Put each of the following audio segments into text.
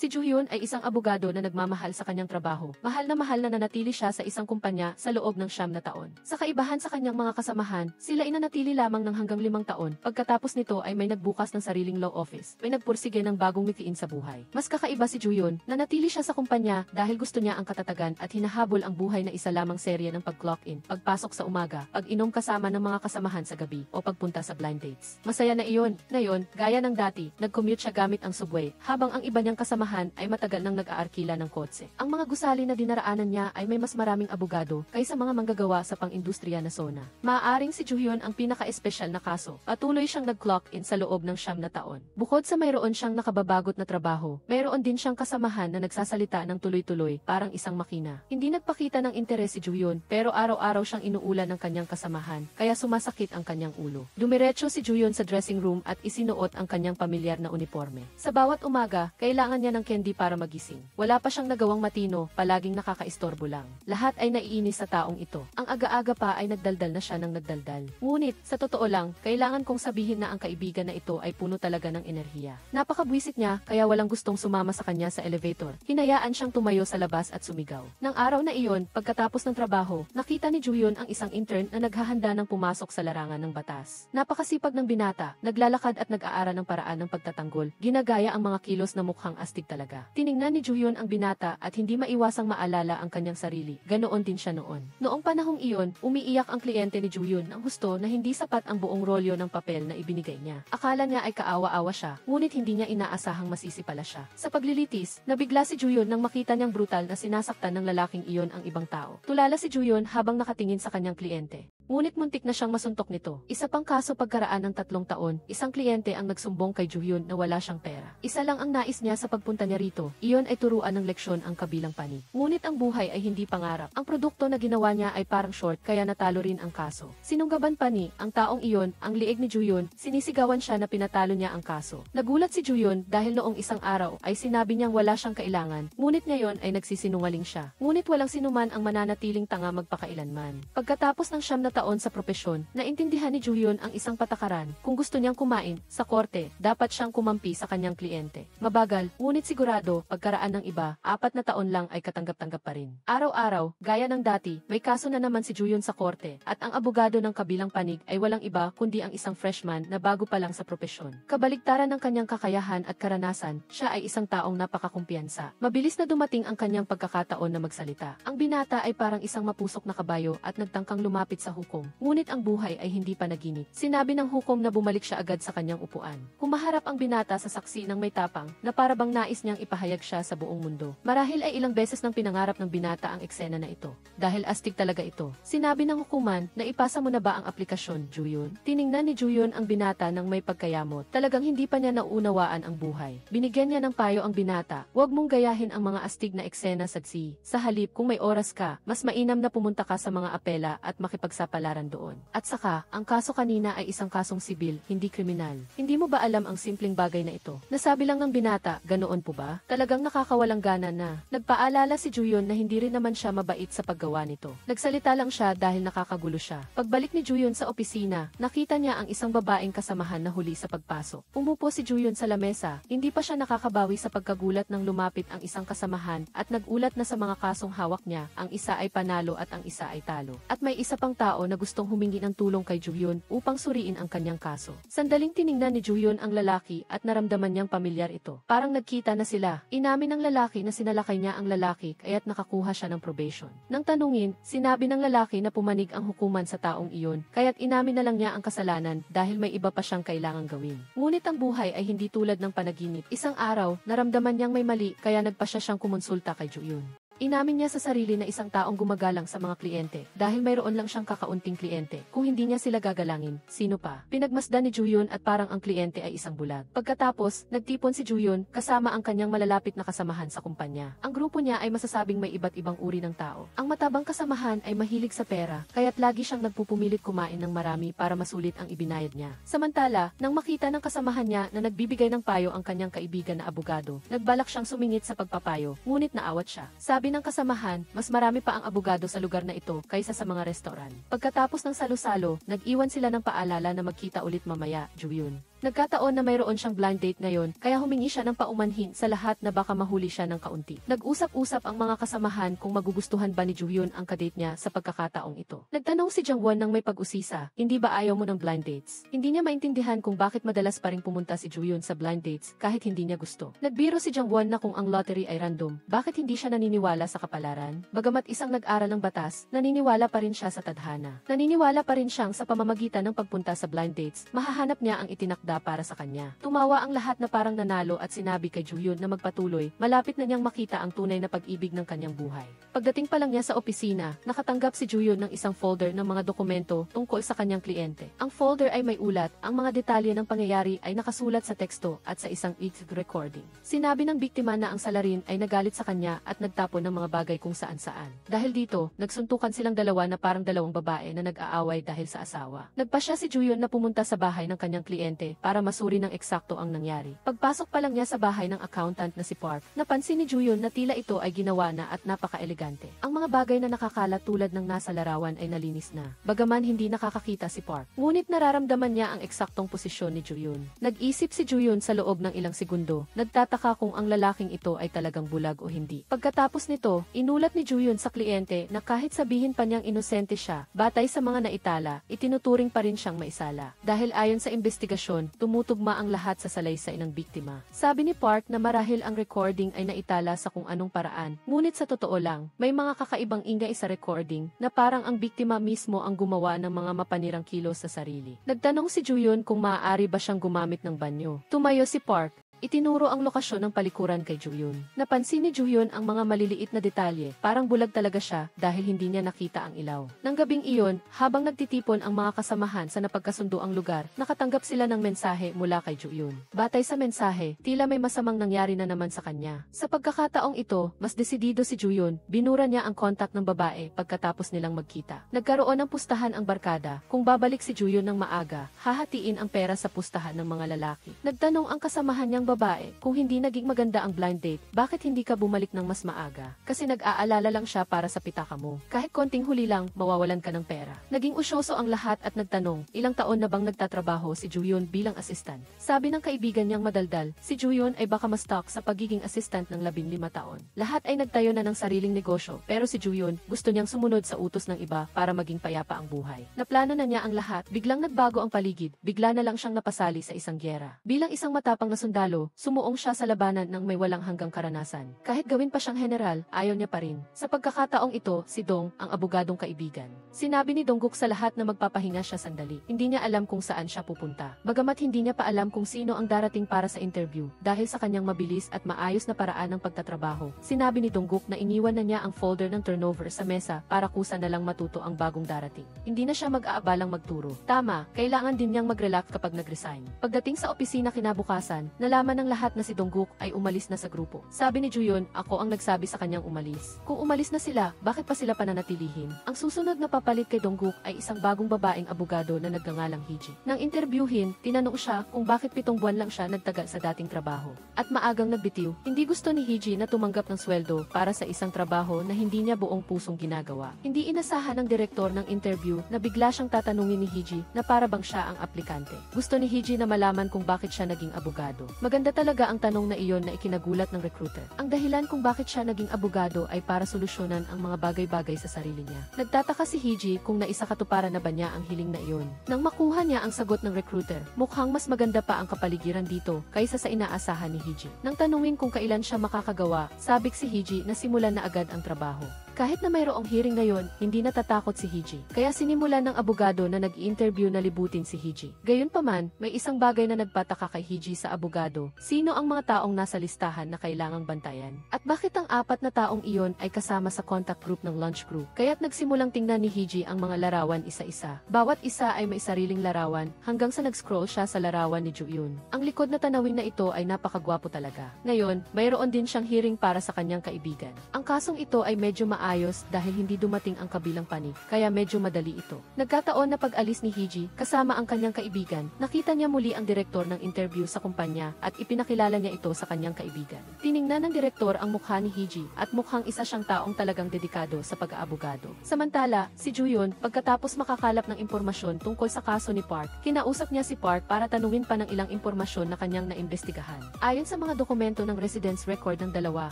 Si Joo-hyun ay isang abogado na nagmamahal sa kanyang trabaho. Mahal na nanatili siya sa isang kumpanya sa loob ng 9 na taon. Sa kaibahan sa kanyang mga kasamahan, sila inanatili lamang ng hanggang 5 taon. Pagkatapos nito ay may nagbukas ng sariling law office. May nagpursige ng bagong mithiin sa buhay. Mas kakaiba si Joo-hyun, nanatili siya sa kumpanya dahil gusto niya ang katatagan at hinahabol ang buhay na isa lamang serye ng pag-clock in, pagpasok sa umaga, pag-inom kasama ng mga kasamahan sa gabi, o pagpunta sa blind dates. Masaya na iyon. Ngayon, gaya ng dati, nag-commute siya gamit ang subway, habang ang iba niyang kasamahan ay matagal nang nag-aarkila ng kotse. Ang mga gusali na dinaraanan niya ay may mas maraming abogado kaysa mga manggagawa sa pang-industriya na zona. Maaaring si Joo-hyun ang pinaka-espesyal na kaso. Patuloy siyang nag-clock in sa loob ng 9 na taon. Bukod sa mayroon siyang nakababagot na trabaho, mayroon din siyang kasamahan na nagsasalita ng tuloy-tuloy, parang isang makina. Hindi nagpakita ng interes si Joo-hyun, pero araw-araw siyang inuulan ng kanyang kasamahan, kaya sumasakit ang kanyang ulo. Dumiretso si Joo-hyun sa dressing room at isinuot ang kanyang pamilyar na uniforme. Sa bawat umaga, kailangan niya ng candy para magising. Wala pa siyang nagawang matino, palaging nakakaistorbo lang. Lahat ay naiinis sa taong ito. Ang aga-aga pa ay nagdaldal na siya ng nagdaldal. Ngunit, sa totoo lang, kailangan kong sabihin na ang kaibigan na ito ay puno talaga ng enerhiya. Napakabwisit niya, kaya walang gustong sumama sa kanya sa elevator. Hinayaan siyang tumayo sa labas at sumigaw. Nang araw na iyon, pagkatapos ng trabaho, nakita ni Joo-hyun ang isang intern na naghahanda ng pumasok sa larangan ng batas. Napakasipag ng binata, naglalakad at nag-aara ng paraan ng pagtatanggol, ginagaya ang mga kilos na mukhang astig talaga. Tiningnan ni Joo-hyun ang binata at hindi maiwasang maalala ang kanyang sarili. Ganoon din siya noon. Noong panahong iyon, umiiyak ang kliyente ni Joo-hyun ng husto na hindi sapat ang buong rolyo ng papel na ibinigay niya. Akala niya ay kaawa-awa siya, ngunit hindi niya inaasahang masisi pala siya. Sa paglilitis, nabigla si Joo-hyun nang makita niyang brutal na sinasaktan ng lalaking iyon ang ibang tao. Tulala si Joo-hyun habang nakatingin sa kanyang kliyente. Ngunit muntik na siyang masuntok nito. Isa pang kaso pagkaraan ng 3 taon, isang kliyente ang nagsumbong kay Joo-hyun na wala siyang pera. Isa lang ang nais niya sa pagpunta niya rito, iyon ay turuan ng leksyon ang kabilang panig. Ngunit ang buhay ay hindi pangarap. Ang produkto na ginawa niya ay parang short kaya natalo rin ang kaso. Sinunggaban pa ni ang taong iyon, ang liig ni Joo-hyun, sinisigawan siya na pinatalo niya ang kaso. Nagulat si Joo-hyun dahil noong isang araw ay sinabi niyang wala siyang kailangan, ngunit ngayon ay nagsisinungaling siya. Ngunit walang sinuman ang mananatiling tanga magpakailanman. Pagkatapos ng 9 na taon sa propesyon, naintindihan ni Joo-hyun ang isang patakaran. Kung gusto niyang kumain sa korte, dapat siyang kumampi sa kanyang kliyente. Mabagal, ngunit sigurado, pagkaraan ng iba, 4 na taon lang ay katanggap-tanggap pa rin. Araw-araw, gaya ng dati, may kaso na naman si Joo-hyun sa korte, at ang abogado ng kabilang panig ay walang iba kundi ang isang freshman na bago pa lang sa propesyon. Kabaligtaran ng kanyang kakayahan at karanasan, siya ay isang taong napakakumpiyansa. Mabilis na dumating ang kanyang pagkakataon na magsalita. Ang binata ay parang isang mapusok na kabayo at nagtangkang lumapit sa hukom. Ngunit ang buhay ay hindi panaginip. Sinabi ng hukom na bumalik siya agad sa kanyang upuan. Kumaharap ang binata sa saksi ng may tapang na para bang nais niyang ipahayag siya sa buong mundo. Marahil ay ilang beses nang pinangarap ng binata ang eksena na ito. Dahil astig talaga ito. Sinabi ng hukuman na ipasa mo na ba ang aplikasyon, Joo-hyun? Tiningnan ni Joo-hyun ang binata ng may pagkayamot. Talagang hindi pa niya nauunawaan ang buhay. Binigyan niya ng payo ang binata. Huwag mong gayahin ang mga astig na eksena sa si. Sa halip kung may oras ka, mas mainam na pumunta ka sa mga apela at makipagsapalaran doon. At saka, ang kaso kanina ay isang kasong sibil, hindi kriminal. Hindi mo ba alam ang simpleng bagay na ito? Nasabi lang ng binata, ganoon po ba? Talagang nakakawalang gana na. Nagpaalala si Joo-hyun na hindi rin naman siya mabait sa paggawa nito. Nagsalita lang siya dahil nakakagulo siya. Pagbalik ni Joo-hyun sa opisina, nakita niya ang isang babaeng kasamahan na huli sa pagpasok. Umupo si Joo-hyun sa lamesa, hindi pa siya nakakabawi sa pagkagulat nang lumapit ang isang kasamahan at nagulat na sa mga kasong hawak niya, ang isa ay panalo at ang isa ay talo. At may isa pang tao na gustong humingi ng tulong kay Joo-hyun upang suriin ang kanyang kaso. Sandaling tiningnan ni Joo-hyun ang lalaki at naramdaman niyang pamilyar ito. Parang nagkita na sila. Inamin ng lalaki na sinalakay niya ang lalaki kaya't nakakuha siya ng probation. Nang tanungin, sinabi ng lalaki na pumanig ang hukuman sa taong iyon kaya't inamin na lang niya ang kasalanan dahil may iba pa siyang kailangang gawin. Ngunit ang buhay ay hindi tulad ng panaginip. Isang araw, naramdaman niyang may mali kaya nagpasya siyang kumonsulta kay Joo-hyun. Inamin niya sa sarili na isang taong gumagalang sa mga kliyente dahil mayroon lang siyang kakaunting kliyente. Kung hindi niya sila gagalangin, sino pa? Pinagmasdan ni Joo-hyun at parang ang kliyente ay isang bulag. Pagkatapos, nagtipon si Joo-hyun kasama ang kanyang malalapit na kasamahan sa kumpanya. Ang grupo niya ay masasabing may iba't ibang uri ng tao. Ang matabang kasamahan ay mahilig sa pera, kaya't lagi siyang nagpupumilit kumain ng marami para masulit ang ibinayad niya. Samantala, nang makita ng kasamahan niya na nagbibigay ng payo ang kanyang kaibigan na abogado, nagbalak siyang sumingit sa pagpapayo, ngunit naawat siya. Sabi ng kasamahan, mas marami pa ang abogado sa lugar na ito kaysa sa mga restoran. Pagkatapos ng salo-salo, nag-iwan sila ng paalala na magkita ulit mamaya, Joo-hyun. Nagkataon na mayroon siyang blind date ngayon, kaya humingi siya ng paumanhin sa lahat na baka mahuli siya ng kaunti. Nag-usap-usap ang mga kasamahan kung magugustuhan ba ni Juhyun ang kadate niya sa pagkakataong ito. Nagtanong si Jangwon ng may pag-usisa, hindi ba ayaw mo ng blind dates? Hindi niya maintindihan kung bakit madalas pa ring pumunta si Juhyun sa blind dates kahit hindi niya gusto. Nagbiro si Jangwon na kung ang lottery ay random, bakit hindi siya naniniwala sa kapalaran? Bagamat isang nag-aral ng batas, naniniwala pa rin siya sa tadhana. Naniniwala pa rin siyang sa pamamagitan ng pagpunta sa blind dates, mahahanap niya ang itinakda para sa kanya. Tumawa ang lahat na parang nanalo at sinabi kay Juhyun na magpatuloy, malapit na niyang makita ang tunay na pag-ibig ng kanyang buhay. Pagdating pa lang niya sa opisina, nakatanggap si Juhyun ng isang folder ng mga dokumento tungkol sa kanyang kliyente. Ang folder ay may ulat, ang mga detalye ng pangyayari ay nakasulat sa teksto at sa isang recording. Sinabi ng biktima na ang salarin ay nagalit sa kanya at nagtapon ng mga bagay kung saan-saan. Dahil dito, nagsuntukan silang dalawa na parang dalawang babae na nag-aaway dahil sa asawa. Nagpasya si Juhyun na pumunta sa bahay ng kanyang kliyente para masuri ng eksakto ang nangyari. Pagpasok pa lang niya sa bahay ng accountant na si Park, napansin ni Juhyun na tila ito ay ginawa na at napaka-elegante. Ang mga bagay na nakakalat tulad ng nasa larawan ay nalinis na. Bagaman hindi nakakakita si Park, ngunit nararamdaman niya ang eksaktong posisyon ni Juhyun. Nag-isip si Juhyun sa loob ng ilang segundo, nagtataka kung ang lalaking ito ay talagang bulag o hindi. Pagkatapos nito, inulat ni Juhyun sa kliyente na kahit sabihin pa niyang inosente siya, batay sa mga naitala, itinuturing pa rin siyang maisala. Dahil ayon sa investigasyon, tumutugma ang lahat sa salaysay ng biktima. Sabi ni Park na marahil ang recording ay naitala sa kung anong paraan, ngunit sa totoo lang, may mga kakaibang ingay sa recording na parang ang biktima mismo ang gumawa ng mga mapanirang kilos sa sarili. Nagtanong si Juhyun kung maaari ba siyang gumamit ng banyo. Tumayo si Park. Itinuro ang lokasyon ng palikuran kay Juhyun. Napansin ni Juhyun ang mga maliliit na detalye, parang bulag talaga siya dahil hindi niya nakita ang ilaw. Nang gabing iyon, habang nagtitipon ang mga kasamahan sa napagkasunduang lugar, nakatanggap sila ng mensahe mula kay Juhyun. Batay sa mensahe, tila may masamang nangyari na naman sa kanya. Sa pagkakataong ito, mas desidido si Juhyun, binura niya ang kontak ng babae pagkatapos nilang magkita. Nagkaroon ng pustahan ang barkada, kung babalik si Juhyun ng maaga, hahatiin ang pera sa pustahan ng mga lalaki. Nagtanong ang kasamahan niyang babae, kung hindi naging maganda ang blind date, bakit hindi ka bumalik ng mas maaga? Kasi nag-aalala lang siya para sa pitaka mo. Kahit konting huli lang, mawawalan ka ng pera. Naging usyoso ang lahat at nagtanong, ilang taon na bang nagtatrabaho si Juhyun bilang assistant? Sabi ng kaibigan niyang madaldal, si Juhyun ay baka ma-stuck sa pagiging assistant ng 15 taon. Lahat ay nagtayo na ng sariling negosyo, pero si Juhyun, gusto niyang sumunod sa utos ng iba para maging payapa ang buhay. Naplano na niya ang lahat, biglang nagbago ang paligid, bigla na lang siyang napasali sa isang gyera. Bilang isang matapang na sundalo, sumuong siya sa labanan ng may walang hanggang karanasan. Kahit gawin pa siyang general, ayaw niya pa rin. Sa pagkakataong ito, si Dong, ang abogadong kaibigan. Sinabi ni Dongguk sa lahat na magpapahinga siya sandali. Hindi niya alam kung saan siya pupunta. Bagamat hindi niya pa alam kung sino ang darating para sa interview, dahil sa kanyang mabilis at maayos na paraan ng pagtatrabaho. Sinabi ni Dongguk na iniwan na niya ang folder ng turnover sa mesa para kusa na lang matuto ang bagong darating. Hindi na siya mag-aabalang magturo. Tama, kailangan din niyang mag-relax kapag nag-resign. Pagdating sa opisina kinabukasan, nalaman ng lahat na si Dongguk ay umalis na sa grupo. Sabi ni Juhyun, ako ang nagsabi sa kanyang umalis. Kung umalis na sila, bakit pa sila pananatilihin? Ang susunod na papalit kay Dongguk ay isang bagong babaeng abogado na nagngangalang Hiji. Nang interviewin, tinanong siya kung bakit 7 buwan lang siya nagtagal sa dating trabaho. At maagang nagbitiw, hindi gusto ni Hiji na tumanggap ng sweldo para sa isang trabaho na hindi niya buong pusong ginagawa. Hindi inasahan ng direktor ng interview na bigla siyang tatanungin ni Hiji na para bang siya ang aplikante. Gusto ni Hiji na malaman kung bakit siya naging abogado. Maganda talaga ang tanong na iyon na ikinagulat ng recruiter. Ang dahilan kung bakit siya naging abogado ay para solusyonan ang mga bagay-bagay sa sarili niya. Nagtataka si Hiji kung naisakatuparan na ba niya ang hiling na iyon. Nang makuha niya ang sagot ng recruiter, mukhang mas maganda pa ang kapaligiran dito kaysa sa inaasahan ni Hiji. Nang tanungin kung kailan siya makakagawa, sabik si Hiji na simulan na agad ang trabaho. Kahit na mayroong hearing ngayon, hindi natatakot si Hiji. Kaya sinimulan ng abogado na nag-i-interview na libutin si Hiji. Gayunpaman, may isang bagay na nagpataka kay Hiji sa abogado. Sino ang mga taong nasa listahan na kailangang bantayan? At bakit ang 4 na taong iyon ay kasama sa contact group ng lunch crew? Kaya't nagsimulang tingnan ni Hiji ang mga larawan isa-isa. Bawat isa ay may sariling larawan, hanggang sa nag-scroll siya sa larawan ni Juhyun. Ang likod na tanawin na ito ay napakagwapo talaga. Ngayon, mayroon din siyang hearing para sa kanyang kaibigan. Ang kasong ito ay medyo maayos dahil hindi dumating ang kabilang panig, kaya medyo madali ito. Nagkataon na pag-alis ni Hiji, kasama ang kanyang kaibigan, nakita niya muli ang direktor ng interview sa kumpanya at ipinakilala niya ito sa kanyang kaibigan. Tiningnan ng direktor ang mukha ni Hiji at mukhang isa siyang taong talagang dedikado sa pag-aabogado. Samantala, si Juyun, pagkatapos makakalap ng impormasyon tungkol sa kaso ni Park, kinausap niya si Park para tanungin pa ng ilang impormasyon na kanyang naimbestigahan. Ayon sa mga dokumento ng residence record ng dalawa,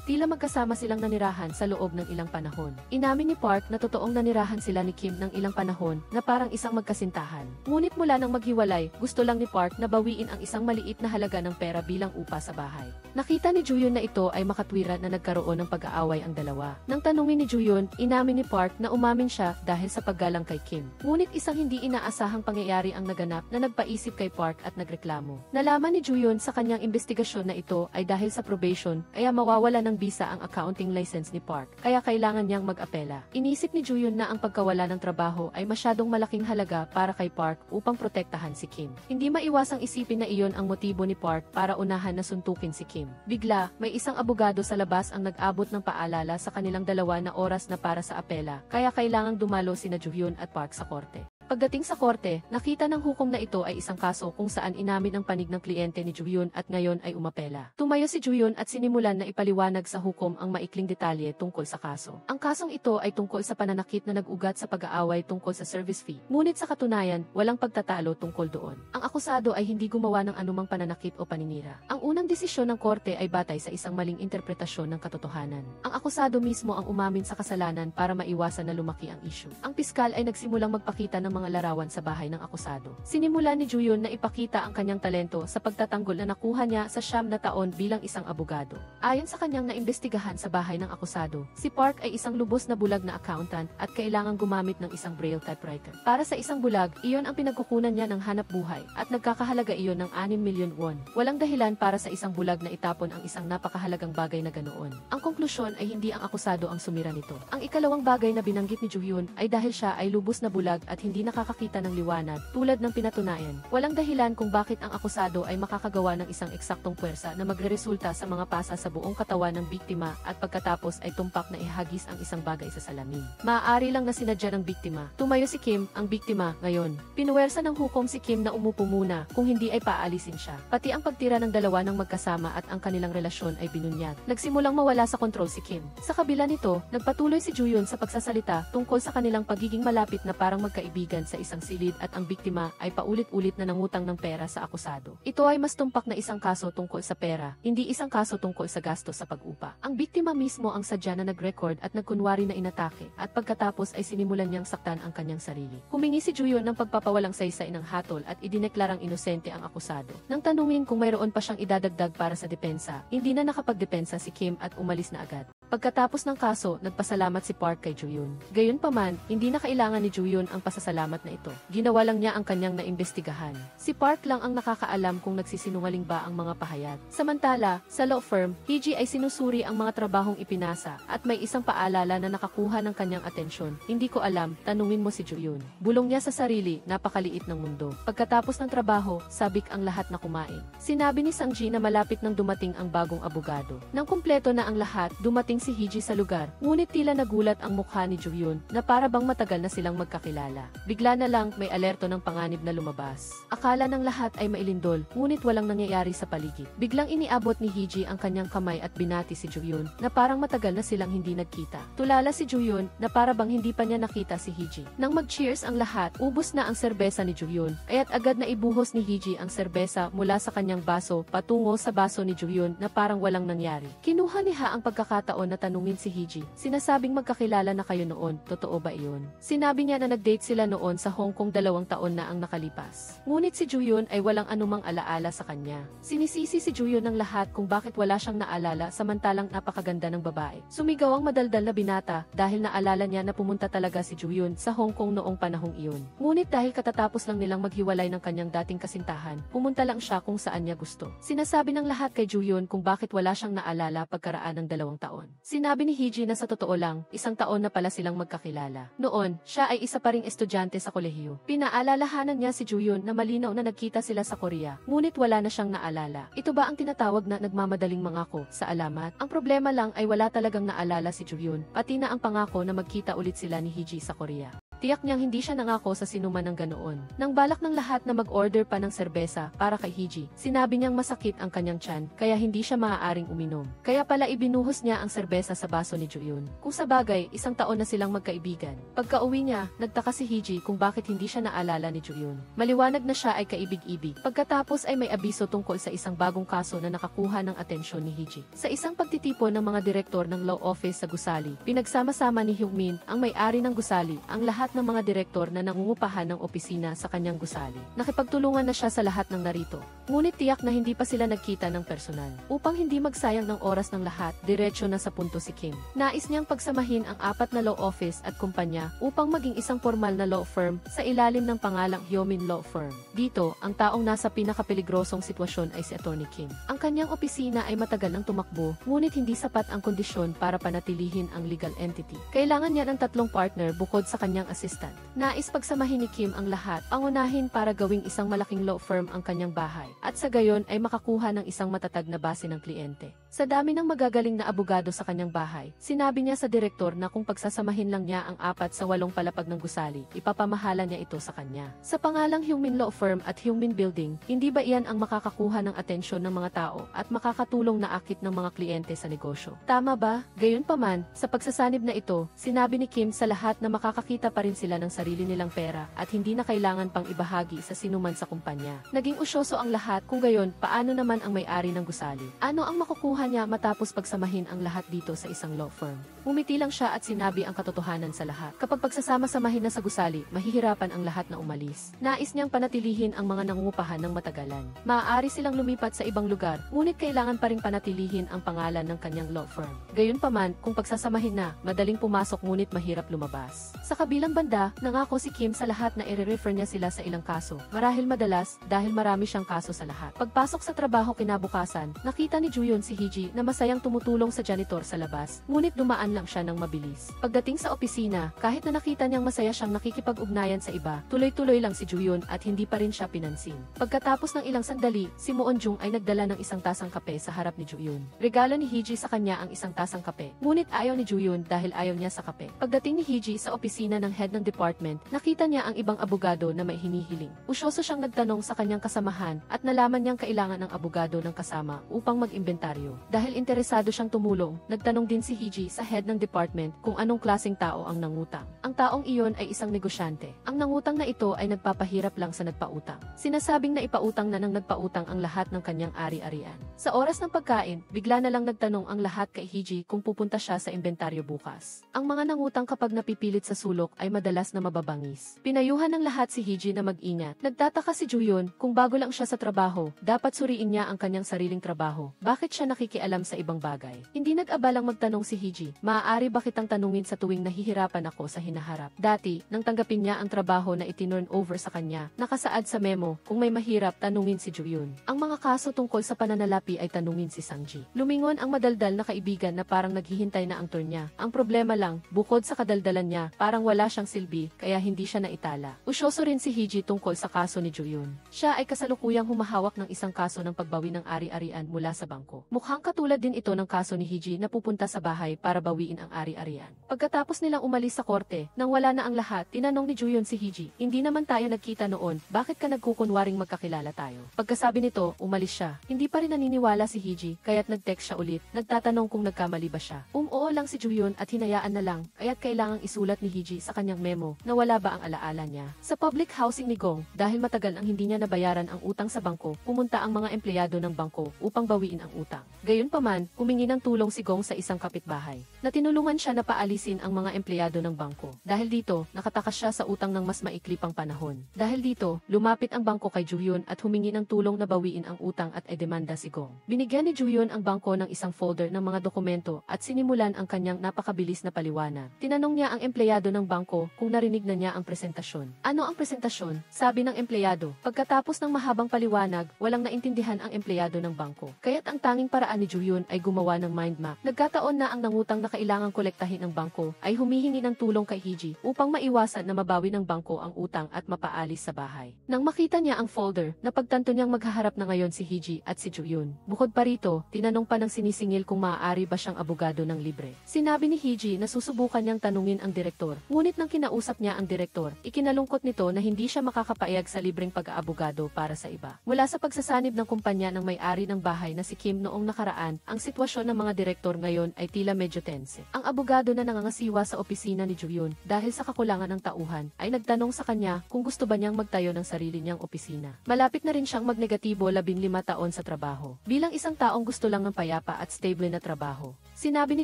tila magkasama silang nanirahan sa loob ng ilang panahon. Inamin ni Park na totoong nanirahan sila ni Kim ng ilang panahon na parang isang magkasintahan. Ngunit mula nang maghiwalay, gusto lang ni Park na bawiin ang isang maliit na halaga ng pera bilang upa sa bahay. Nakita ni Juyun na ito ay makatwiran na nagkaroon ng pag-aaway ang dalawa. Nang tanungin ni Juyun, inamin ni Park na umamin siya dahil sa paggalang kay Kim. Ngunit isang hindi inaasahang pangyayari ang naganap na nagpaisip kay Park at nagreklamo. Nalaman ni Juyun sa kanyang investigasyon na ito ay dahil sa probation, kaya mawawala ng visa ang accounting license ni Park, kaya kailangan niyang mag-apela. Inisip ni Juyun na ang pagkawala ng trabaho ay masyadong malaking halaga para kay Park upang protektahan si Kim. Hindi maiwasang isipin na iyon ang motibo ni Park para unahan na suntukin si Kim. Bigla, may isang abogado sa labas ang nag-abot ng paalala sa kanilang dalawa na oras na para sa apela, kaya kailangang dumalo sina Juyun at Park sa korte. Pagdating sa korte, nakita ng hukom na ito ay isang kaso kung saan inamin ang panig ng kliyente ni Juyun at ngayon ay umapela. Tumayo si Juyun at sinimulan na ipaliwanag sa hukom ang maikling detalye tungkol sa kaso. Ang kasong ito ay tungkol sa pananakit na nag-ugat sa pag-aaway tungkol sa service fee. Ngunit sa katunayan, walang pagtatalo tungkol doon. Ang akusado ay hindi gumawa ng anumang pananakit o paninira. Ang unang desisyon ng korte ay batay sa isang maling interpretasyon ng katotohanan. Ang akusado mismo ang umamin sa kasalanan para maiwasan na lumaki ang issue. Ang piskal ay nagsimulang magpakita ng mga larawan sa bahay ng akusado. Sinimula ni Juyun na ipakita ang kanyang talento sa pagtatanggol na nakuha niya sa 9 na taon bilang isang abogado. Ayon sa kanyang naimbestigahan sa bahay ng akusado, si Park ay isang lubos na bulag na accountant at kailangang gumamit ng isang braille typewriter. Para sa isang bulag, iyon ang pinagkukunan niya ng hanap buhay at nagkakahalaga iyon ng 6 milyon won. Walang dahilan para sa isang bulag na itapon ang isang napakahalagang bagay na ganoon. Ang konklusyon ay hindi ang akusado ang sumira nito. Ang ikalawang bagay na binanggit ni Juyun ay dahil siya ay lubos na bulag at hindi nakakakita ng liwanag, tulad ng pinatunayan. Walang dahilan kung bakit ang akusado ay makakagawa ng isang eksaktong puwersa na magreresulta sa mga pasa sa buong katawan ng biktima at pagkatapos ay tumpak na ihagis ang isang bagay sa salamin. Maaari lang na sinadya ng biktima. Tumayo si Kim, ang biktima, ngayon. Pinuwersa ng hukom si Kim na umupo muna, kung hindi ay paalisin siya. Pati ang pagtira ng dalawa ng magkasama at ang kanilang relasyon ay binunyag. Nagsimulang mawala sa kontrol si Kim. Sa kabila nito, nagpatuloy si Juyun sa pagsasalita tungkol sa kanilang pagiging malapit na parang magkaibigan sa isang silid at ang biktima ay paulit-ulit na nangutang ng pera sa akusado. Ito ay mas tumpak na isang kaso tungkol sa pera, hindi isang kaso tungkol sa gastos sa pag-upa. Ang biktima mismo ang sadya na nag-record at nagkunwari na inatake at pagkatapos ay sinimulan niyang saktan ang kanyang sarili. Humingi si Juyun ng pagpapawalang saysay ng hatol at idineklarang inosente ang akusado. Nang tanungin kung mayroon pa siyang idadagdag para sa depensa, hindi na nakapagdepensa si Kim at umalis na agad. Pagkatapos ng kaso, nagpasalamat si Park kay Juyun. Gayunpaman, hindi na kailangan ni Juyun ang pasasalamat na ito. Ginawa lang niya ang kanyang naimbestigahan. Si Park lang ang nakakaalam kung nagsisinungaling ba ang mga pahayag. Samantala, sa law firm, Hiji ay sinusuri ang mga trabahong ipinasa at may isang paalala na nakakuha ng kanyang atensyon. Hindi ko alam, tanungin mo si Juyun. Bulong niya sa sarili, napakaliit ng mundo. Pagkatapos ng trabaho, sabik ang lahat na kumain. Sinabi ni Sangji na malapit nang dumating ang bagong abogado. Nang kumpleto na ang lahat, dumating si Hiji sa lugar, ngunit tila nagulat ang mukha ni Juyun na para bang matagal na silang magkakilala. Bigla na lang may alerto ng panganib na lumabas. Akala ng lahat ay mailindol, ngunit walang nangyayari sa paligid. Biglang iniabot ni Hiji ang kanyang kamay at binati si Juyun na parang matagal na silang hindi nagkita. Tulala si Juyun na para bang hindi pa niya nakita si Hiji. Nang mag-cheers ang lahat, ubos na ang serbesa ni Juyun, kaya't agad na ibuhos ni Hiji ang serbesa mula sa kanyang baso patungo sa baso ni Juyun na parang walang nangyari. Kinuha ni Ha ang pagkakataon na tanungin si Hiji. Sinasabing magkakilala na kayo noon, totoo ba iyon? Sinabi niya na nag-date sila noon sa Hong Kong 2 taon na ang nakalipas. Ngunit si Juyun ay walang anumang alaala sa kanya. Sinisisi si Juyun ng lahat kung bakit wala siyang naalala samantalang napakaganda ng babae. Sumigaw ang madaldal na binata dahil naalala niya na pumunta talaga si Juyun sa Hong Kong noong panahong iyon. Ngunit dahil katatapos lang nilang maghiwalay ng kanyang dating kasintahan, pumunta lang siya kung saan niya gusto. Sinasabi ng lahat kay Juyun kung bakit wala siyang naalala pagkaraan ng 2 taon. Sinabi ni Hiji na sa totoo lang, isang taon na pala silang magkakilala. Noon, siya ay isa pa ring estudyante sa kolehiyo. Pinaalalahanan niya si Juyun na malinaw na nagkita sila sa Korea, ngunit wala na siyang naalala. Ito ba ang tinatawag na nagmamadaling mangako sa alamat? Ang problema lang ay wala talagang naalala si Juyun, pati na ang pangako na magkita ulit sila ni Hiji sa Korea. Tiyak niyang hindi siya nangako sa sinuman ng ganoon. Nang balak ng lahat na mag-order pa ng serbesa para kay Hiji, sinabi niyang masakit ang kanyang tiyan, kaya hindi siya maaaring uminom. Kaya pala ibinuhos niya ang serbesa sa baso ni Juyun. Kung sa bagay, isang taon na silang magkaibigan. Pagka-uwi niya, nagtaka si Hiji kung bakit hindi siya naalala ni Juyun. Maliwanag na siya ay kaibig-ibig. Pagkatapos ay may abiso tungkol sa isang bagong kaso na nakakuha ng atensyon ni Hiji. Sa isang pagtitipon ng mga direktor ng law office sa Gusali, pinagsama-sama ni Hyungmin, ang may-ari ng Gusali, ang lahat ng mga direktor na nangungupahan ng opisina sa kanyang gusali. Nakipagtulungan na siya sa lahat ng narito. Ngunit tiyak na hindi pa sila nagkita ng personal. Upang hindi magsayang ng oras ng lahat, diretso na sa punto si Kim. Nais niyang pagsamahin ang 4 na law office at kumpanya upang maging isang formal na law firm sa ilalim ng pangalang Hyomin Law Firm. Dito, ang taong nasa pinakapeligrosong sitwasyon ay si Attorney Kim. Ang kanyang opisina ay matagal nang tumakbo, ngunit hindi sapat ang kondisyon para panatilihin ang legal entity. Kailangan niya ng 3 partner bukod sa kanyang assistant. Nais pagsamahin ni Kim ang lahat, pangunahin para gawing isang malaking law firm ang kanyang bahay, at sa gayon ay makakuha ng isang matatag na base ng kliyente. Sa dami ng magagaling na abogado sa kanyang bahay, sinabi niya sa direktor na kung pagsasamahin lang niya ang 4 sa 8 palapag ng gusali, ipapamahala niya ito sa kanya. Sa pangalang Hyungmin Law Firm at Hyungmin Building, hindi ba iyan ang makakakuha ng atensyon ng mga tao at makakatulong na akit ng mga kliyente sa negosyo? Tama ba? Gayunpaman, sa pagsasanib na ito, sinabi ni Kim sa lahat na makakakita pa rin sila ng sarili nilang pera at hindi na kailangan pang ibahagi sa sinuman sa kumpanya. Naging usyoso ang lahat, kung gayon, paano naman ang may-ari ng gusali? Ano ang makukuha niya matapos pagsamahin ang lahat dito sa isang law firm? Umiti lang siya at sinabi ang katotohanan sa lahat. Kapag pagsasama-samahin na sa gusali, mahihirapan ang lahat na umalis. Nais niyang panatilihin ang mga nangungupahan ng matagalan. Maaari silang lumipat sa ibang lugar, ngunit kailangan pa ring panatilihin ang pangalan ng kanyang law firm. Gayunpaman, kung pagsasamahin na, madaling pumasok ngunit mahirap lumabas. Sa kabilang banda, nangako si Kim sa lahat na i-refer niya sila sa ilang kaso. Marahil madalas, dahil marami siyang kaso sa lahat. Pagpasok sa trabaho kinabukasan, nakita ni Juyun si Hiji na masayang tumutulong sa janitor sa labas, ngunit dumaan lang siya ng mabilis. Pagdating sa opisina, kahit na nakita niyang masaya siyang nakikipag-ugnayan sa iba, tuloy-tuloy lang si Juyun at hindi pa rin siya pinansin. Pagkatapos ng ilang sandali, si Moon Jung ay nagdala ng isang tasang kape sa harap ni Juyun. Regalo ni Hiji sa kanya ang isang tasang kape, ngunit ayaw ni Juyun dahil ayaw niya sa kape. Pagdating ni Hiji sa opisina ng head ng department, nakita niya ang ibang abogado na may hinihiling. Usyoso siyang nagtanong sa kanyang kasamahan at nalaman niyang kailangan ng abogado ng kasama upang mag-imbentaryo. Dahil interesado siyang tumulong, nagtanong din si Hiji sa head ng department kung anong klaseng tao ang nangutang. Ang taong iyon ay isang negosyante. Ang nangutang na ito ay nagpapahirap lang sa nagpautang. Sinasabing na ipautang na ng nagpautang ang lahat ng kanyang ari-arian. Sa oras ng pagkain, bigla na lang nagtanong ang lahat kay Hiji kung pupunta siya sa imbentaryo bukas. Ang mga nangutang kapag napipilit sa sulok ay madalas na mababangis. Pinayuhan ng lahat si Hiji na mag-ingat. Nagtataka si Juyun kung bago lang siya sa trabaho, dapat suriin niya ang kanyang sariling trabaho. Bakit siya nakikialam sa ibang bagay? Hindi nag-abalang magtanong si Hiji, maaari ba kitang tanungin sa tuwing nahihirapan ako sa hinaharap? Dati, nang tanggapin niya ang trabaho na itinurn over sa kanya, nakasaad sa memo, kung may mahirap tanungin si Juyun. Ang mga kaso tungkol sa pananalapi ay tanungin si Sangji. Lumingon ang madaldal na kaibigan na parang naghihintay na ang turn niya. Ang problema lang, bukod sa kadaldalan niya, parang wala siyang silbi, kaya hindi siya naitala. Usyoso rin si Hiji tungkol sa kaso ni Juyun. Siya ay kasalukuyang humahawak ng isang kaso ng pagbawi ng ari-arian mula sa bangko. Mukhang katulad din ito ng kaso ni Hiji na pupunta sa bahay para bawiin ang ari-arian. Pagkatapos nilang umalis sa korte, nang wala na ang lahat, tinanong ni Juyun si Hiji, hindi naman tayo nagkita noon, bakit ka nagkukunwaring magkakilala tayo? Pagkasabi nito, umalis siya. Hindi pa rin naniniwala si Hiji, kaya't nag-text siya ulit, nagtatanong kung nagkamali ba siya. Oo lang si Juyun at hinayaan na lang, kaya't kailangang isulat ni Hiji sa kanyang memo na wala ba ang alaala niya. Sa public housing ni Gong, dahil matagal ang hindi niya nabayaran ang utang sa bangko, pumunta ang mga empleyado ng bangko upang bawiin ang utang. Gayunpaman, humingi ng tulong si Gong sa isang kapitbahay, na tinulungan siya na paalisin ang mga empleyado ng bangko. Dahil dito, nakatakas siya sa utang ng mas maikli pang panahon. Dahil dito, lumapit ang bangko kay Juyun at humingi ng tulong na bawiin ang utang at edemanda si Gong. Binigyan ni Juyun ang bangko ng isang folder ng mga dokumento at sinimulan ang kanyang napakabilis na paliwanag. Tinanong niya ang empleyado ng bangko kung narinig na niya ang presentasyon. Ano ang presentasyon? Sabi ng empleyado. Pagkatapos ng mahabang paliwanag, walang naintindihan ang empleyado ng bangko. Kaya't ang tanging paraan pamahalaan ni Juyun ay gumawa ng mind map. Nagkataon na ang nangutang na kailangang kolektahin ng bangko ay humihingi ng tulong kay Hiji upang maiwasan na mabawi ng bangko ang utang at mapaalis sa bahay. Nang makita niya ang folder, napagtanto niyang maghaharap na ngayon si Hiji at si Juyun. Bukod pa rito, tinanong pa ng sinisingil kung maaari ba siyang abogado ng libre. Sinabi ni Hiji na susubukan niyang tanungin ang direktor, ngunit nang kinausap niya ang direktor, ikinalungkot nito na hindi siya makakapayag sa libreng pag-aabogado para sa iba. Mula sa pagsasanib ng kumpanya ng may-ari ng bahay na si Kim noong nakaraan, ang sitwasyon ng mga direktor ngayon ay tila medyo tense. Ang abogado na nangangasiwa sa opisina ni Juyun dahil sa kakulangan ng tauhan ay nagtanong sa kanya kung gusto ba niyang magtayo ng sarili niyang opisina. Malapit na rin siyang magnegatibo 15 taon sa trabaho. Bilang isang taong gusto lang ng payapa at stable na trabaho. Sinabi ni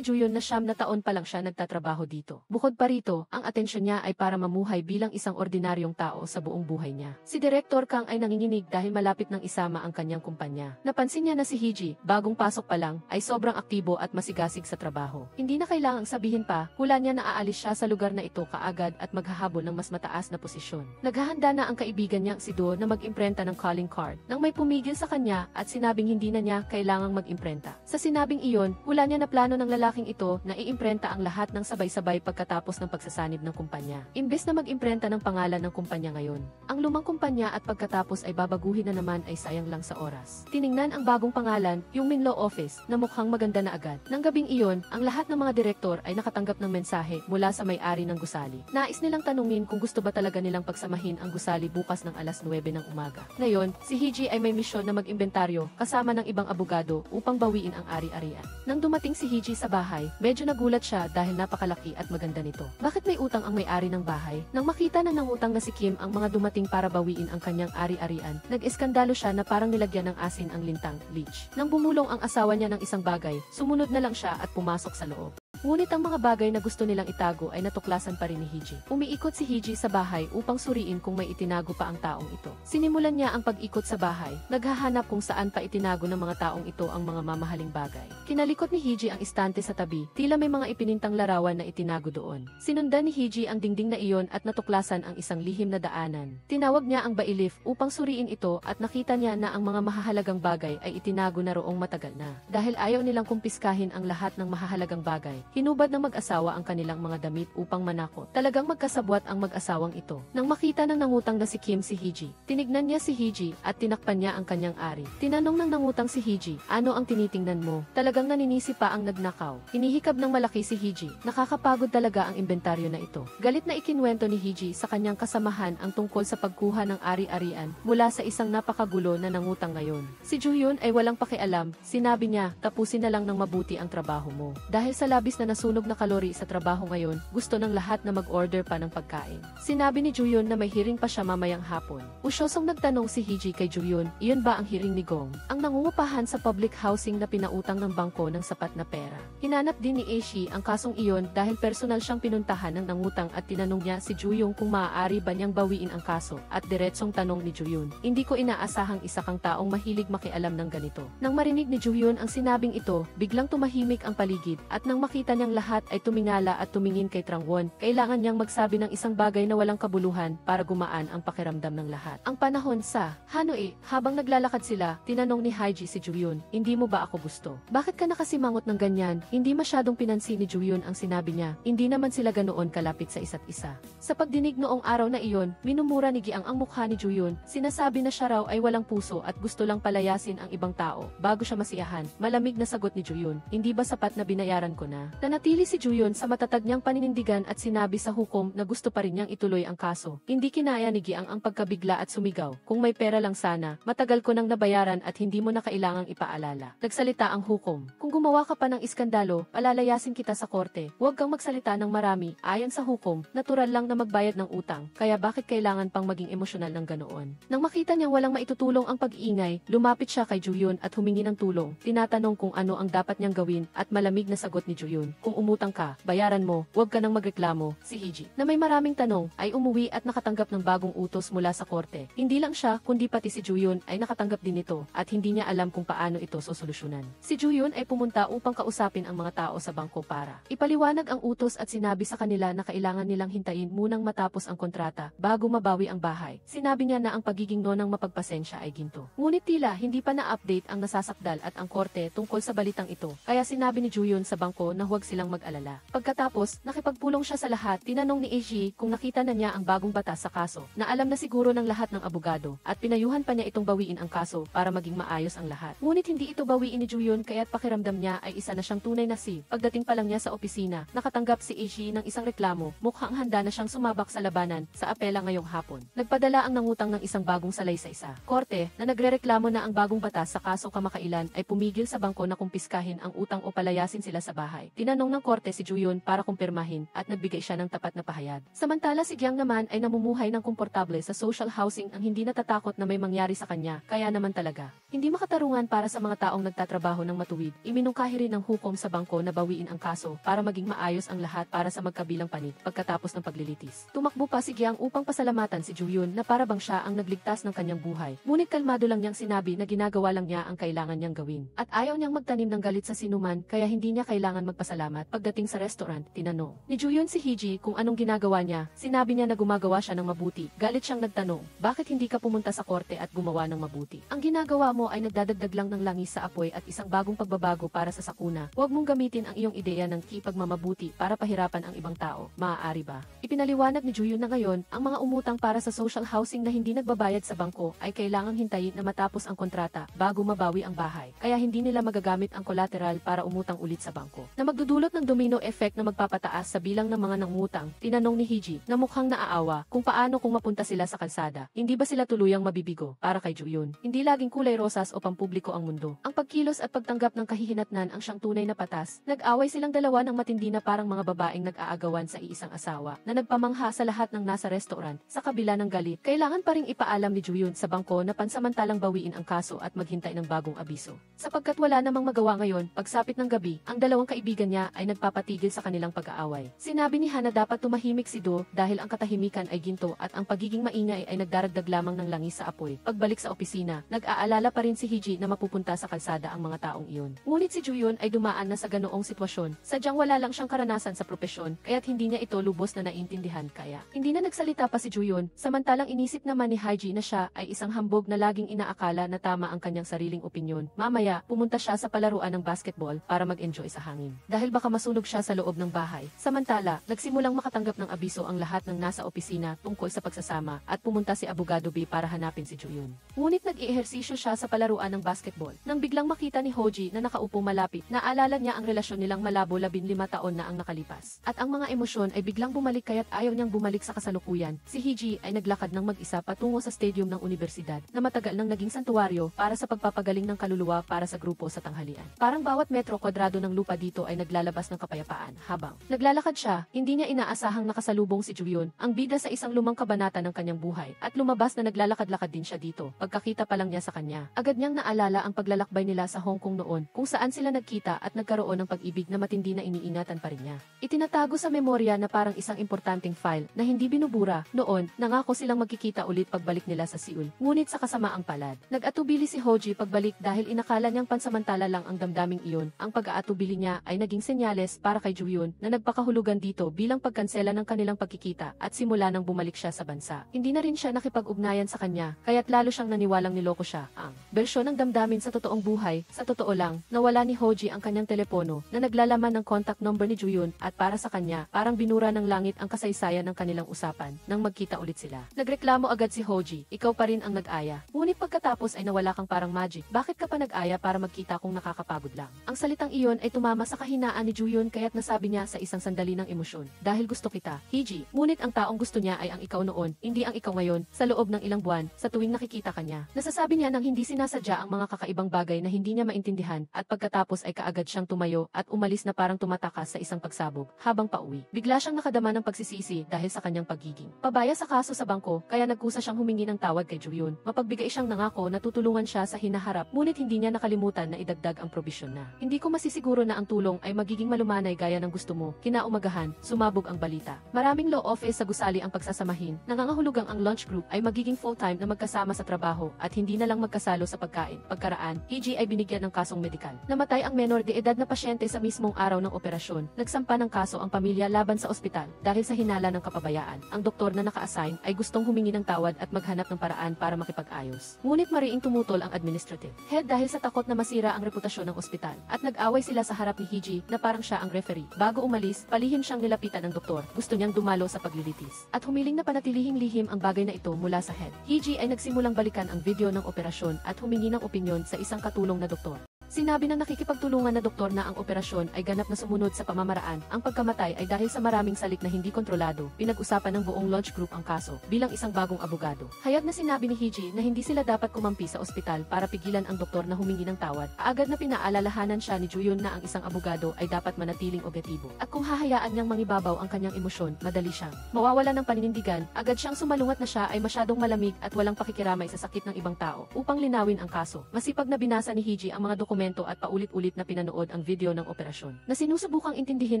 Juyun na 9 na taon pa lang siya nagtatrabaho dito. Bukod pa rito, ang atensyon niya ay para mamuhay bilang isang ordinaryong tao sa buong buhay niya. Si Direktor Kang ay nanginginig dahil malapit nang isama ang kanyang kumpanya. Napansin niya na si Hiji, bagong pasok pa lang, ay sobrang aktibo at masigasig sa trabaho. Hindi na kailangang sabihin pa, hula niya na aalis siya sa lugar na ito kaagad at maghahabol ng mas mataas na posisyon. Naghahanda na ang kaibigan niyang si Do na mag-imprenta ng calling card nang may pumigil sa kanya at sinabing hindi na niya kailangang mag-imprenta. Sa sinabing iyon, hula niya na plano ng lalaking ito na iimprenta ang lahat ng sabay-sabay pagkatapos ng pagsasanib ng kumpanya. Imbes na mag-imprenta ng pangalan ng kumpanya ngayon, ang lumang kumpanya at pagkatapos ay babaguhin na naman ay sayang lang sa oras. Tiningnan ang bagong pangalan, yung Minlo Office, na mukhang maganda na agad. Nang gabing iyon, ang lahat ng mga direktor ay nakatanggap ng mensahe mula sa may-ari ng gusali. Nais nilang tanungin kung gusto ba talaga nilang pagsamahin ang gusali bukas ng alas 9 ng umaga. Ngayon, si Hiji ay may misyon na mag-imbentaryo kasama ng ibang abogado upang bawiin ang ari-arian. Nang dumating si Hiji sa bahay, medyo nagulat siya dahil napakalaki at maganda nito. Bakit may utang ang may-ari ng bahay? Nang makita na nangutang na si Kim ang mga dumating para bawiin ang kanyang ari-arian, nag-eskandalo siya na parang nilagyan ng asin ang lintang, bleach. Nang bumulong ang asawa niya ng isang bagay, sumunod na lang siya at pumasok sa loob. Ngunit ang mga bagay na gusto nilang itago ay natuklasan pa rin ni Hiji. Umiikot si Hiji sa bahay upang suriin kung may itinago pa ang taong ito. Sinimulan niya ang pag-ikot sa bahay, naghahanap kung saan pa itinago ng mga taong ito ang mga mamahaling bagay. Kinalikot ni Hiji ang istante sa tabi, tila may mga ipinintang larawan na itinago doon. Sinundan ni Hiji ang dingding na iyon at natuklasan ang isang lihim na daanan. Tinawag niya ang bailif upang suriin ito at nakita niya na ang mga mahahalagang bagay ay itinago na roong matagal na. Dahil ayaw nilang kumpiskahin ang lahat ng mahahalagang bagay, hinubad ng mag-asawa ang kanilang mga damit upang manakot. Talagang magkasabwat ang mag-asawang ito. Nang makita ng nangutang na si Kim si Hiji, tinignan niya si Hiji at tinakpan niya ang kanyang ari. Tinanong ng nangutang si Hiji, ano ang tinitingnan mo? Talagang naninisi pa ang nagnakaw. Hinihikab ng malaki si Hiji. Nakakapagod talaga ang inventaryo na ito. Galit na ikinwento ni Hiji sa kanyang kasamahan ang tungkol sa pagkuha ng ari-arian mula sa isang napakagulo na nangutang ngayon. Si Juyun ay walang pakialam. Sinabi niya, tapusin na lang ng mabuti ang trabaho mo. Dahil sa labis na nasunog na kalori sa trabaho ngayon, gusto ng lahat na mag-order pa ng pagkain. Sinabi ni Juyun na may hearing pa siya mamayang hapon. Usyosong nagtanong si Hiji kay Juyun, iyon ba ang hearing ni Gong? Ang nangungupahan sa public housing na pinautang ng bangko ng sapat na pera. Hinanap din ni Aishi ang kasong iyon dahil personal siyang pinuntahan ng nangutang at tinanong niya si Juyun kung maaari ba niyang bawiin ang kaso at diretsong tanong ni Juyun, hindi ko inaasahang isa kang taong mahilig makialam ng ganito. Nang marinig ni Juyun ang sinabing ito, biglang tumahimik ang paligid at nang makita niyang lahat ay tumingala at tumingin kay Trangwon, kailangan niyang magsabi ng isang bagay na walang kabuluhan para gumaan ang pakiramdam ng lahat. Ang panahon sa Hanoi, habang naglalakad sila, tinanong ni Hiji si Juyun, hindi mo ba ako gusto? Bakit ka nakasimangot ng ganyan? Hindi masyadong pinansin ni Juyun ang sinabi niya, hindi naman sila ganoon kalapit sa isa't isa. Sa pagdinig noong araw na iyon, minumura ni Giang ang mukha ni Juyun, sinasabi na siya raw ay walang puso at gusto lang palayasin ang ibang tao, bago siya masiyahan. Malamig na sagot ni Juyun, hindi ba sapat na binayaran ko na? Nanatili si Juyun sa matatag niyang paninindigan at sinabi sa hukom na gusto pa rin niyang ituloy ang kaso. Hindi kinaya ni Giang ang pagkabigla at sumigaw, kung may pera lang sana, matagal ko nang nabayaran at hindi mo na kailangang ipaalala. Nagsalita ang hukom, kung gumawa ka pa ng iskandalo, palalayasin kita sa korte. Huwag kang magsalita ng marami. Ayon sa hukom, natural lang na magbayad ng utang, kaya bakit kailangan pang maging emosyonal ng ganoon? Nang makita niyang walang maitutulong ang pag-iingay, lumapit siya kay Juyun at humingi ng tulong. Tinatanong kung ano ang dapat niyang gawin at malamig na sagot ni Juyun, Ju-yun, kung umutang ka, bayaran mo, huwag ka nang magreklamo. Si Hee-ji, na may maraming tanong, ay umuwi at nakatanggap ng bagong utos mula sa korte. Hindi lang siya, kundi pati si Ju-yun ay nakatanggap din nito at hindi niya alam kung paano ito sosolusyonan. Si Ju-yun ay pumunta upang kausapin ang mga tao sa bangko para ipaliwanag ang utos at sinabi sa kanila na kailangan nilang hintayin munang matapos ang kontrata bago mabawi ang bahay. Sinabi niya na ang pagiging nonang mapagpasensya ay ginto. Ngunit tila hindi pa na-update ang nasasakdal at ang korte tungkol sa balitang ito, kaya sinabi ni Ju-yun sa bangko na huwag silang mag-alala. Pagkatapos, nakipagpulong siya sa lahat, tinanong ni Hee-ji kung nakita na niya ang bagong batas sa kaso, na alam na siguro ng lahat ng abogado, at pinayuhan pa niya itong bawiin ang kaso para maging maayos ang lahat. Ngunit hindi ito bawiin ni Ju-yun kaya't pakiramdam niya ay isa na siyang tunay na si. Pagdating pa lang niya sa opisina, nakatanggap si Hee-ji ng isang reklamo, mukhang handa na siyang sumabak sa labanan sa apela ngayong hapon. Nagpadala ang nangutang ng isang bagong salay sa isa. Korte, na nagrereklamo na ang bagong batas sa kaso kamakailan ay pumigil sa bangko na kumpiskahin ang utang o palayasin sila sa bahay. Tinanong ng korte si Ju-yun para kumpirmahin at nagbigay siya ng tapat na pahayag. Samantala si Gyang naman ay namumuhay ng komportable sa social housing ang hindi natatakot na may mangyari sa kanya, kaya naman talaga. Hindi makatarungan para sa mga taong nagtatrabaho ng matuwid, iminungkahi rin ng hukom sa bangko na bawiin ang kaso para maging maayos ang lahat para sa magkabilang panit pagkatapos ng paglilitis. Tumakbo pa si Gyang upang pasalamatan si Ju-yun na para bang siya ang nagligtas ng kanyang buhay. Ngunit kalmado lang niyang sinabi na ginagawa lang niya ang kailangan niyang gawin. At ayaw niyang magtanim ng galit sa sinuman kaya hindi niya kailangan magpasalamat. Pagdating sa restaurant, tinanong ni Ju-yun si Hee-ji kung anong ginagawa niya. Sinabi niya na gumagawa siya ng mabuti. Galit siyang nagtanong, bakit hindi ka pumunta sa korte at gumawa ng mabuti? Ang ginagawa mo ay nagdadagdag lang ng langis sa apoy at isang bagong pagbabago para sa sakuna. Huwag mong gamitin ang iyong ideya ng pagmamabuti para pahirapan ang ibang tao. Maaari ba? Ipinaliwanag ni Ju-yun na ngayon, ang mga umutang para sa social housing na hindi nagbabayad sa bangko ay kailangang hintayin na matapos ang kontrata bago mabawi ang bahay. Kaya hindi nila magagamit ang collateral para umutang ulit sa bangko, na magdudulot ng domino effect na magpapataas sa bilang ng mga nangungutang. Tinanong ni Hee-ji na mukhang naaawa kung paano kung mapunta sila sa kalsada. Hindi ba sila tuluyang mabibigo? Para kay Ju-yun, hindi laging kulay rosas o pampubliko ang mundo. Ang pagkilos at pagtanggap ng kahihinatnan ang siyang tunay na patas. Nag-away silang dalawa ng matindi na parang mga babaeng nag-aagawan sa iisang asawa na nagpamangha sa lahat ng nasa restaurant. Sa kabila ng galit, kailangan pa ring ipaalam ni Ju-yun sa bangko na pansamantalang bawiin ang kaso at maghintay ng bagong abiso. Sapagkat wala namang magawa ngayon, pagsapit ng gabi, ang dalawang kaibigan niya ay nagpapatigil sa kanilang pag-aaway. Sinabi ni Han na dapat tumahimik si Do dahil ang katahimikan ay ginto at ang pagiging maingay ay nagdaragdag lamang ng langis sa apoy. Pagbalik sa opisina, nag-aalala pa rin si Hee-ji na mapupunta sa kalsada ang mga taong iyon. Ngunit si Ju-yun ay dumaan na sa ganoong sitwasyon. Sadyang wala lang siyang karanasan sa propesyon, kaya't hindi niya ito lubos na naintindihan kaya. Hindi na nagsalita pa si Ju-yun, samantalang inisip naman ni Hee-ji na siya ay isang hambog na laging inaakala na tama ang kanyang sariling opinyon. Mamaya, pumunta siya sa palaruan ng basketball para mag-enjoy sa hangin. Dahil baka masunog siya sa loob ng bahay. Samantala, nagsimulang makatanggap ng abiso ang lahat ng nasa opisina tungkol sa pagsasama at pumunta si Abogado B para hanapin si Ju-yun. Ngunit nag-iehersisyo siya sa palaruan ng basketball. Nang biglang makita ni Hoji na nakaupo malapit, naalala niya ang relasyon nilang malabo 15 taon na ang nakalipas. At ang mga emosyon ay biglang bumalik kaya't ayaw niyang bumalik sa kasalukuyan. Si Hee-ji ay naglakad ng mag-isa patungo sa stadium ng universidad na matagal nang naging santuwaryo para sa pagpapagaling ng kaluluwa para sa grupo sa tanghalian. Parang bawat metro kwadrado ng lupa dito ay naglalabas ng kapayapaan. Habang naglalakad siya, hindi niya inaasahang nakasalubong si Ju-yun, ang bida sa isang lumang kabanata ng kanyang buhay, at lumabas na naglalakad-lakad din siya dito. Pagkakita pa lang niya sa kanya, agad niyang naalala ang paglalakbay nila sa Hong Kong noon, kung saan sila nagkita at nagkaroon ng pag-ibig na matindi na iniingatan pa rin niya. Itinatago sa memorya na parang isang importanteng file na hindi binubura. Noon, nangako silang magkikita ulit pagbalik nila sa Seoul. Ngunit sa kasamaang palad, nag-atubili si Hoji pagbalik dahil inakala niyang pansamantala lang ang damdaming iyon. Ang pag-aatubili niya ay naging senyales para kay Ju-yun na nagpakahulugan dito bilang pagkansela ng kanilang pagkikita at simula nang bumalik siya sa bansa. Hindi na rin siya nakipag-ugnayan sa kanya, kaya't lalo siyang naniwalang niloko siya. Ang bersyon ng damdamin sa totoong buhay, sa totoo lang, nawala ni Hoji ang kanyang telepono na naglalaman ng contact number ni Ju-yun at para sa kanya, parang binura ng langit ang kasaysayan ng kanilang usapan nang magkita ulit sila. Nagreklamo agad si Hoji, ikaw pa rin ang nag-aya. Ngunit pagkatapos ay nawala kang parang magic. Bakit ka pa nag-aya para magkita kung nakakapagod lang? Ang salitang iyon ay tumama sa kahinaan ni Ju-yun kaya't nasabi niya sa isang sandali ng emosyon, dahil gusto kita, Hee-ji. Ngunit ang taong gusto niya ay ang ikaw noon, hindi ang ikaw ngayon, sa loob ng ilang buwan, sa tuwing nakikita ka niya. Nasasabi niya nang hindi sinasadya ang mga kakaibang bagay na hindi niya maintindihan at pagkatapos ay kaagad siyang tumayo at umalis na parang tumatakas sa isang pagsabog. Habang pauwi, bigla siyang nakadama ng pagsisisi dahil sa kanyang pagiging pabaya sa kaso sa bangko, kaya nagkusa siyang humingi ng tawad kay Ju-yun. Mapagbigay siyang nangako na tutulungan siya sa hinaharap, ngunit hindi niya nakalimutan na idagdag ang probisyon na hindi ko masisiguro na ang tulong ay ay magiging malumanay gaya ng gusto mo. Kinaumagahan, sumabog ang balita. Maraming law office sa gusali ang pagsasamahin. Nangangahulugang ang lunch group ay magiging full-time na magkasama sa trabaho at hindi na lang magkasalo sa pagkain. Pagkaraan, Hiji ay binigyan ng kasong medikal. Namatay ang menor de edad na pasyente sa mismong araw ng operasyon. Nagsampa ng kaso ang pamilya laban sa ospital dahil sa hinala ng kapabayaan. Ang doktor na naka-assign ay gustong humingi ng tawad at maghanap ng paraan para makipag-ayos. Ngunit mariing tumutol ang administrative head dahil sa takot na masira ang reputasyon ng ospital at nag-away sila sa harap ni Hiji na parang siya ang referee. Bago umalis, palihim siyang nilapitan ng doktor. Gusto niyang dumalo sa paglilitis at humiling na panatilihing lihim ang bagay na ito mula sa head. Hiji ay nagsimulang balikan ang video ng operasyon at humingi ng opinyon sa isang katulong na doktor. Sinabi ng nakikipagtulungan na doktor na ang operasyon ay ganap na sumunod sa pamamaraan. Ang pagkamatay ay dahil sa maraming salik na hindi kontrolado. Pinag-usapan ng buong lunch group ang kaso bilang isang bagong abogado. Hayag na sinabi ni Hiji na hindi sila dapat kumampi sa ospital para pigilan ang doktor na humingi ng tawad. Agad na pinaalalahanan siya ni Juyun na ang isang abogado ay dapat manatiling objektibo. At kung hahayaan niyang mangibabaw ang kanyang emosyon, madali siyang mawawala ng paninindigan. Agad siyang sumalungat na siya ay masyadong malamig at walang pakikiramay sa sakit ng ibang tao upang linawin ang kaso. Masipag na binasa ni Hiji ang mga dokumento at paulit-ulit na pinanood ang video ng operasyon na sinusubukang intindihin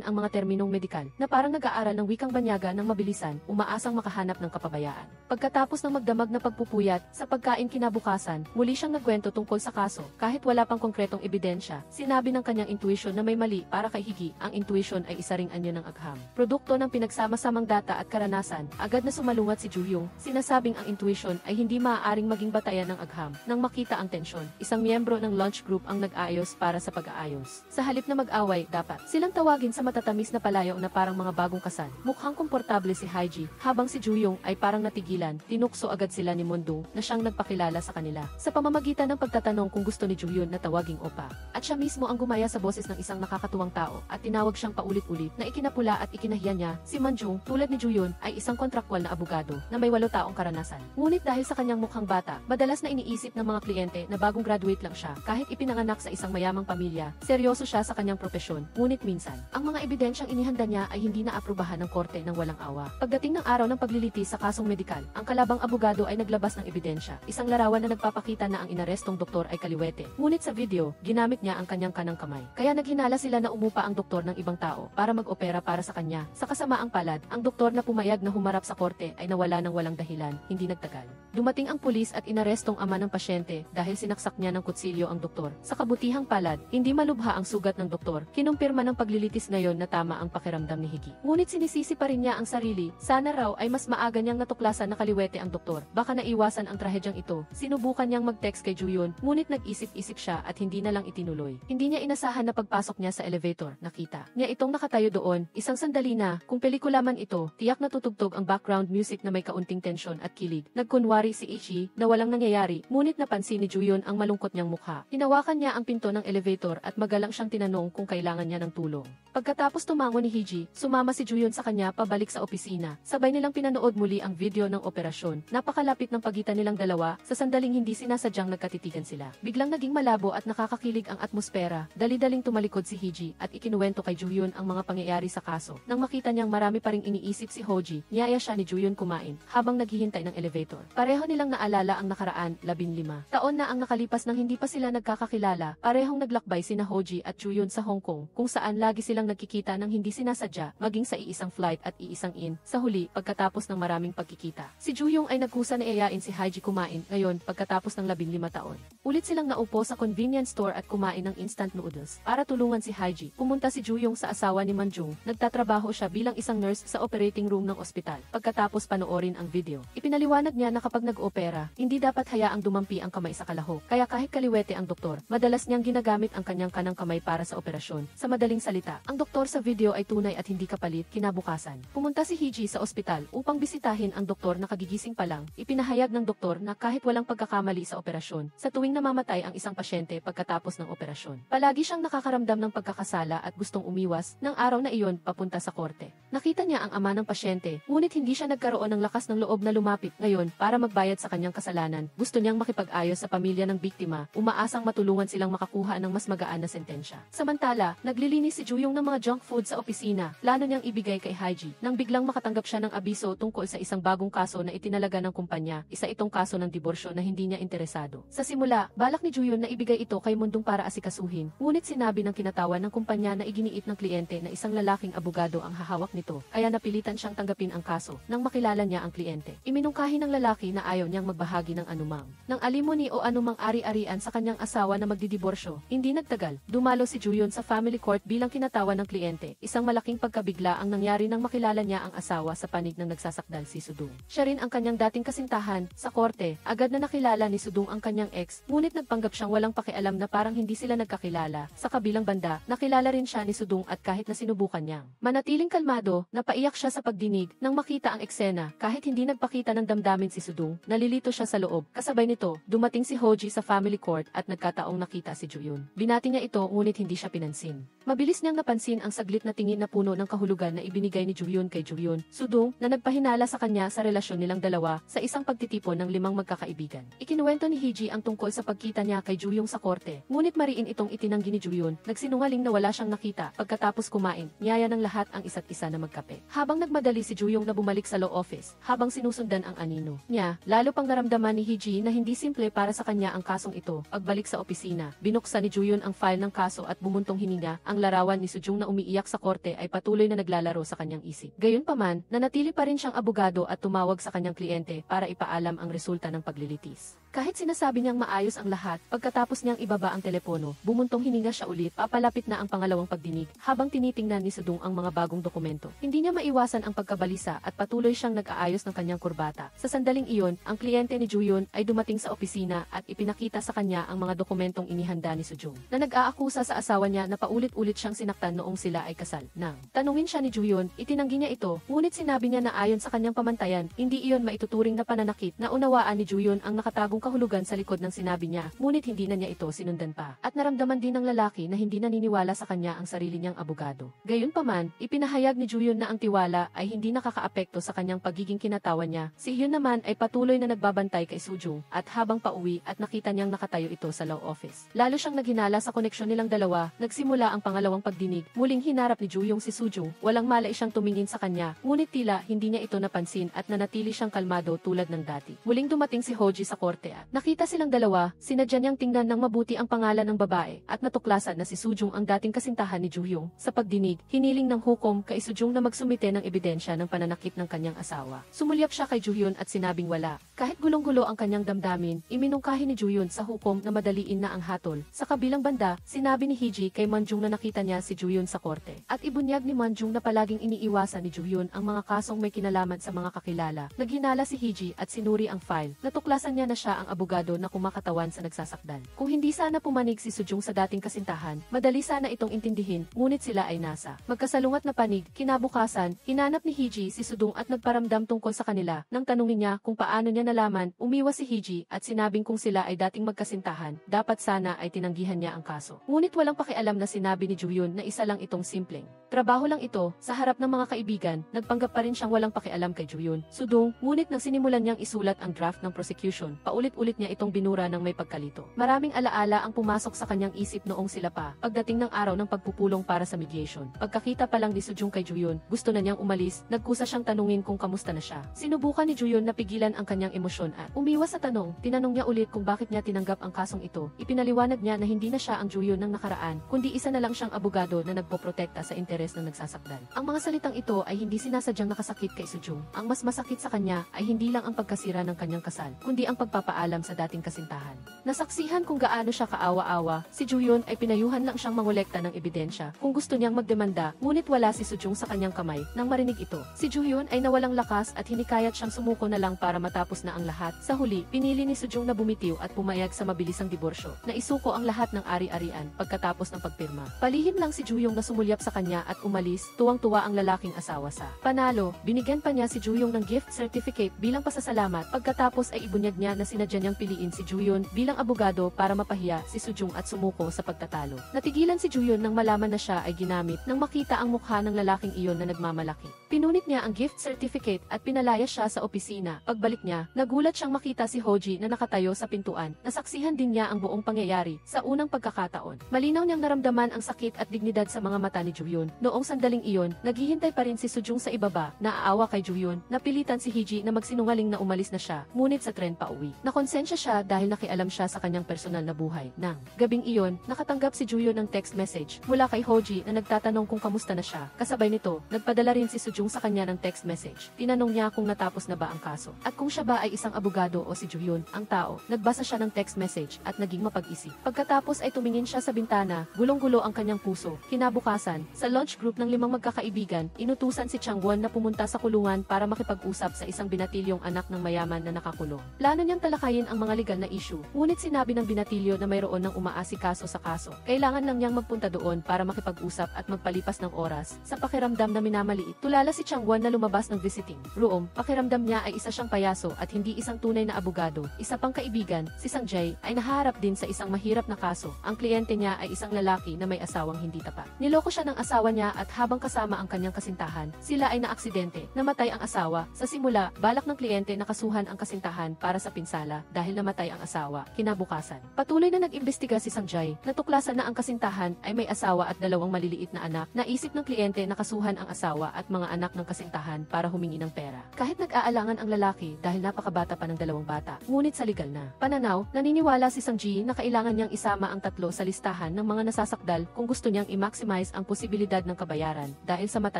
ang mga terminong medikal na parang nag-aaral ng wikang banyaga ng mabilisan, umaasang makahanap ng kapabayaan. Pagkatapos ng magdamag na pagpupuyat sa pagkain kinabukasan, muli siyang nagkwento tungkol sa kaso. Kahit wala pang konkretong ebidensya, sinabi ng kanyang intuition na may mali para kay Hiji. Ang intuition ay isa ring anyo ng agham. Produkto ng pinagsama-samang data at karanasan, agad na sumalungat si Juyong. Sinasabing ang intuition ay hindi maaaring maging batayan ng agham. Nang makita ang tensyon, isang miyembro ng lunch group ang nag-ayos para sa pag-aayos. Sa halip na mag-away, dapat silang tawagin sa matatamis na palayaw na parang mga bagong kasal. Mukhang komportable si Hiji, habang si Juyong ay parang natigilan. Tinukso agad sila ni Mondong na siyang nagpakilala sa kanila sa pamamagitan ng pagtatanong kung gusto ni Juyun na tawaging opa. At siya mismo ang gumaya sa boses ng isang nakakatuwang tao at tinawag siyang paulit-ulit na ikinapula at ikinahiya niya. Si Manjung, tulad ni Juyun, ay isang kontrakwal na abogado na may 8 taong karanasan. Ngunit dahil sa kanyang mukhang bata, madalas na iniisip ng mga kliyente na bagong graduate lang siya. Kahit ipinanganak sa isang mayamang pamilya, seryoso siya sa kanyang propesyon. Ngunit minsan, ang mga ebidensyang inihanda niya ay hindi naaprubahan ng korte ng walang awa. Pagdating ng araw ng paglilitis sa kasong medikal, ang kalabang abogado ay naglabas ng ebidensya. Isang larawan na nagpapakita na ang inarestong doktor ay kaliwete. Ngunit sa video, ginamit niya ang kanyang kanang kamay. Kaya naghinala sila na umupa ang doktor ng ibang tao para mag-opera para sa kanya. Sa kasamaang palad, ang doktor na pumayag na humarap sa korte ay nawala ng walang dahilan. Hindi nagtagal, dumating ang pulis at inarestong ama ng pasyente dahil sinaksak niya ng kutsilyo ang doktor. Sa kabutihang palad, hindi malubha ang sugat ng doktor. Kinumpirma ng paglilitis ngayon na tama ang pakiramdam ni Hiji. Ngunit sinisisi pa rin niya ang sarili. Sana raw ay mas maaga niyang natuklasan na kaliwete ang doktor. Baka naiwasan ang trahedyang ito. Sinubukan niyang mag-text kay Juyun, ngunit nag-isip-isip siya at hindi na lang itinuloy. Hindi niya inasahan na pagpasok niya sa elevator, nakita niya itong nakatayo doon. Isang sandali na, kung pelikula man ito, tiyak na tutugtog ang background music na may kaunting tensyon at kilig. Nagkunwari si Ichi na walang nangyayari, ngunit napansin ni Juyun ang malungkot niyang mukha. Hinawakan niya ang pinto ng elevator at magalang siyang tinanong kung kailangan niya ng tulong. Pagkatapos tumango ni Hiji, sumama si Juyun sa kanya pabalik sa opisina. Sabay nilang pinanood muli ang video ng operasyon. Napakalapit ng pagitan nilang dalawa, sa sandaling hindi sinasadyang nagkatitigan sila. Biglang naging malabo at nakakakilig ang atmosfera. Dali-daling tumalikod si Hiji at ikinuwento kay Juyun ang mga pangyayari sa kaso. Nang makita niyang marami pa ring iniisip si Hoji, niyaya siya ni Juyun kumain habang naghihintay ng elevator. Pareho nilang naalala ang nakaraan, 15 taon na ang nakalipas nang hindi pa sila nagkakakilala. Parehong naglakbay sina Hoji at Juyun sa Hong Kong, kung saan lagi silang nagkikita ng hindi sinasadya, maging sa iisang flight at iisang inn. Sa huli, pagkatapos ng maraming pagkikita, si Juyong ay nagkusa na iayain si Hiji kumain. Ngayon, pagkatapos ng 15 taon, ulit silang naupo sa convenience store at kumain ng instant noodles. Para tulungan si Hiji, pumunta si Juyong sa asawa ni Manjung. Nagtatrabaho siya bilang isang nurse sa operating room ng ospital. Pagkatapos panoorin ang video, ipinaliwanag niya na kapag nag-opera, hindi dapat hayaang dumampi ang kamay sa kalahok. Kaya kahit kaliwete ang doktor, madalas niyang ginagamit ang kanyang kanang kamay para sa operasyon. Sa madaling salita, ang doktor sa video ay tunay at hindi kapalit. Kinabukasan, pumunta si Hiji sa ospital upang bisitahin ang doktor na kagigising pa lang. Ipinahayag ng doktor na kahit walang pagkakamali sa operasyon, sa tuwing namamatay ang isang pasyente pagkatapos ng operasyon, palagi siyang nakakaramdam ng pagkakasala at gustong umiwas ng araw na iyon papunta sa korte. Nakita niya ang ama ng pasyente, ngunit hindi siya nagkaroon ng lakas ng loob na lumapit ngayon para magbayad sa kanyang kasalanan. Gusto niyang makipag-ayos sa pamilya ng biktima, umaasang matulungan silang silang makakuha ng mas magaan na sentensya. Samantala, naglilinis si Juyong ng mga junk food sa opisina, plano niyang ibigay kay Haji, nang biglang makatanggap siya ng abiso tungkol sa isang bagong kaso na itinalaga ng kumpanya, isa itong kaso ng diborsyo na hindi niya interesado. Sa simula, balak ni Juyon na ibigay ito kay Mundong para asikasuhin, ngunit sinabi ng kinatawan ng kumpanya na iginiit ng kliyente na isang lalaking abogado ang hahawak nito, kaya napilitan siyang tanggapin ang kaso, nang makilala niya ang kliyente. Iminungkahi ng lalaki na ayaw niyang magbahagi ng anumang ng alimony o anumang ari-arian sa kanyang asawa na magdidiborsyo. Hindi nagtagal, dumalo si Juyon sa family court bilang kinatawan ng kliyente. Isang malaking pagkabigla ang nangyari nang makilala niya ang asawa sa panig ng nagsasakdal si Sudong. Siya rin ang kanyang dating kasintahan. Sa korte, agad na nakilala ni Sudong ang kanyang ex, ngunit nagpanggap siyang walang pakialam na parang hindi sila nagkakilala. Sa kabilang banda, nakilala rin siya ni Sudong at kahit na sinubukan niyang manatiling kalmado, napaiyak siya sa pagdinig nang makita ang eksena. Kahit hindi nagpakita ng damdamin si Sudong, nalilito siya sa loob. Kasabay nito, dumating si Hoji sa family court at nagkataong nakita si Juyon. Binati niya ito ngunit hindi siya pinansin. Mabilis niyang napansin ang saglit na tingin na puno ng kahulugan na ibinigay ni Juyon kay Juyon, Sudong, na nagpahinala sa kanya sa relasyon nilang dalawa sa isang pagtitipon ng 5 magkakaibigan. Ikinuwento ni Hiji ang tungkol sa pagkita niya kay Juyong sa korte, ngunit mariin itong itinanggi ni Juyon, nagsinungaling na wala siyang nakita. Pagkatapos kumain, niyaya ng lahat ang isa't isa na magkape. Habang nagmadali si Juyong na bumalik sa law office, habang sinusundan ang anino niya, lalo pang naramdaman ni Hiji na hindi simple para sa kanya ang kasong ito. Pagbalik sa opisina, binuksan ni Juyon ang file ng kaso at bumuntong hininga. Ang larawan ni Sujung na umiiyak sa korte ay patuloy na naglalaro sa kanyang isip. Gayunpaman, nanatili pa rin siyang abogado at tumawag sa kanyang kliyente para ipaalam ang resulta ng paglilitis. Kahit sinasabi niyang maayos ang lahat, pagkatapos niyang ibaba ang telepono, bumuntong hininga siya ulit. Papalapit na ang pangalawang pagdinig habang tinitingnan ni Sudong ang mga bagong dokumento. Hindi niya maiwasan ang pagkabalisa at patuloy siyang nag-aayos ng kanyang kurbata. Sa sandaling iyon, ang kliyente ni Juyon ay dumating sa opisina at ipinakita sa kanya ang mga dokumentong inihanda ni Sujung, na nag-aakusa sa asawa niya na paulit-ulit siyang sinaktan noong sila ay kasal. Nang tanungin siya ni Juyon, itinanggi niya ito, ngunit sinabi niya na ayon sa kanyang pamantayan, hindi iyon maituturing na pananakit. Na unawaan ni Juyon ang nakatagong kahulugan sa likod ng sinabi niya, ngunit hindi na niya ito sinundan pa. At naramdaman din ng lalaki na hindi naniniwala sa kanya ang sarili niyang abogado. Gayunpaman, ipinahayag ni Juyon na ang tiwala ay hindi nakakaapekto sa kanyang pagiging kinatawan niya. Si Hyun naman ay patuloy na nagbabantay kay Sujung at habang pauwi at nakita niyang nakatayo ito sa law office. Lalo siyang naghinala sa koneksyon nilang dalawa. Nagsimula ang pangalawang pagdinig. Muling hinarap ni Juyong si Sujung. Walang malay siyang tumingin sa kanya, ngunit tila hindi niya ito napansin at nanatili siyang kalmado tulad ng dati. Muling dumating si Hoji sa korte at nakita silang dalawa. Sinadya niyang tingnan ng mabuti ang pangalan ng babae at natuklasan na si Sujung ang dating kasintahan ni Juyong. Sa pagdinig, hiniling ng hukom kay Sujung na magsumite ng ebidensya ng pananakit ng kanyang asawa. Sumulyap siya kay Juyon at sinabing wala. Kahit gulong-gulo ang kanyang damdamin, iminungkahi ni Juyon sa hukom na madaliin na ang hatol. Sa kabilang banda, sinabi ni Hiji kay Manjung na nakita niya si Juyon sa korte. At ibunyag ni Manjung na palaging iniiwasan ni Juyon ang mga kasong may kinalaman sa mga kakilala. Naghinala si Hiji at sinuri ang file. Natuklasan niya na siya ang abogado na kumakatawan sa nagsasakdal. Kung hindi sana pumanig si Sujung sa dating kasintahan, madali sana itong intindihin, ngunit sila ay nasa magkasalungat na panig. Kinabukasan, hinanap ni Hiji si Sudong at nagparamdam tungkol sa kanila. Nang tanungin niya kung paano niya nalaman, umiwas si Hiji at sinabing kung sila ay dating magkasintahan, dapat sana ay tinanggihan niya ang kaso. Ngunit walang pakialam na sinabi ni Juyon na isa lang itong simpleng trabaho lang ito. Sa harap ng mga kaibigan, nagpanggap pa rin siyang walang pakialam kay Juyon, Sudong, ngunit nang sinimulan niyang isulat ang draft ng prosecution, paulit-ulit niya itong binura ng may pagkalito. Maraming alaala ang pumasok sa kanyang isip noong sila pa, pagdating ng araw ng pagpupulong para sa mediation. Pagkakita pa lang ni Sujung kay Juyon, gusto na niyang umalis, nagkusa siyang tanungin kung kamusta na siya. Sinubukan ni Juyon na pigilan ang kanyang emosyon at umiwas sa tanong. Tinanong niya ulit kung bakit niya tinanggap ang kasong ito. Ipinaliwanag niya na hindi na siya ang Juyon ng nakaraan, kundi isa na lang siyang abogado na nagpoprotekta sa interes ng nagsasakdal. Ang mga salitang ito ay hindi sinasadyang nakasakit kay Sujung. Ang mas masakit sa kanya ay hindi lang ang pagkasira ng kanyang kasal, kundi ang pagpapaalam sa dating kasintahan. Nasaksihan kung gaano siya kaawa-awa, si Juyon ay pinayuhan lang siyang mangolekta ng ebidensya kung gusto niyang magdemanda, ngunit wala si Sujung sa kanyang kamay. Nang marinig ito, si Juyon ay nawalang lakas at hinikayat siyang sumuko na lang para matapos na ang lahat. Sa huli, pinili ni Sujung na bumitiw at pumayag sa mabilisang diborsyo, na isuko ang lahat ng ari-arian pagkatapos ng pagpirma. Palihim lang si Juyong na sumulyap sa kanya at umalis, tuwang-tuwa ang lalaking asawa sa panalo. Binigyan pa niya si Juyong ng gift certificate bilang pasasalamat. Pagkatapos ay ibunyag niya na sinadya niyang piliin si Juyon bilang abogado para mapahiya si Sujung at sumuko sa pagtatalo. Natigilan si Juyon nang malaman na siya ay ginamit nang makita ang mukha ng lalaking iyon na nagmamalaki. Pinunit niya ang gift certificate at pinalaya siya sa opisina. Pagbalik niya, nagulat siyang makita si Hoji na nakatayo sa pintuan. Nasaksihan din niya ang buong pangyayari nangyari sa unang pagkakataon. Malinaw niyang naramdaman ang sakit at dignidad sa mga mata ni Ju-hyun. Noong sandaling iyon, naghihintay pa rin si Soo-jung sa ibaba, naaawa kay Ju-hyun, napilitan si Hee-ji na magsinungaling na umalis na siya, ngunit sa tren pa uwi. Nakonsensya siya dahil nakialam siya sa kanyang personal na buhay. Nang gabing iyon, nakatanggap si Ju-hyun ng text message mula kay Ho-ji na nagtatanong kung kamusta na siya. Kasabay nito, nagpadala rin si Soo-jung sa kanya ng text message. Tinanong niya kung natapos na ba ang kaso at kung siya ba ay isang abogado o si Ju-hyun, ang tao. Nagbasa siya ng text message at naging mapag-isip. Pagkatapos ay tumingin siya sa bintana, gulong-gulo ang kanyang puso. Kinabukasan, sa lunch group ng 5 magkakaibigan, inutusan si Changwon na pumunta sa kulungan para makipag-usap sa isang binatilyong anak ng mayaman na nakakulong. Plano niyang talakayin ang mga legal na issue, ngunit sinabi ng binatilyo na mayroon ng umaasikaso sa kaso. Kailangan lang niyang magpunta doon para makipag-usap at magpalipas ng oras. Sa pakiramdam na minamaliit, tulala si Changwon na lumabas ng visiting room. Pakiramdam niya ay isa siyang payaso at hindi isang tunay na abogado. Isa pang kaibigan, si Sang-jae, ay naharap din sa isang mahirap na kaso. Ang kliyente niya ay isang lalaki na may asawang hindi tapat. Niloko siya ng asawa niya at habang kasama ang kanyang kasintahan, sila ay naaksidente. Namatay ang asawa. Sa simula, balak ng kliyente na kasuhan ang kasintahan para sa pinsala dahil namatay ang asawa. Kinabukasan, patuloy na nag-imbestiga si Sang-jae. Natuklasan na ang kasintahan ay may asawa at 2 maliliit na anak. Naisip ng kliyente na kasuhan ang asawa at mga anak ng kasintahan para humingi ng pera. Kahit nag-aalangan ang lalaki dahil napakabata pa ng 2 bata, ngunit sa legal na pananaw, naniniwala si Sang-jae na kailangan niyang isama ang 3 sa listahan ng mga nasasakdal kung gusto niyang i-maximize ang posibilidad ng kabayaran dahil sa mata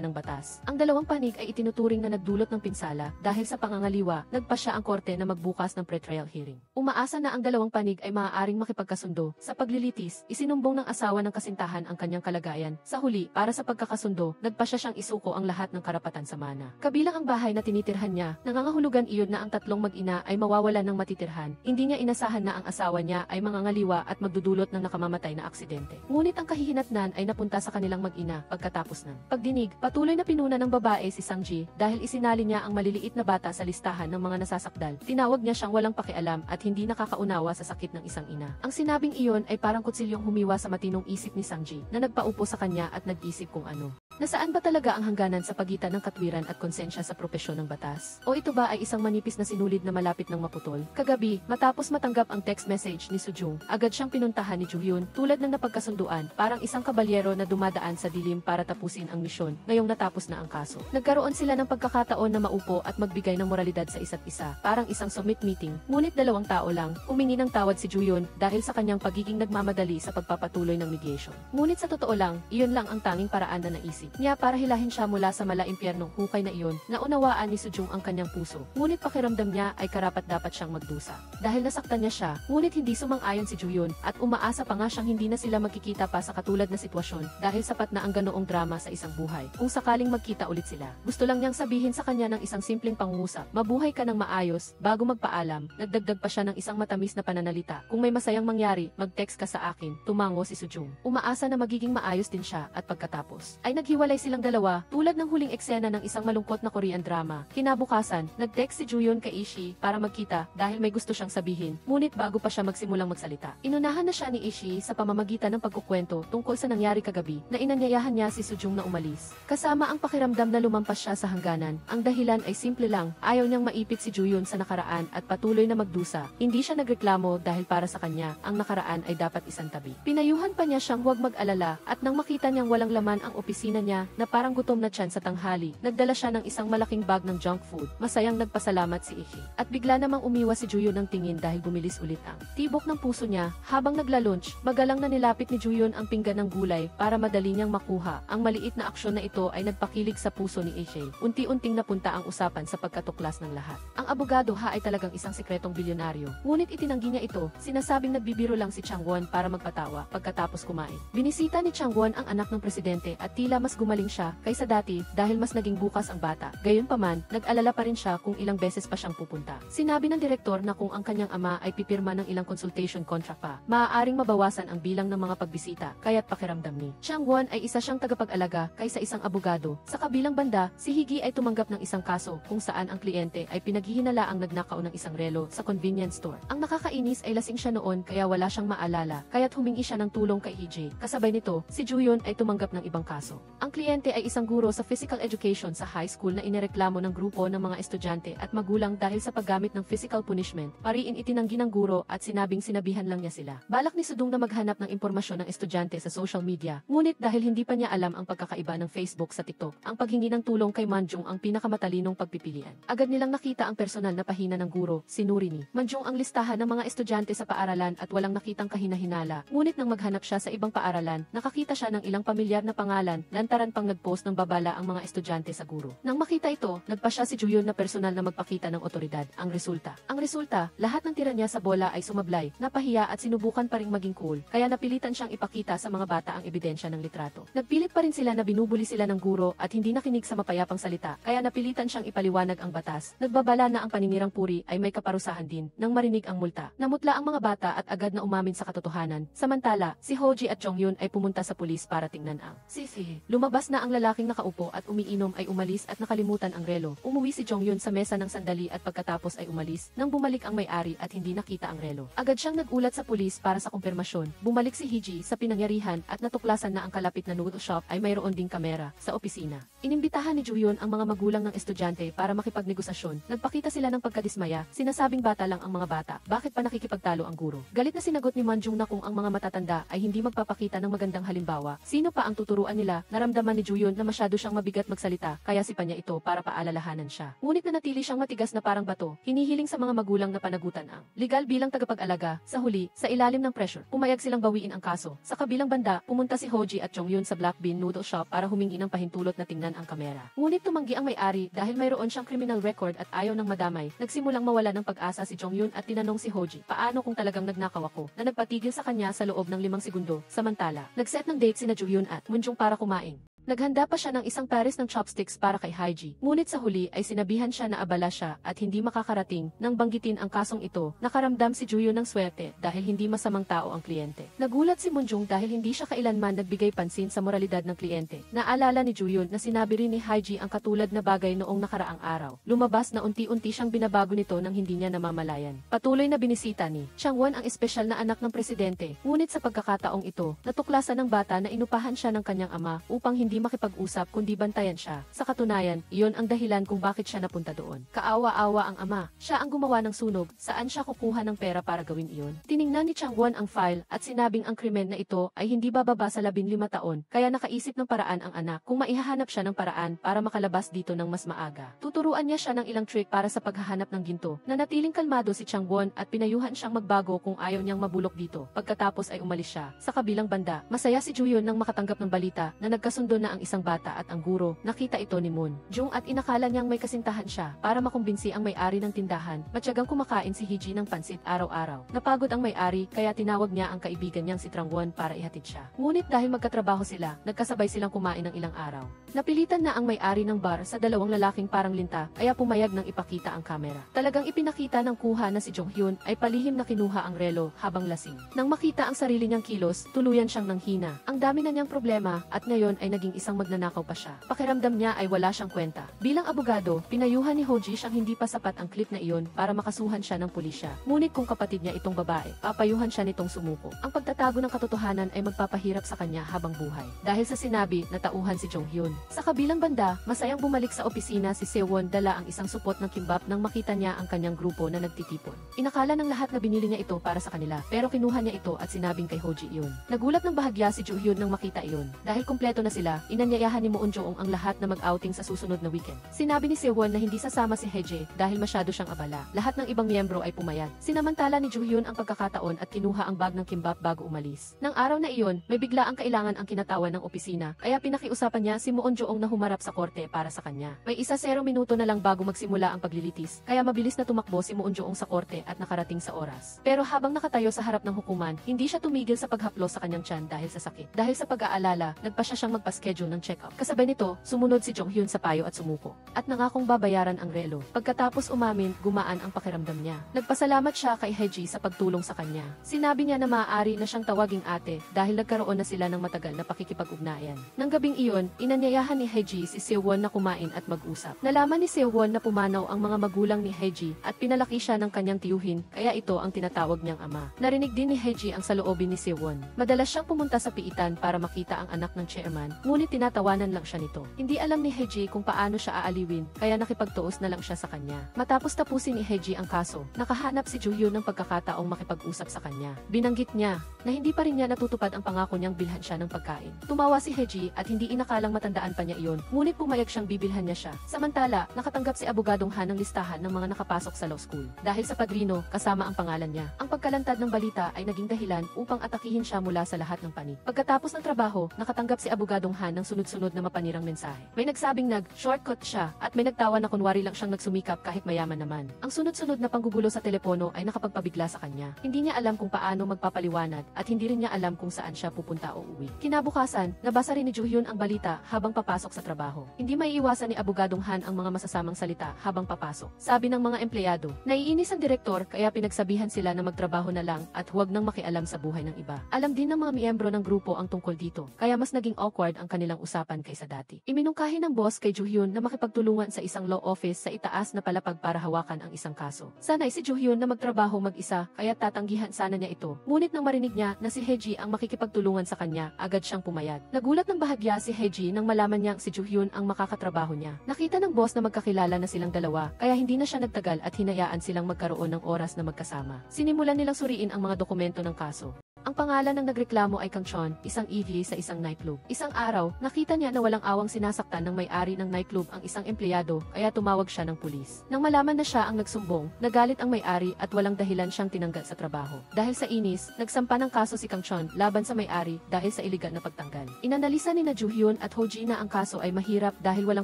ng batas. Ang 2 panig ay itinuturing na nagdulot ng pinsala dahil sa pangangaliwa, nagpasya ang korte na magbukas ng pretrial hearing. Umaasa na ang 2 panig ay maaaring makipagkasundo. Sa paglilitis, isinumbong ng asawa ng kasintahan ang kanyang kalagayan. Sa huli, para sa pagkakasundo, nagpasya siyang isuko ang lahat ng karapatan sa mana. Kabilang ang bahay na tinitirhan niya, nangangahulugan iyon na ang 3 mag-ina ay mawawalan ng matitirhan. Hindi niya inasahan na ang asawa niya ay mangangaliwa at magdudulot ng nakamamatay na aksidente. Ngunit ang kahihinatnan ay napunta sa kanilang mag-ina pagkatapos ng pagdinig. Patuloy na pinuna ng babae si Sang-jae dahil isinali niya ang maliliit na bata sa listahan ng mga nasasakdal. Tinawag niya siyang walang pakialam at hindi nakakaunawa sa sakit ng isang ina. Ang sinabing iyon ay parang kutsilyong humiwa sa matinong isip ni Sang-jae na nagpaupo sa kanya at nag-isip kung ano. Nasaan ba talaga ang hangganan sa pagitan ng katwiran at konsensya sa propesyon ng batas? O ito ba ay isang manipis na sinulid na malapit ng maputol? Kagabi, matapos matanggap ang text message ni Soo-jung, agad siyang pinuntahan ni Ju-hyun tulad ng napagkasunduan, parang isang kabalyero na dumadaan sa dilim para tapusin ang misyon, ngayong natapos na ang kaso. Nagkaroon sila ng pagkakataon na maupo at magbigay ng moralidad sa isa't isa, parang isang summit meeting, ngunit 2 tao lang, humingi ng tawad si Ju-hyun dahil sa kanyang pagiging nagmamadali sa pagpapatuloy ng mediation. Ngunit sa totoo lang, iyon lang ang tanging paraan na naisip niya para hilahin siya mula sa mala-impyernong hukay na iyon. Naunawaan ni Soo-jung ang kanyang puso, ngunit pakiramdam niya ay karapat-dapat siyang magdusa. Dahil nasaktan niya siya, ngunit hindi sumang-ayon si Ju-hyun at umaasa pa nga siyang hindi na sila magkikita pa sa katulad na sitwasyon dahil sapat na ang ganoong drama sa isang buhay. Kung sakaling magkita ulit sila, gusto lang niyang sabihin sa kanya ng isang simpleng pangungusap, mabuhay ka ng maayos, bago magpaalam. Nagdagdag pa siya ng isang matamis na pananalita, kung may masayang mangyari, mag-text ka sa akin. Tumango si Soo-jung. Umaasa na magiging maayos din siya at pagkatapos ay naghiwalay silang 2 tulad ng huling eksena ng isang malungkot na Korean drama. Kinabukasan, nag-text si Ju-hyun kay Ishi para magkita dahil may gusto siyang sabihin, ngunit bago pa siya magsimulang magsalita, inunahan na siya ni Ishi sa pamamagitan ng pagkukwento tungkol sa nangyari kagabi na inanyayahan niya si Soo-jung na umalis. Kasama ang pakiramdam na lumampas siya sa hangganan, ang dahilan ay simple lang, ayaw niyang maipit si Ju-hyun sa nakaraan at patuloy na magdusa. Hindi siya nagreklamo dahil para sa kanya, ang nakaraan ay dapat isantabi. Pinayuhan pa niya siyang huwag mag-alala at nang makita niyang walang laman ang opisina niya na parang gutom na tiyan sa tanghali, nagdala siya ng isang malaking bag ng junk food. Masayang nagpasalamat si Ishi. At bigla namang umiwas si Ju-hyun ng tingin dahil bumilis ulit ang tibok ng puso niya. Habang nagla-lunch, magalang na nilapit ni Ju-hyun ang pinggan ng gulay para madali niyang makuha. Ang maliit na aksyon na ito ay nagpakilig sa puso ni Ishi. Unti-unting napunta ang usapan sa pagkatuklas ng lahat. Ang abogado ay talagang isang sikretong bilyonaryo. Ngunit itinanggi niya ito, sinasabing nagbibiro lang si Changwon para magpatawa pagkatapos kumain. Binisita ni Changwon ang anak ng presidente at tila mas gumaling siya kaysa dati dahil mas naging bukas ang bata. Gayunpaman, nag-alala pa rin siya kung ilang beses pa siyang pupunta. Sinabi ng direktor na kung ang kanyang ama ay pipirma ng ilang consultation contract pa, maaaring mabawasan ang bilang ng mga pagbisita, kaya't pakiramdam ni Changwon ay isa siyang tagapag-alaga kaysa isang abogado. Sa kabilang banda, si Hee-gi ay tumanggap ng isang kaso kung saan ang kliyente ay pinaghihinalaang nagnakaw ng isang relo sa convenience store. Ang nakakainis ay lasing siya noon kaya wala siyang maalala, kaya't humingi siya ng tulong kay Hee-ji. Kasabay nito, si Ju-hyun ay tumanggap ng ibang kaso. Ang kliyente ay isang guro sa physical education sa high school na inireklamo ng grupo ng mga estudyante at magulang dahil sa paggamit ng physical punishment. Pariin itinanggi ng guro at sinabing sinabihan lang niya sila. Balak ni Sudong na maghanap ng impormasyon ng estudyante sa social media, ngunit dahil hindi pa niya alam ang pagkakaiba ng Facebook sa TikTok, ang paghingi ng tulong kay Manjung ang pinakamatalinong pagpipilian. Agad nilang nakita ang personal na pahina ng guro, si Nurini. Manjung ang listahan ng mga estudyante sa paaralan at walang nakitang kahinahinala, ngunit nang maghanap siya sa ibang paaralan, nakakita siya ng ilang pamilyar na pangalan. Lantaran pang nagpost ng babala ang mga estudyante sa guro. Nang makita ito, nagpa siya si Juyon na personal na magpakita ng otoridad. Ang resulta, lahat ng tira niya sa bola ay sumablay, napahiya at sinubukan pa ring maging cool, kaya napilitan siyang ipakita sa mga bata ang ebidensya ng litrato. Nagpilit pa rin sila na binubuli sila ng guro at hindi nakinig sa mapayapang salita, kaya napilitan siyang ipaliwanag ang batas. Nagbabala na ang paninirang puri ay may kaparusahan din, nang marinig ang multa. Namutla ang mga bata at agad na umamin sa katotohanan. Samantala, si Hoji at Jonghyun ay pumunta sa pulis para tingnan ang sisi. Lumabas na ang lalaking nakaupo at umiinom ay umalis at nakalimutan ang relo. Umuwi si Jonghyun sa mesa ng sandali at pagkatapos ay umalis. Nang bumalik ang may-ari at hindi nakita ang relo, agad siyang nagulat sa pulis para sa kumpirmasyon. Bumalik si Hiji sa pinangyarihan at natuklasan na ang kalapit na noodle shop ay mayroon ding kamera sa opisina. Inimbitahan ni Juyon ang mga magulang ng estudyante para makipagnegosasyon. Nagpakita sila ng pagkadismaya. Sinasabing bata lang ang mga bata. Bakit pa nakikipagtalo ang guro? Galit na sinagot ni Manjung na kung ang mga matatanda ay hindi magpapakita ng magandang halimbawa, sino pa ang tuturuan nila? Naramdaman ni Juyon na masyado siyang mabigat magsalita, kaya sipa niya ito para paalalahanan siya. Ngunit nanatili siyang matigas na parang bato, hinihiling sa mga magulang na panagutan ang legal bilang tagapag-alaga. Sa huli, sa ilalim ng pressure, pumayag silang bawiin ang kaso. Sa kabilang banda, pumunta si Hoji at Jonghyun sa Black Bean Noodle Shop para humingi ng pahintulot na tingnan ang kamera. Ngunit tumanggi ang may-ari dahil mayroon siyang criminal record at ayaw ng madamay. Nagsimulang mawala ng pag-asa si Jonghyun at tinanong si Hoji, paano kung talagang nagnakaw ako, na nagpatigil sa kanya sa loob ng 5 segundo. Samantala, nag-set ng date sina Jonghyun at Munjung para kumain. Naghanda pa siya ng isang pares ng chopsticks para kay Haiji. Ngunit sa huli ay sinabihan siya na abala siya at hindi makakarating. Nang banggitin ang kasong ito, nakaramdam si Juyo ng swerte dahil hindi masamang tao ang kliyente. Nagulat si Munjung dahil hindi siya kailanman nagbigay pansin sa moralidad ng kliyente. Naalala ni Juyo na sinabi rin ni Haiji ang katulad na bagay noong nakaraang araw. Lumabas na unti-unti siyang binabago nito nang hindi niya namamalayan. Patuloy na binisita ni Changwon ang espesyal na anak ng presidente. Ngunit sa pagkakataong ito, natuklasan ng bata na inupahan siya ng kanyang ama upang hindi makipag-usap kundi bantayan siya. Sa katunayan, iyon ang dahilan kung bakit siya napunta doon. Kaawa-awa ang ama. Siya ang gumawa ng sunog. Saan siya kukuha ng pera para gawin iyon? Tiningnan ni Changwon ang file at sinabing ang krimen na ito ay hindi bababa sa 15 taon. Kaya nakaisip ng paraan ang anak kung maihahanap siya ng paraan para makalabas dito ng mas maaga. Tuturuan niya siya ng ilang trick para sa paghahanap ng ginto. Nanatiling kalmado si Changwon at pinayuhan siyang magbago kung ayaw niyang mabulok dito. Pagkatapos ay umalis siya. Sa kabilang banda, masaya si Juyon nang makatanggap ng balita na nagkasundo na ang isang bata at ang guro. Nakita ito ni Moon Jung at inakala niyang may kasintahan siya. Para makumbinsi ang may-ari ng tindahan, matyagang kumakain si Hiji ng pansit araw-araw. Napagod ang may-ari kaya tinawag niya ang kaibigan niyang si Trangwon para ihatid siya. Ngunit dahil magkatrabaho sila, nagkasabay silang kumain ng ilang araw. Napilitan na ang may-ari ng bar sa dalawang lalaking parang linta, kaya pumayag ng ipakita ang kamera. Talagang ipinakita ng kuha na si Jonghyun ay palihim na kinuha ang relo habang lasing. Nang makita ang sarili niyang kilos, tuluyan siyang nanghina. Ang dami na niyang problema at ngayon ay naging isang magnanakaw pa siya. Pakiramdam niya ay wala siyang kwenta. Bilang abogado, pinayuhan ni Hoji siyang hindi pa sapat ang clip na iyon para makasuhan siya ng pulisya. Ngunit kung kapatid niya itong babae, papayuhan siya nitong sumuko. Ang pagtatago ng katotohanan ay magpapahirap sa kanya habang buhay. Dahil sa sinabi na tauhan si Jonghyun. Sa kabilang banda, masayang bumalik sa opisina si Sewon dala ang isang supot ng kimbap nang makita niya ang kanyang grupo na nagtitipon. Inakala ng lahat na binili niya ito para sa kanila, pero kinuha niya ito at sinabing kay Hoji iyon. Nagulat ng bahagya si Jonghyun nang makita iyon. Dahil kumpleto na sila, inanyayahan ni Moon Jung ang lahat na mag-outing sa susunod na weekend. Sinabi ni Sewon na hindi sasama si Heje dahil masyado siyang abala. Lahat ng ibang miyembro ay pumayag. Sinamantala ni Jonghyun ang pagkakataon at kinuha ang bag ng kimbap bago umalis. Nang araw na iyon, may bigla ang kailangan ang kinatawan ng opisina, kaya pinakiusapan niya si Moon Jung na humarap sa korte para sa kanya. May 0 minuto na lang bago magsimula ang paglilitis, kaya mabilis na tumakbo si Moon Jung sa korte at nakarating sa oras. Pero habang nakatayo sa harap ng hukuman, hindi siya tumigil sa paghaplos sa kanyang tiyan dahil sa sakit. Dahil sa pag-aalala, nagpa siya siyang magpa-schedule ng check-up. Kasabay nito, sumunod si Jonghyun sa payo at sumuko. At nangakong babayaran ang relo. Pagkatapos umamin, gumaan ang pakiramdam niya. Nagpasalamat siya kay Heji sa pagtulong sa kanya. Sinabi niya na maaari na siyang tawaging ate dahil nagkaroon na sila ng matagal na pakikipag-ugnayan. Nang gabing iyon, inanyayahan ni Heji si Sewon na kumain at mag-usap. Nalaman ni Sewon na pumanaw ang mga magulang ni Heji at pinalaki siya ng kanyang tiyuhin, kaya ito ang tinatawag niyang ama. Narinig din ni Heji ang saloobin ni Sewon. Madalas siyang pumunta sa piitan para makita ang anak ng chairman, ngunit ngunit tinatawanan lang siya nito. Hindi alam ni Heji kung paano siya aaliwin, kaya nakipagtuos na lang siya sa kanya. Matapos tapusin ni Heji ang kaso, nakahanap si Joo-hyun ng pagkakataong makipag-usap sa kanya. Binanggit niya na hindi pa rin niya natutupad ang pangako niyang bilhan siya ng pagkain. Tumawa si Heji at hindi inakalang matandaan pa niya iyon, ngunit pumayag siyang bibilhan niya siya. Samantala, nakatanggap si Abogadong Han ng listahan ng mga nakapasok sa law school. Dahil sa padrino, kasama ang pangalan niya. Ang pagkalantad ng balita ay naging dahilan upang atakihin siya mula sa lahat ng panig. Pagkatapos ng trabaho, nakatanggap si Abogadong Han ng sunod-sunod na mapanirang mensahe. May nagsabing shortcut siya at may nagtawa na kunwari lang siyang nagsumikap kahit mayaman naman. Ang sunod-sunod na panggugulo sa telepono ay nakapagpabigla sa kanya. Hindi niya alam kung paano magpapaliwanag at hindi rin niya alam kung saan siya pupunta o uwi. Kinabukasan, nabasa rin ni Joo-hyun ang balita habang papasok sa trabaho. Hindi maiiwasan ni Abogadong Han ang mga masasamang salita habang papasok. Sabi ng mga empleyado, naiinis ang direktor kaya pinagsabihan sila na magtrabaho na lang at huwag nang makialam sa buhay ng iba. Alam din ng mga miyembro ng grupo ang tungkol dito, kaya mas naging awkward ang kanilang usapan kaysa dati. Iminungkahi ng boss kay Joo-hyun na makipagtulungan sa isang law office sa itaas na palapag para hawakan ang isang kaso. Sanay si Joo-hyun na magtrabaho mag-isa kaya tatanggihan sana niya ito. Ngunit nang marinig niya na si Heji ang makikipagtulungan sa kanya, agad siyang pumayag. Nagulat ng bahagya si Heji nang malaman niyang si Joo-hyun ang makakatrabaho niya. Nakita ng boss na magkakilala na silang dalawa, kaya hindi na siya nagtagal at hinayaan silang magkaroon ng oras na magkasama. Sinimulan nilang suriin ang mga dokumento ng kaso. Ang pangalan ng nagreklamo ay Kang Chon, isang EV sa isang nightclub. Isang araw, nakita niya na walang awang sinasaktan ng may-ari ng nightclub ang isang empleyado, kaya tumawag siya ng pulis. Nang malaman na siya ang nagsumbong, nagalit ang may-ari at walang dahilan siyang tinanggal sa trabaho. Dahil sa inis, nagsampa ng kaso si Kang Chon laban sa may-ari dahil sa iligal na pagtanggal. Inanalisa ni na Joo-hyun at Ho-ji na ang kaso ay mahirap dahil walang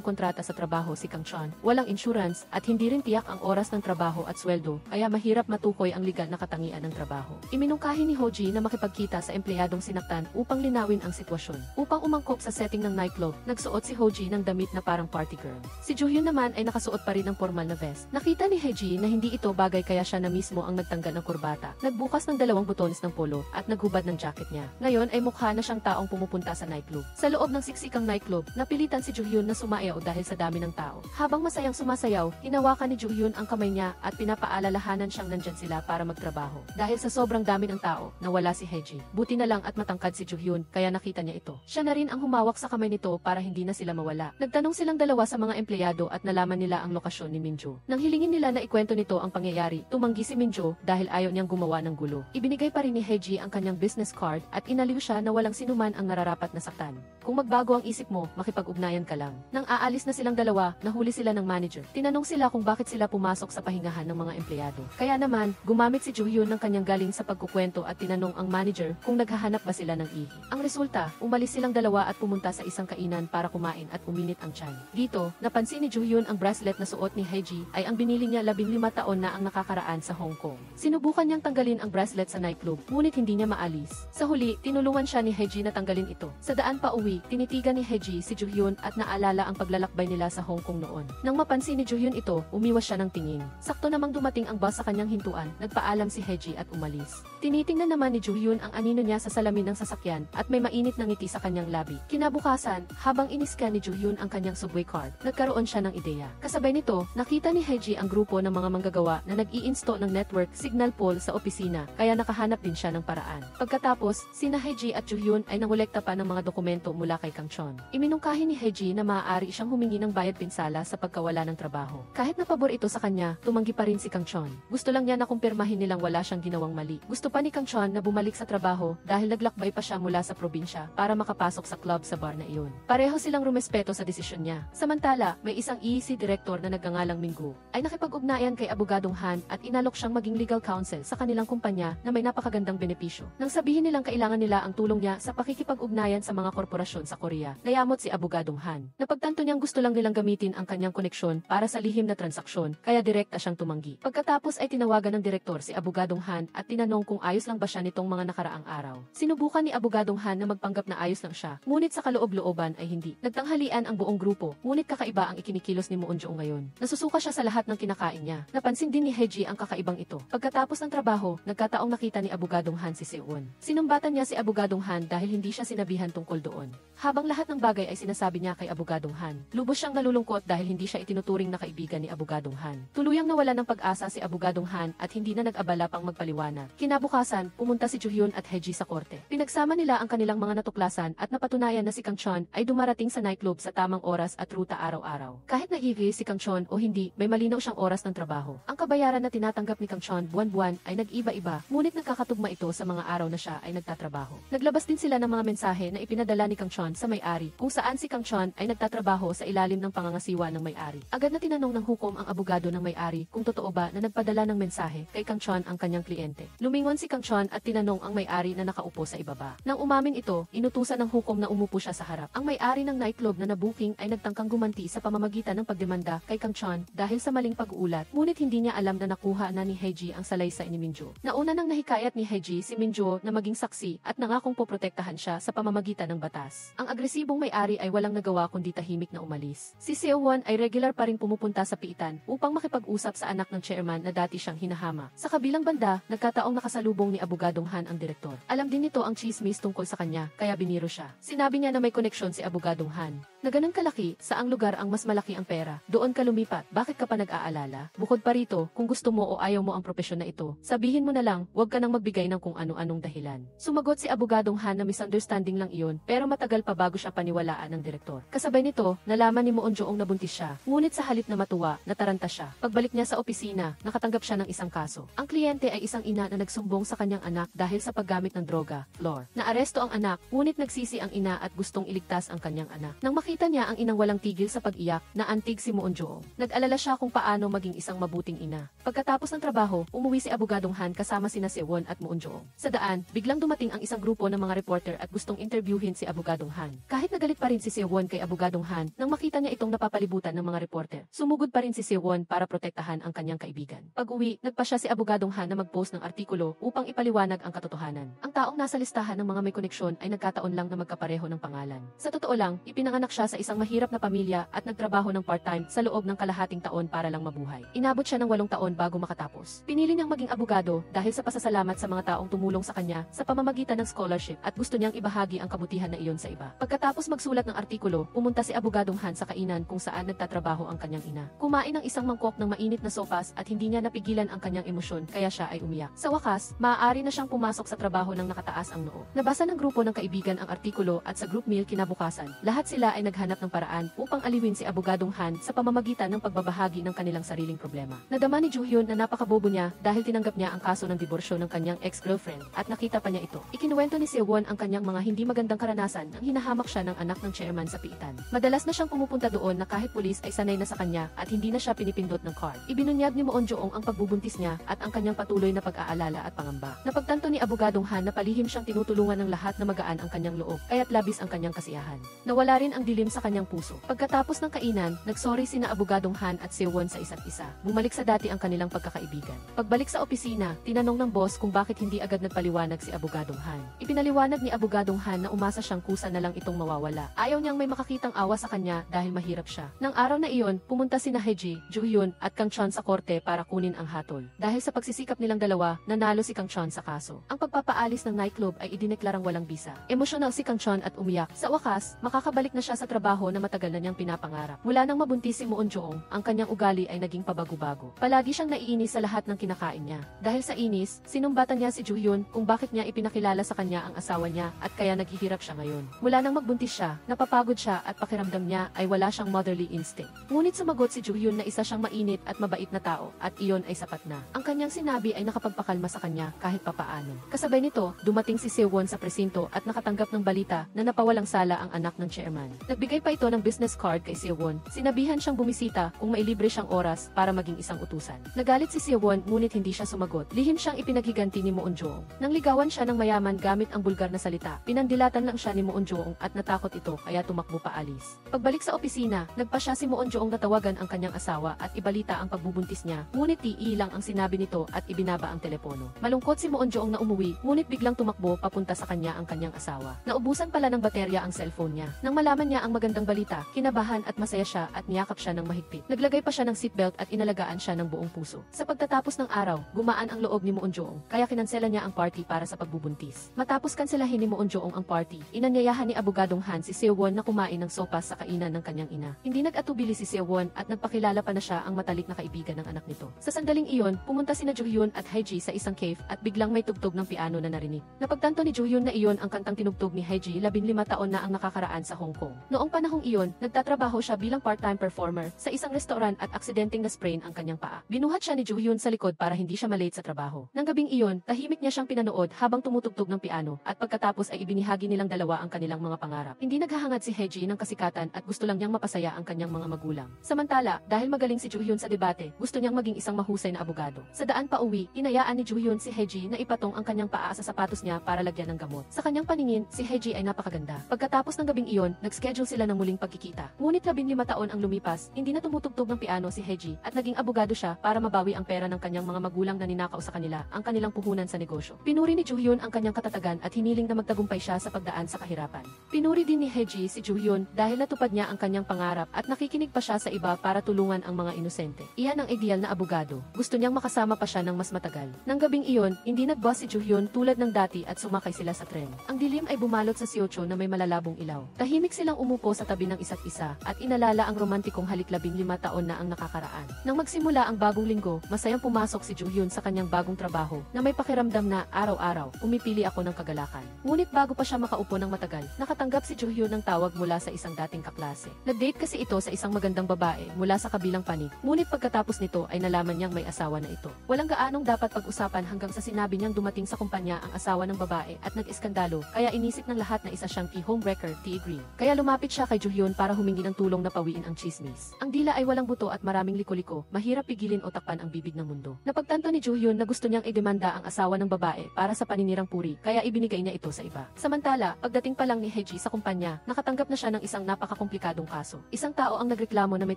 kontrata sa trabaho si Kang Chon, walang insurance at hindi rin tiyak ang oras ng trabaho at sweldo, kaya mahirap matukoy ang legal na katangian ng trabaho. Iminungkahi ni Ho-ji na makipagkita sa empleyadong sinaktan upang linawin ang sitwasyon. Upang umangkop sa setting ng nightclub, nagsuot si Ho-ji ng damit na parang party girl. Si Joo-hyun naman ay nakasuot pa rin ng formal na vest. Nakita ni Heji na hindi ito bagay kaya siya na mismo ang nagtanggal ng kurbata, nagbukas ng 2 butones ng polo at naghubad ng jacket niya. Ngayon ay mukha na siyang taong pumupunta sa nightclub. Sa loob ng siksikang nightclub, napilitan si Joo-hyun na sumayaw dahil sa dami ng tao. Habang masayang sumasayaw, hinawakan ni Joo-hyun ang kamay niya at pinapaalalahanan siyang nandyan sila para magtrabaho. Dahil sa sobrang dami ng tao, nawala si Heji. Buti na lang at matangkad si Joo-hyun, kaya nakita niya ito. Siya na rin ang humawak sa kamay nito para hindi na sila mawala. Nagtanong silang dalawa sa mga empleyado at nalaman nila ang lokasyon ni Minjo. Nang hilingin nila na ikwento nito ang pangyayari, tumanggi si Minjo dahil ayaw niyang gumawa ng gulo. Ibinigay pa rin ni Heji ang kanyang business card at inaliw siya na walang sinuman ang nararapat na saktan. Kung magbago ang isip mo, makipag-ugnayan ka lang. Nang aalis na silang dalawa, nahuli sila ng manager. Tinanong sila kung bakit sila pumasok sa pahingahan ng mga empleyado. Kaya naman, gumamit si Joo-hyun ng kanyang galing sa pagkukwento at tinanong ang manager kung naghahanap ba sila ng ihi. Ang resulta, umalis silang dalawa at pumunta sa isang kainan para kumain at uminit ang tiyan. Dito, napansin ni Joo-hyun ang bracelet na suot ni Heji ay ang binili niya 15 taon na ang nakakaraan sa Hong Kong. Sinubukan niyang tanggalin ang bracelet sa nightclub, ngunit hindi niya maalis. Sa huli, tinulungan siya ni Heji na tanggalin ito. Sa daan pa uwi, tinitigan ni Heji si Joo-hyun at naalala ang paglalakbay nila sa Hong Kong noon. Nang mapansin ni Joo-hyun ito, umiwas siya ng tingin. Sakto namang dumating ang bus sa kanyang hintuan, nagpaalam si Heji at umalis. Tinitingnan naman ni Joo-hyun ang anino niya sa salamin ng sasakyan at may mainit na ngiti sa kanyang labi. Kinabukasan, habang iniskan ni Joo-hyun ang kanyang subway card, nagkaroon siya ng ideya. Kasabay nito, nakita ni Heji ang grupo ng mga manggagawa na nag-i-install ng network signal pole sa opisina, kaya nakahanap din siya ng paraan. Pagkatapos, sina Heji at Joo-hyun ay nangolekta pa ng mga dokumento mula kay Kang Chon. Iminungkahi ni Heji na maaari siyang humingi ng bayad pinsala sa pagkawala ng trabaho. Kahit na pabor ito sa kanya, tumanggi pa rin si Kang Chon. Gusto lang niya na kumpirmahin nilang wala siyang ginawang mali. Gusto pa ni Kang Chon na bumalik sa trabaho dahil naglakbay pa siya mula sa probinsya para makapasok sa club sa bar na iyon. Pareho silang rumespeto sa desisyon niya. Samantala, may isang EEC director na nagngangalang Minggu ay nakipag-ugnayan kay Abogadong Han at inalok siyang maging legal counsel sa kanilang kumpanya na may napakagandang benepisyo. Nang sabihin nilang kailangan nila ang tulong niya sa pakikipag-ugnayan sa mga korporasyon sa Korea, nayamot si Abogadong Han. Napagtanto niyang gusto lang nilang gamitin ang kanyang koneksyon para sa lihim na transaksyon, kaya direkta siyang tumanggi. Pagkatapos ay tinawagan ng direktor si Abogadong Han at tinanong kung ayos lang ba siya nitong mga nakaraang araw. Sinubukan ni Abogadong Han na magpanggap na ayos lang siya, ngunit sa kaloob-looban ay hindi. Nagtanghalian ang buong grupo, ngunit kakaiba ang ikinikilos ni Moon Jo ngayon. Nasusuka siya sa lahat ng kinakain niya. Napansin din ni Heji ang kakaibang ito. Pagkatapos ng trabaho, nagkataong nakita ni Abogadong Han si Seon. Sinumbatan niya si Abogadong Han dahil hindi siya sinabihan tungkol doon. Habang lahat ng bagay ay sinasabi niya kay Abogadong Han, lubos siyang nalulungkot dahil hindi siya itinuturing na kaibigan ni Abogadong Han. Tuluyang nawala ng pag-asa si Abogadong Han at hindi na nag-abala pang magpaliwanag. Kinabukasan, pumunta si si Juhyun at Haeji sa korte. Pinagsama nila ang kanilang mga natuklasan at napatunayan na si Kang Chon ay dumarating sa nightclub sa tamang oras at ruta araw-araw. Kahit nahihili si Kang Chon o hindi, may malinaw siyang oras ng trabaho. Ang kabayaran na tinatanggap ni Kang Chon buwan-buwan ay nag-iba-iba, ngunit nagkakatugma ito sa mga araw na siya ay nagtatrabaho. Naglabas din sila ng mga mensahe na ipinadala ni Kang Chon sa may-ari, kung saan si Kang Chon ay nagtatrabaho sa ilalim ng pangangasiwa ng may-ari. Agad na tinanong ng hukom ang abogado ng may-ari kung totoo ba na nagpadala ng mensahe kay Kang Chon ang kanyang kliyente. Lumingon si Kang Chon at tinanong ang may-ari na nakaupo sa ibaba. Nang umamin ito, inutusan ng hukom na umupo siya sa harap. Ang may-ari ng nightclub na nabuking ay nagtangkang gumanti sa pamamagitan ng pagdemanda kay Kang Chon dahil sa maling pag-uulat, ngunit hindi niya alam na nakuha na ni Haeji ang salaysay ni Minjo. Nauna nang nahikayat ni Haeji si Minjo na maging saksi at nangakong poprotektahan siya sa pamamagitan ng batas. Ang agresibong may-ari ay walang nagawa kundi tahimik na umalis. Si Seo-won ay regular pa rin pumupunta sa piitan upang makipag-usap sa anak ng chairman na dati siyang hinahama. Sa kabilang banda, nagkataong nakasalubong ni Abogadong Han ang direktor. Alam din nito ang chismis tungkol sa kanya, kaya biniro siya. Sinabi niya na may koneksyon si Abogadong Han. Na ganun kalaki, saang lugar ang mas malaki ang pera, doon ka lumipat, bakit ka pa nag-aalala? Bukod pa rito, kung gusto mo o ayaw mo ang propesyon na ito, sabihin mo na lang, huwag ka nang magbigay ng kung ano-anong dahilan. Sumagot si Abogadong Han na misunderstanding lang iyon, pero matagal pa bago siya paniwalaan ng direktor. Kasabay nito, nalaman ni Moon Jo-ong nabuntis siya, ngunit sa halip na matuwa, nataranta siya. Pagbalik niya sa opisina, nakatanggap siya ng isang kaso. Ang kliyente ay isang ina na nagsumbong sa kanyang anak dahil sa paggamit ng droga, floor. Naaresto ang anak, ngunit nagsisi ang ina at gustong iligtas ang kanyang anak. Nang makita niya ang inang walang tigil sa pag-iyak, naantig si Moon Jo-ong. Nag-alala siya kung paano maging isang mabuting ina. Pagkatapos ng trabaho, umuwi si Abogadong Han kasama sina Seo-won at Moon Jo-ong. Sa daan, biglang dumating ang isang grupo ng mga reporter at gustong interviewin si Abogadong Han. Kahit nagalit pa rin si Seo-won kay Abogadong Han, nang makita niya itong napapalibutan ng mga reporter, sumugod pa rin si Seo-won para protektahan ang kanyang kaibigan. Pag-uwi, nagpa siya si Abogadong Han na mag-post ng artikulo upang ipaliwanag ang katotohanan. Ang taong nasa listahan ng mga may koneksyon ay nagkataon lang na magkapareho ng pangalan. Sa totoo lang, ipinanganak siya sa isang mahirap na pamilya at nagtrabaho ng part-time sa loob ng kalahating taon para lang mabuhay. Inabot siya ng 8 taon bago makatapos. Pinili niyang maging abogado dahil sa pasasalamat sa mga taong tumulong sa kanya sa pamamagitan ng scholarship at gusto niyang ibahagi ang kabutihan na iyon sa iba. Pagkatapos magsulat ng artikulo, pumunta si Abogadong Han sa kainan kung saan nagtatrabaho ang kanyang ina. Kumain ng isang mangkok ng mainit na sopas at hindi niya napigilan ang kanyang emosyon kaya siya ay umiyak. Sa wakas, maaari na siyang pumasok sa trabaho ng nakataas ang noo. Nabasa ng grupo ng kaibigan ang artikulo at sa group meal kinabukasan, lahat sila ay naghanap ng paraan upang aliwin si Abogadong Han sa pamamagitan ng pagbabahagi ng kanilang sariling problema. Nadama ni Juhyun na napakabobo niya dahil tinanggap niya ang kaso ng diborsyo ng kanyang ex-girlfriend at nakita pa niya ito. Ikinuwento ni Seo-won ang kanyang mga hindi magandang karanasan nang hinahamak siya ng anak ng chairman sa piitan. Madalas na siyang pumupunta doon na kahit pulis ay sanay na sa kanya at hindi na siya pinipindot ng card. Ibinunyag ni Moon Jo-ong ang pagbubuntis niya at ang kanyang patuloy na pag-aalala at pangamba. Napagtanto ni Abogadong Han na palihim siyang tinutulungan ng lahat na magaan ang kanyang loob, kaya't labis ang kanyang kasiyahan. Nawala rin ang dilim sa kanyang puso. Pagkatapos ng kainan, nagsorry sina Abogadong Han at Seo-won sa isa't isa. Bumalik sa dati ang kanilang pagkakaibigan. Pagbalik sa opisina, tinanong ng boss kung bakit hindi agad nagpaliwanag si Abogadong Han. Ipinaliwanag ni Abogadong Han na umasa siyang kusa na lang itong mawawala. Ayaw niyang may makakitang awa sa kanya dahil mahirap siya. Nang araw na iyon, pumunta sina Haeji, Juhyun at Kang Chon sa korte para kunin ang hatol. Dahil sa pagsisikap nilang dalawa, nanalo si Kang Chon sa kaso. Ang pagpapaalis ng nightclub ay idineklarang walang bisa. Emosyonal si Kang Chon at umiyak. Sa wakas, makakabalik na siya sa trabaho na matagal na niyang pinapangarap. Mula nang mabuntis si Moon Jo-ong, ang kanyang ugali ay naging pabago-bago. Palagi siyang naiinis sa lahat ng kinakain niya. Dahil sa inis, sinumbatan niya si Juhyun kung bakit niya ipinakilala sa kanya ang asawa niya at kaya naghihirap siya ngayon. Mula nang magbuntis siya, napapagod siya at pakiramdam niya ay wala siyang motherly instinct. Ngunit sumagot si Juhyun na isa siyang mainit at mabait na tao at iyon ay sapat na. Ang kanyang sinabi ay nakapagpakalma sa kanya kahit papaano. Kasabay nito, dumating si Seo-won sa presinto at nakatanggap ng balita na napawalang sala ang anak ng chairman. Nagbigay pa ito ng business card kay Seo-won. Sinabihan siyang bumisita kung mailibre siyang oras para maging isang utusan. Nagalit si Seo-won ngunit hindi siya sumagot. Lihim siyang ipinaghiganti ni Moon Jo-ong. Nang ligawan siya ng mayaman gamit ang bulgar na salita, pinandilatan lang siya ni Moon Jo-ong at natakot ito kaya tumakbo paalis. Pagbalik sa opisina, nagpa siya si Moon Jo-ong na tawagan ang kanyang asawa at ibalita ang pagbubuntis niya. Ngunit lang ang sinabi nito at ibinaba ang telepono. Malungkot si Moon Jo-ong na umuwi, ngunit biglang tumakbo papunta sa kanya ang kanyang asawa. Naubusan pala ng baterya ang cellphone niya. Nang malaman niya ang magandang balita, kinabahan at masaya siya at niyakap siya ng mahigpit. Naglagay pa siya ng seatbelt at inalagaan siya ng buong puso. Sa pagtatapos ng araw, gumaan ang loob ni Moon Jo-ong, kaya kinansela niya ang party para sa pagbubuntis. Matapos kanselahin ni Moon Jo-ong ang party, inanyayahan ni Abogadong Han si Seo-won na kumain ng sopas sa kainan ng kanyang ina. Hindi nag-atubili si Seo-won at nagpakilala pa na siya ang matalik na kaibigan ng anak nito. Sa sandaling iyon, pumunta sina Juhyun at Haeji sa isang cave at biglang may tugtog tugtog ng piano na narinig. Napagtanto ni Joo-hyun na iyon ang kantang tinugtog ni Hae-ji, 15 taon na ang nakakaraan sa Hong Kong. Noong panahong iyon, nagtatrabaho siya bilang part-time performer sa isang restaurant at aksidenteng na-sprain ang kanyang paa. Binuhat siya ni Joo-hyun sa likod para hindi siya malate sa trabaho. Nang gabing iyon, tahimik niya siyang pinanood habang tumutugtog ng piano at pagkatapos ay ibinihagi nilang dalawa ang kanilang mga pangarap. Hindi naghahangad si Hae-ji ng kasikatan at gusto lang niyang mapasaya ang kanyang mga magulang. Samantala, dahil magaling si Joo-hyun sa debate, gusto niyang maging isang mahusay na abogado. Sa daan pa uwi, inayaan ni Joo-hyun si Hae-ji na ipatong ang kanyang paa sa sapatos niya para lagyan ng gamot. Sa kanyang paningin, si Hae-ji ay napakaganda. Pagkatapos ng gabing iyon, nag-schedule sila ng muling pagkikita. Ngunit 15 taon ang lumipas, hindi na tumutugtog ng piano si Hae-ji at naging abogado siya para mabawi ang pera ng kanyang mga magulang na ninakaw sa kanila, ang kanilang puhunan sa negosyo. Pinuri ni Joo-hyun ang kanyang katatagan at hiniling na magtagumpay siya sa pagdaan sa kahirapan. Pinuri din ni Hae-ji si Joo-hyun dahil natupad niya ang kanyang pangarap at nakikinig pa siya sa iba para tulungan ang mga inosente. Iyan ang ideal na abogado. Gusto niyang makasama pa siya ng mas matagal. Nang gabing iyon, hindi nag-bus si Joo-hyun tulad ng dati at sumakay sila sa tren. Ang dilim ay bumalot sa Siocho na may malalabong ilaw. Tahimik silang umupo sa tabi ng isa't isa at inalala ang romantikong halik 15 taon na ang nakakaraan. Nang magsimula ang bagong linggo, masayang pumasok si Joo-hyun sa kanyang bagong trabaho na may pakiramdam na araw-araw, umipili ako ng kagalakan. Ngunit bago pa siya makaupo ng matagal, nakatanggap si Joo-hyun ng tawag mula sa isang dating kaklase. Nag-date kasi ito sa isang magandang babae mula sa kabilang panig. Ngunit pagkatapos nito ay nalaman niyang may asawa na ito. Walang gaanong dapat pag-usapan hanggang sa sinabi niyang dumating sa kumpanya ang asawa ng babae at nag-iskandalo, kaya inisip ng lahat na isa siyang homewrecker, Green. Kaya lumapit siya kay Joo-hyun para humingi ng tulong na pawiin ang chismis. Ang dila ay walang buto at maraming liko-liko, mahirap pigilin o takpan ang bibig ng mundo. Napagtanto ni Joo-hyun na gusto niyang idemanda ang asawa ng babae para sa paninirang puri, kaya ibinigay niya ito sa iba. Samantala, pagdating pa lang ni Hae-ji sa kumpanya, nakatanggap na siya ng isang napakakomplikadong kaso. Isang tao ang nagreklamo na may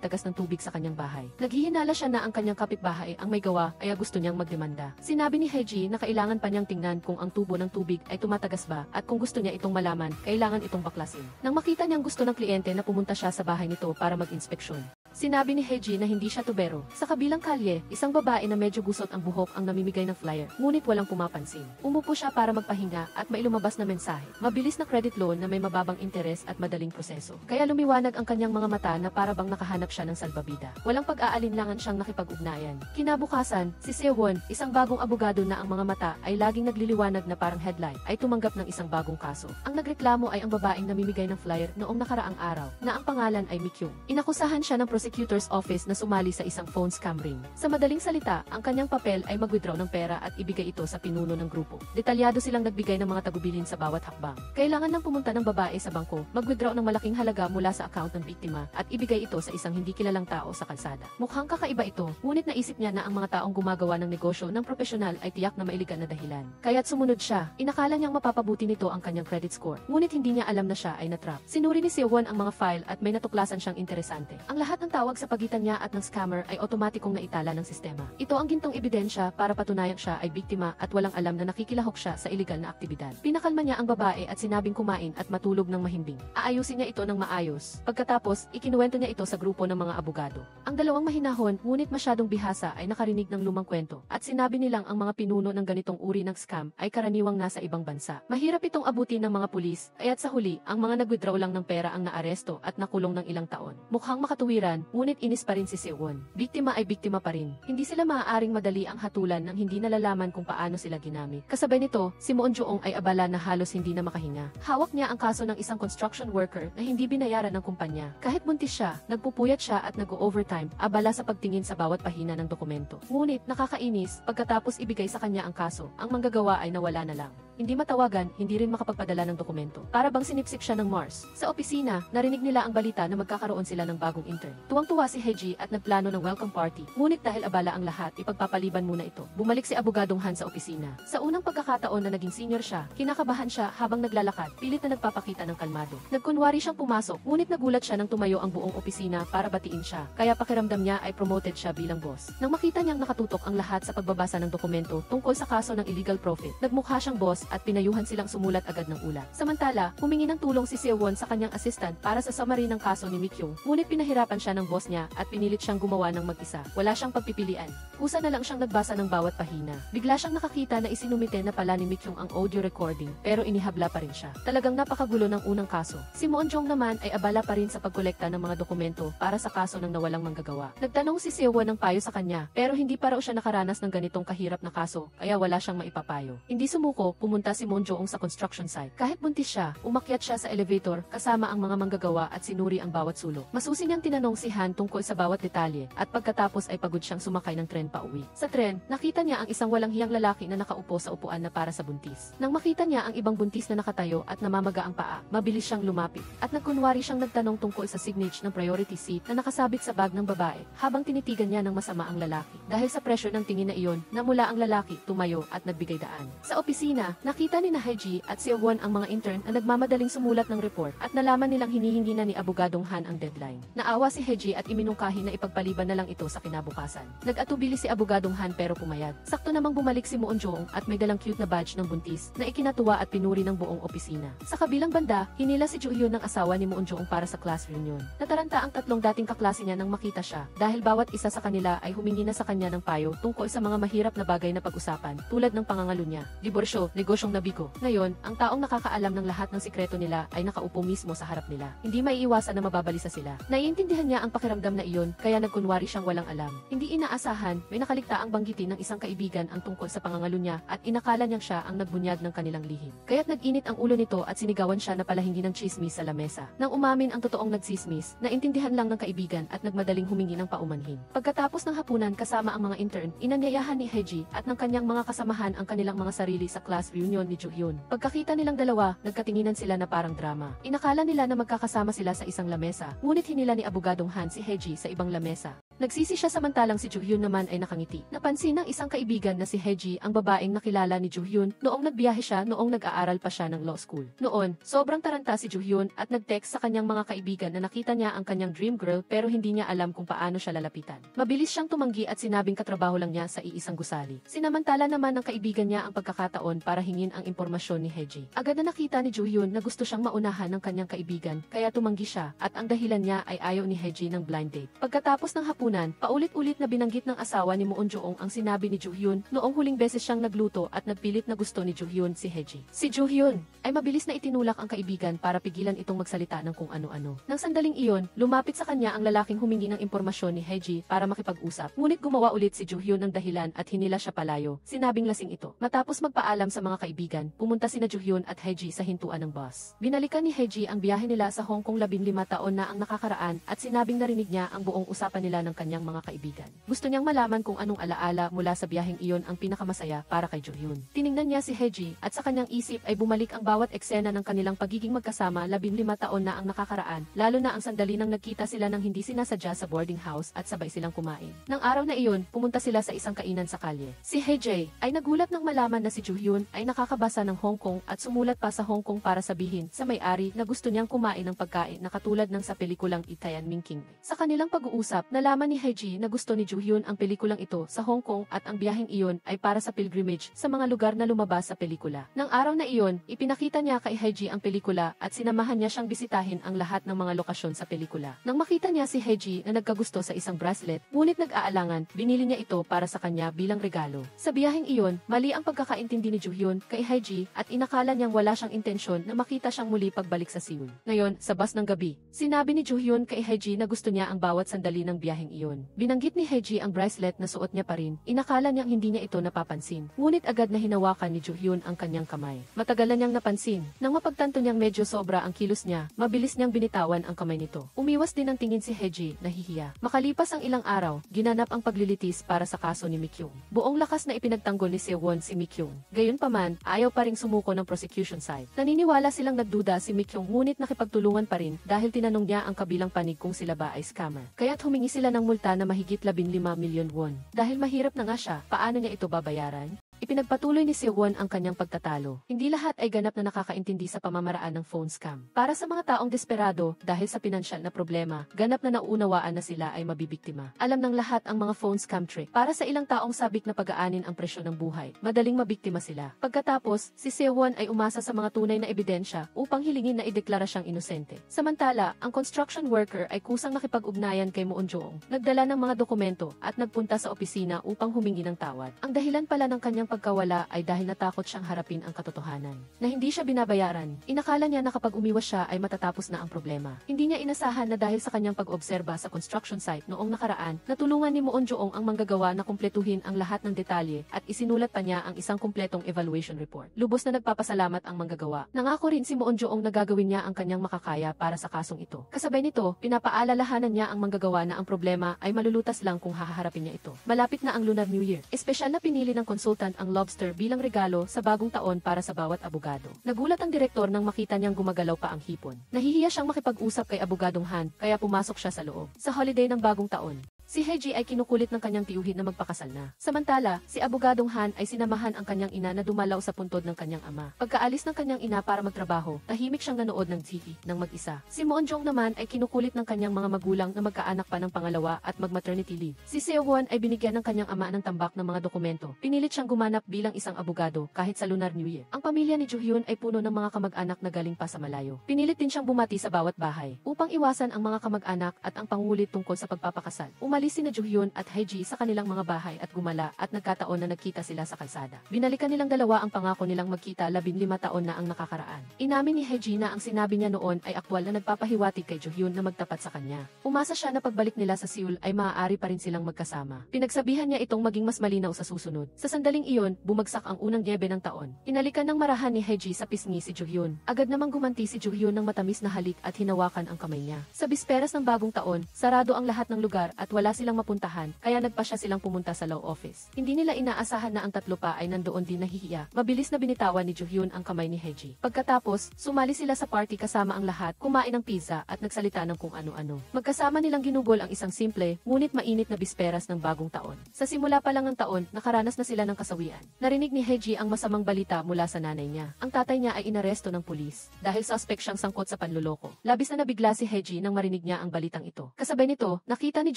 tagas ng tubig sa kanyang bahay. Naghihinala siya na ang kanyang kapitbahay ang may gawa, kaya gusto niyang magdemanda. Sinabi ni Hae-ji na kailangan pa niyang tingnan kung ang tubo ng tubig ay tumatagas ba at kung gusto niya itong malaman, kailangan itong baklasin. Nang makita niyang gusto ng kliyente na pumunta siya sa bahay nito para mag-inspeksyon, sinabi ni Hae-ji na hindi siya tubero. Sa kabilang kalye, isang babae na medyo gusot ang buhok ang namimigay ng flyer, ngunit walang pumapansin. Umupo siya para magpahinga at may lumabas na mensahe. Mabilis na credit loan na may mababang interes at madaling proseso. Kaya lumiwanag ang kanyang mga mata na para bang nakahanap siya ng salbabida. Walang pag-aalinlangan siyang nakipag-ugnayan. Kinabukasan, si Seo-won, isang bagong abogado na ang mga mata ay laging nagliliwanag na parang headlight, ay tumanggap ng isang bagong kaso. Ang nagreklamo ay ang babaeng namimigay ng flyer noong nakaraang araw, na ang pangalan ay Mikyung. Inakusahan siya ng prosecutor's office na sumali sa isang phone scam ring. Sa madaling salita, ang kanyang papel ay mag-withdraw ng pera at ibigay ito sa pinuno ng grupo. Detalyado silang nagbigay ng mga tagubilin sa bawat hakbang. Kailangan nang pumunta ng babae sa bangko, mag-withdraw ng malaking halaga mula sa account ng biktima at ibigay ito sa isang hindi kilalang tao sa kalsada. Mukhang kakaiba ito, ngunit naisip niya na ang mga taong gumagawa ng negosyo ng propesyonal ay tiyak na mailigan na dahilan. Kaya't sumunod siya. Inakala niyang mapapabuti nito ang kanyang credit score, ngunit hindi niya alam na siya ay natrap. Sinuri ni Seo-won ang mga file at may natuklasan siyang interesante. Ang lahat ng tawag sa pagitan niya at ng scammer ay otomatikong naitala ng sistema. Ito ang gintong ebidensya para patunayang siya ay biktima at walang alam na nakikilahok siya sa iligal na aktibidad. Pinakalma niya ang babae at sinabing kumain at matulog ng mahimbing. Aayusin niya ito ng maayos. Pagkatapos, ikinuwento niya ito sa grupo ng mga abogado. Ang dalawang mahinahon, ngunit masyadong bihasa ay nakarinig ng lumang kwento at sinabi nilang ang mga pinuno ng ganitong uri ng scam ay karaniwang nasa ibang bansa. Mahirap itong abutin ng mga pulis, kaya't sa huli, ang mga nag-withdraw lang ng pera ang naaresto at nakulong ng ilang taon. Mukhang makatuwiran, ngunit inis pa rin si Seo-won. Biktima ay biktima pa rin. Hindi sila maaaring madali ang hatulan nang hindi nalalaman kung paano sila ginamit. Kasabay nito, si Moon Jo-ong ay abala na halos hindi na makahinga. Hawak niya ang kaso ng isang construction worker na hindi binayaran ng kumpanya. Kahit buntis siya, nagpupuyat siya at nag-overtime, abala sa pagtingin sa bawat pahina ng dokumento. Ngunit nakakainis, pagkatapos ibigay sa kanya ang kaso, ang manggagawa ay nawala na lang. Hindi matawagan, hindi rin makapagpadala ng dokumento. Para bang sinipsip siya ng Mars. Sa opisina, narinig nila ang balita na magkakaroon sila ng bagong intern. Tuwang-tuwa si Hae-ji at nagplano ng welcome party. Ngunit dahil abala ang lahat, ipagpapaliban muna ito. Bumalik si abogadong Han sa opisina. Sa unang pagkakataon na naging senior siya, kinakabahan siya habang naglalakad, pilit na nagpapakita ng kalmado. Nagkunwari siyang pumasok, ngunit nagulat siya nang tumayo ang buong opisina para batiin siya. Kaya pakiramdam niya ay promoted siya bilang boss. Nang makita niyang nakatutok ang lahat sa pagbabasa ng dokumento tungkol sa kaso ng illegal profit, nagmukha siyang boss, boss at pinayuhan silang sumulat agad ng ulat. Samantala, humingi ng tulong si Seo-won sa kanyang assistant para sa summary ng kaso ni Mi-kyung. Ngunit pinahirapan siya ng boss niya at pinilit siyang gumawa ng mag-isa. Wala siyang pagpipilian. Kusa na lang siyang nagbasa ng bawat pahina. Bigla siyang nakakita na isinumite na pala ni Mi-kyung ang audio recording pero inihabla pa rin siya. Talagang napakagulo ng unang kaso. Si Moon-jong naman ay abala pa rin sa pagkolekta ng mga dokumento para sa kaso ng nawalang manggagawa. Nagtanong si Seo-won ng payo sa kanya pero hindi pa raw siya nakaranas ng ganitong kahirap na kaso kaya wala siyang maipapayo. Hindi sumuko, pumunta si Moon-jong sa construction site. Kahit buntis siya, umakyat siya sa elevator kasama ang mga manggagawa at sinuri ang bawat sulok. Masusi niyang tinanong si Han tungkol sa bawat detalye at pagkatapos ay pagod siyang sumakay ng tren pauwi. Sa tren, nakita niya ang isang walang hiyang lalaki na nakaupo sa upuan na para sa buntis. Nang makita niya ang ibang buntis na nakatayo at namamaga ang paa, mabilis siyang lumapit at nagkunwari siyang nagtanong tungkol sa signage ng priority seat na nakasabit sa bag ng babae habang tinitigan niya ng masama ang lalaki. Dahil sa pressure ng tingin na iyon, namula ang lalaki, tumayo at nagbigay daan. Sa opisina, nakita ni Hae-ji at Seo-won ang mga intern na nagmamadaling sumulat ng report at nalaman nilang hinihingi na ni Abogadong Han ang deadline. Naawa si Hae-ji at iminungkahi na ipagpaliban na lang ito sa kinabukasan. Nag-atubili si Abogadong Han pero pumayag. Sakto namang bumalik si Moon-jong at may dalang cute na badge ng buntis na ikinatuwa at pinuri ng buong opisina. Sa kabilang banda, hinila si Joo-hyun ng asawa ni Moon-jong para sa class reunion. Nataranta ang tatlong dating kaklase niya nang makita siya dahil bawat isa sa kanila ay humingi na sa kanya ng payo tungkol sa mga mahirap na bagay na pag-usapan tulad ng pangangalo niya, diborsyo, negosyong nabigo. Ngayon, ang taong nakakaalam ng lahat ng sikreto nila ay nakaupo mismo sa harap nila. Hindi maiiwasan na mababalisa sila. Naiintindihan niya ang pakiramdam na iyon kaya nagkunwari siyang walang alam. Hindi inaasahan, may nakaligtaang banggitin ng isang kaibigan ang tungkol sa pangangalo niya at inakala niyang siya ang nagbunyag ng kanilang lihim. Kaya't nag-init ang ulo nito at sinigawan siya na palahingi ng chismis sa lamesa. Nang umamin ang totoong nagsismis, naintindihan lang ng kaibigan at nagmadaling humingi ng paumanhin. Pagkatapos ng hapunan kasama ang mga intern, inanyayahan ni Hae-ji at ng kanyang mga kasamahan ang kanilang mga sarili sa class reunion ni Joo-hyun. Pagkakita nilang dalawa, nagkatinginan sila na parang drama. Inakala nila na magkakasama sila sa isang lamesa, ngunit hinila ni Abogadong Han si Hae-ji sa ibang lamesa. Nagsisi siya samantalang si Joo-hyun naman ay nakangiti. Napansin ng isang kaibigan na si Hae-ji ang babaeng nakilala ni Joo-hyun noong nagbiyahe siya noong nag-aaral pa siya ng law school. Noon, sobrang taranta si Joo-hyun at nag-text sa kanyang mga kaibigan na nakita niya ang kanyang dream girl pero hindi niya alam kung paano siya lalapitan. Mabilis siyang tumanggi at sinabing katrabaho lang niya sa iisang gusali. Sinamantala naman ng kaibigan niya ang pagkakataon para hingin ang impormasyon ni Hae-ji. Agad na nakita ni Joo-hyun na gusto siyang maunahan ng kanyang kaibigan kaya tumanggi siya at ang dahilan niya ay ayaw ni Hae-ji ng blind date. Pagkatapos ng hapunan, paulit-ulit na binanggit ng asawa ni Moon-jong ang sinabi ni Joo-hyun noong huling beses siyang nagluto at nagpilit na gusto ni Joo-hyun si Hae-ji. Si Joo-hyun ay mabilis na itinulak ang kaibigan para pigilan itong magsalita ng kung ano-ano. Nang sandaling iyon, lumapit sa kanya ang lalaking humingi ng impormasyon ni Hae-ji para makipag-usap. Ngunit gumawa ulit si Joo-hyun ng dahilan at hinila siya palayo. Sinabing lasing ito. Matapos magpaalam sa mga kaibigan, pumunta sina Joo-hyun at Hae-ji sa hintuan ng bus. Binalikan ni Hae-ji ang biyahe nila sa Hong Kong 15 taon na ang nakakaraan at sinabing narinig niya ang buong usapan nila ng kanyang mga kaibigan. Gusto niyang malaman kung anong alaala mula sa biyaheng iyon ang pinakamasaya para kay Joo-hyun. Tiningnan niya si Hae-ji at sa kanyang isip ay bumalik ang bawat eksena ng kanilang pagiging magkasama 15 taon na ang nakakaraan, lalo na ang sandali nang nagkita sila ng hindi sinasadya sa boarding house at sabay silang kumain. Nang araw na iyon, pumunta sila sa isang kainan sa kalye. Si Hae-ji ay nagulat nang malaman na si Joo-hyun ay nakakabasa ng Hong Kong at sumulat pa sa Hong Kong para sabihin sa may-ari na gusto niyang kumain ng pagkain na katulad ng sa pelikulang Itayan Mingking. Sa kanilang pag-uusap, nalaman ni Hae-ji na gusto ni Joo-hyun ang pelikulang ito sa Hong Kong at ang biyaheng iyon ay para sa pilgrimage sa mga lugar na lumabas sa pelikula. Nang araw na iyon, ipinakita niya kay Hae-ji ang pelikula at sinamahan niya siyang bisitahin ang lahat ng mga lokasyon sa pelikula. Nang makita niya si Hae-ji na nagkagusto sa isang bracelet, ngunit nag-aalangan, binili niya ito para sa kanya bilang regalo. Sa biyaheng iyon, mali ang pagkakaintindi ni Joo-hyun kay Hae-ji at inakala niyang wala siyang intensyon na makita siyang muli pagbalik sa Seoul. Ngayon, sa bus ng gabi, sinabi ni Joo-hyun kay Hae-ji na gusto niya ang bawat sandali ng biyaheng iyon. Binanggit ni Hae-ji ang bracelet na suot niya pa rin, inakala niyang hindi niya ito napapansin. Ngunit agad na hinawakan ni Joo-hyun ang kanyang kamay. Matagal na niyang napansin. Nang mapagtanto niyang medyo sobra ang kilos niya, mabilis niyang binitawan ang kamay nito. Umiwas din ang tingin si Hae-ji, nahihiya. Makalipas ang ilang araw, ginanap ang paglilitis para sa kaso ni Mi-kyung. Buong lakas na ipinagtanggol ni Seo-won si Mi-kyung. Gayunpaman, ayaw pa ring sumuko ng prosecution side. Naniniwala silang nagduda si Mi-kyung ngunit nakipagtulungan pa rin dahil tinanong niya ang kabilang panig kung sila ba ay scammer. Kaya't humingi sila ng multa na mahigit 15 milyon won. Dahil mahirap na nga siya, paano niya ito babayaran? Ipinagpatuloy ni Sewon ang kanyang pagtatalo. Hindi lahat ay ganap na nakakaintindi sa pamamaraan ng phone scam. Para sa mga taong desperado dahil sa pinansyal na problema, ganap na naunawaan na sila ay mabibiktima. Alam ng lahat ang mga phone scam trick. Para sa ilang taong sabik na pag-aanin ang presyo ng buhay, madaling mabiktima sila. Pagkatapos, si Sewon ay umasa sa mga tunay na ebidensya upang hilingin na ideklara siyang inosente. Samantala, ang construction worker ay kusang nakipag-ugnayan kay Moon Jo-ong, nagdala ng mga dokumento at nagpunta sa opisina upang humingi ng tawad. Ang dahilan pala ng kanyang pagkawala ay dahil natakot siyang harapin ang katotohanan. Na hindi siya binabayaran, inakala niya na kapag umiwas siya ay matatapos na ang problema. Hindi niya inasahan na dahil sa kanyang pag-obserba sa construction site noong nakaraan, natulungan ni Moon Jo-ong ang manggagawa na kumpletuhin ang lahat ng detalye at isinulat pa niya ang isang kumpletong evaluation report. Lubos na nagpapasalamat ang manggagawa. Nangako rin si Moon Jo-ong na gagawin niya ang kanyang makakaya para sa kasong ito. Kasabay nito, pinapaalalahanan niya ang manggagawa na ang problema ay malulutas lang kung haharapin niya ito. Malapit na ang Lunar New Year. Espesyal na pinili ng consultant ang lobster bilang regalo sa bagong taon para sa bawat abogado. Nagulat ang direktor nang makita niyang gumagalaw pa ang hipon. Nahihiya siyang makipag-usap kay abogadong Han, kaya pumasok siya sa loob. Sa holiday ng bagong taon, si Hae-ji ay kinukulit ng kanyang tiyuhin na magpakasal na. Samantala, si abogadong Han ay sinamahan ang kanyang ina na dumalaw sa puntod ng kanyang ama. Pagkaalis ng kanyang ina para magtrabaho, tahimik siyang nanood ng TV ng mag-isa. Si Moon Jong naman ay kinukulit ng kanyang mga magulang na magkaanak pa ng pangalawa at mag-maternity leave. Si Seo-won ay binigyan ng kanyang ama ng tambak ng mga dokumento. Pinilit siyang gumanap bilang isang abogado kahit sa Lunar New Year. Ang pamilya ni Jo-hyun ay puno ng mga kamag-anak na galing pa sa malayo. Pinilit din siyang bumati sa bawat bahay upang iwasan ang mga kamag-anak at ang pangulit tungkol sa pagpapakasal. Umalis sina Jo-hyun at Hae-ji sa kanilang mga bahay at gumala at nagkataon na nagkita sila sa kalsada. Binalikan nilang dalawa ang pangako nilang magkita 15 taon na ang nakakaraan. Inamin ni Hae-ji na ang sinabi niya noon ay aktwal na nagpapahiwatig kay Jo-hyun na magtapat sa kanya. Umasa siya na pagbalik nila sa Seoul ay maaari pa rin silang magkasama. Pinagsabihan niya itong maging mas malinaw sa susunod. Sa sandaling iyon, bumagsak ang unang niebe ng taon. Inalikan ng marahan ni Hae-ji sa pisngi si Jo-hyun. Agad namang gumanti si Jo-hyun ng matamis na halik at hinawakan ang kamay niya. Sa bisperas ng bagong taon, sarado ang lahat ng lugar at wala silang mapuntahan, kaya nagpasya silang pumunta sa law office. Hindi nila inaasahan na ang tatlo pa ay nandoon din nahihiya. Mabilis na binitawan ni Jo-hyun ang kamay ni Hae-ji. Pagkatapos, sumali sila sa party kasama ang lahat, kumain ng pizza at nagsalita ng kung ano-ano. Magkasama nilang ginugol ang isang simple, ngunit mainit na bisperas ng bagong taon. Sa simula pa lang ng taon, nakaranas na sila ng kasawian. Narinig ni Hae-ji ang masamang balita mula sa nanay niya. Ang tatay niya ay inaresto ng pulis dahil suspect siyang sangkot sa panluloko. Labis na nabigla si Hae-ji nang marinig niya ang balitang ito. Kasabay nito, nakita ni